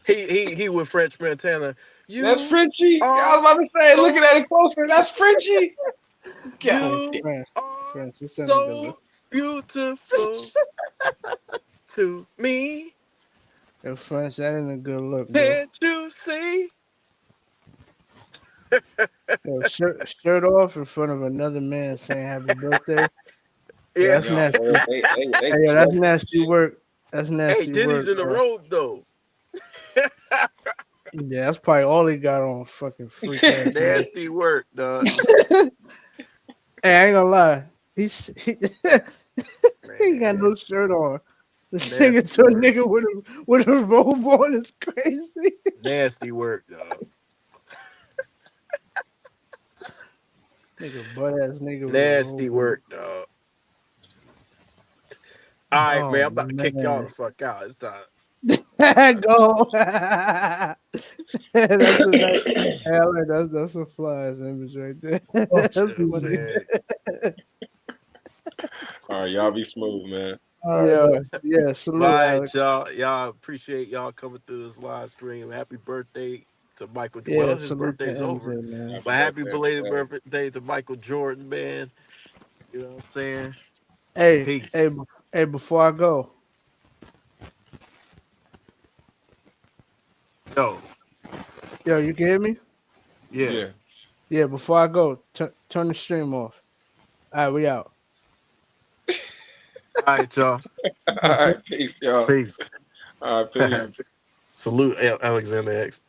He with French Montana. That's You Frenchie. I was are about to say, so looking at it closer, that's Frenchie. God you damn. are French. He sent me the so beautiful to me. Yo, French, that ain't a good look, bro. Can't you see? Yo, shirt off in front of another man saying happy birthday. Yeah. That's Yo, nasty. they Hey, yo, that's close. nasty work. That's Hey, nasty Diddy's work, in the bro. road though. Yeah, that's probably all he got on. Fucking freak ass nigga. Nasty work, dog. Hey, I ain't gonna lie. He ain't got Man, no shirt on. The singing nasty to a work. nigga with a robe on is crazy. Nasty work, dog. Nigga, butt ass nigga with a Nasty robe on. work, dog. All right, man. Oh I'm about to kick y'all the man. fuck out. It's time. Go. That's a nice. Hey, I like that's a flies image right there. Oh, That's You know what I'm funny. saying? All right, y'all be smooth, man. all right, Yeah, man. yeah. Salute, All right, Alex. y'all. Y'all appreciate y'all coming through this live stream. Happy birthday to Michael. Yeah, Well, his salute to birthday's over, MJ, man. but Happy happy birthday, belated man. birthday to Michael Jordan, man. You know what I'm saying? Hey, Peace. hey, before I go, Yo, yo, you can hear me? yeah. Yeah. Yeah, before I go, turn the stream off. All right, we out. All right, y'all. All right, peace, y'all. Peace. All right, peace. Salute Alexander X.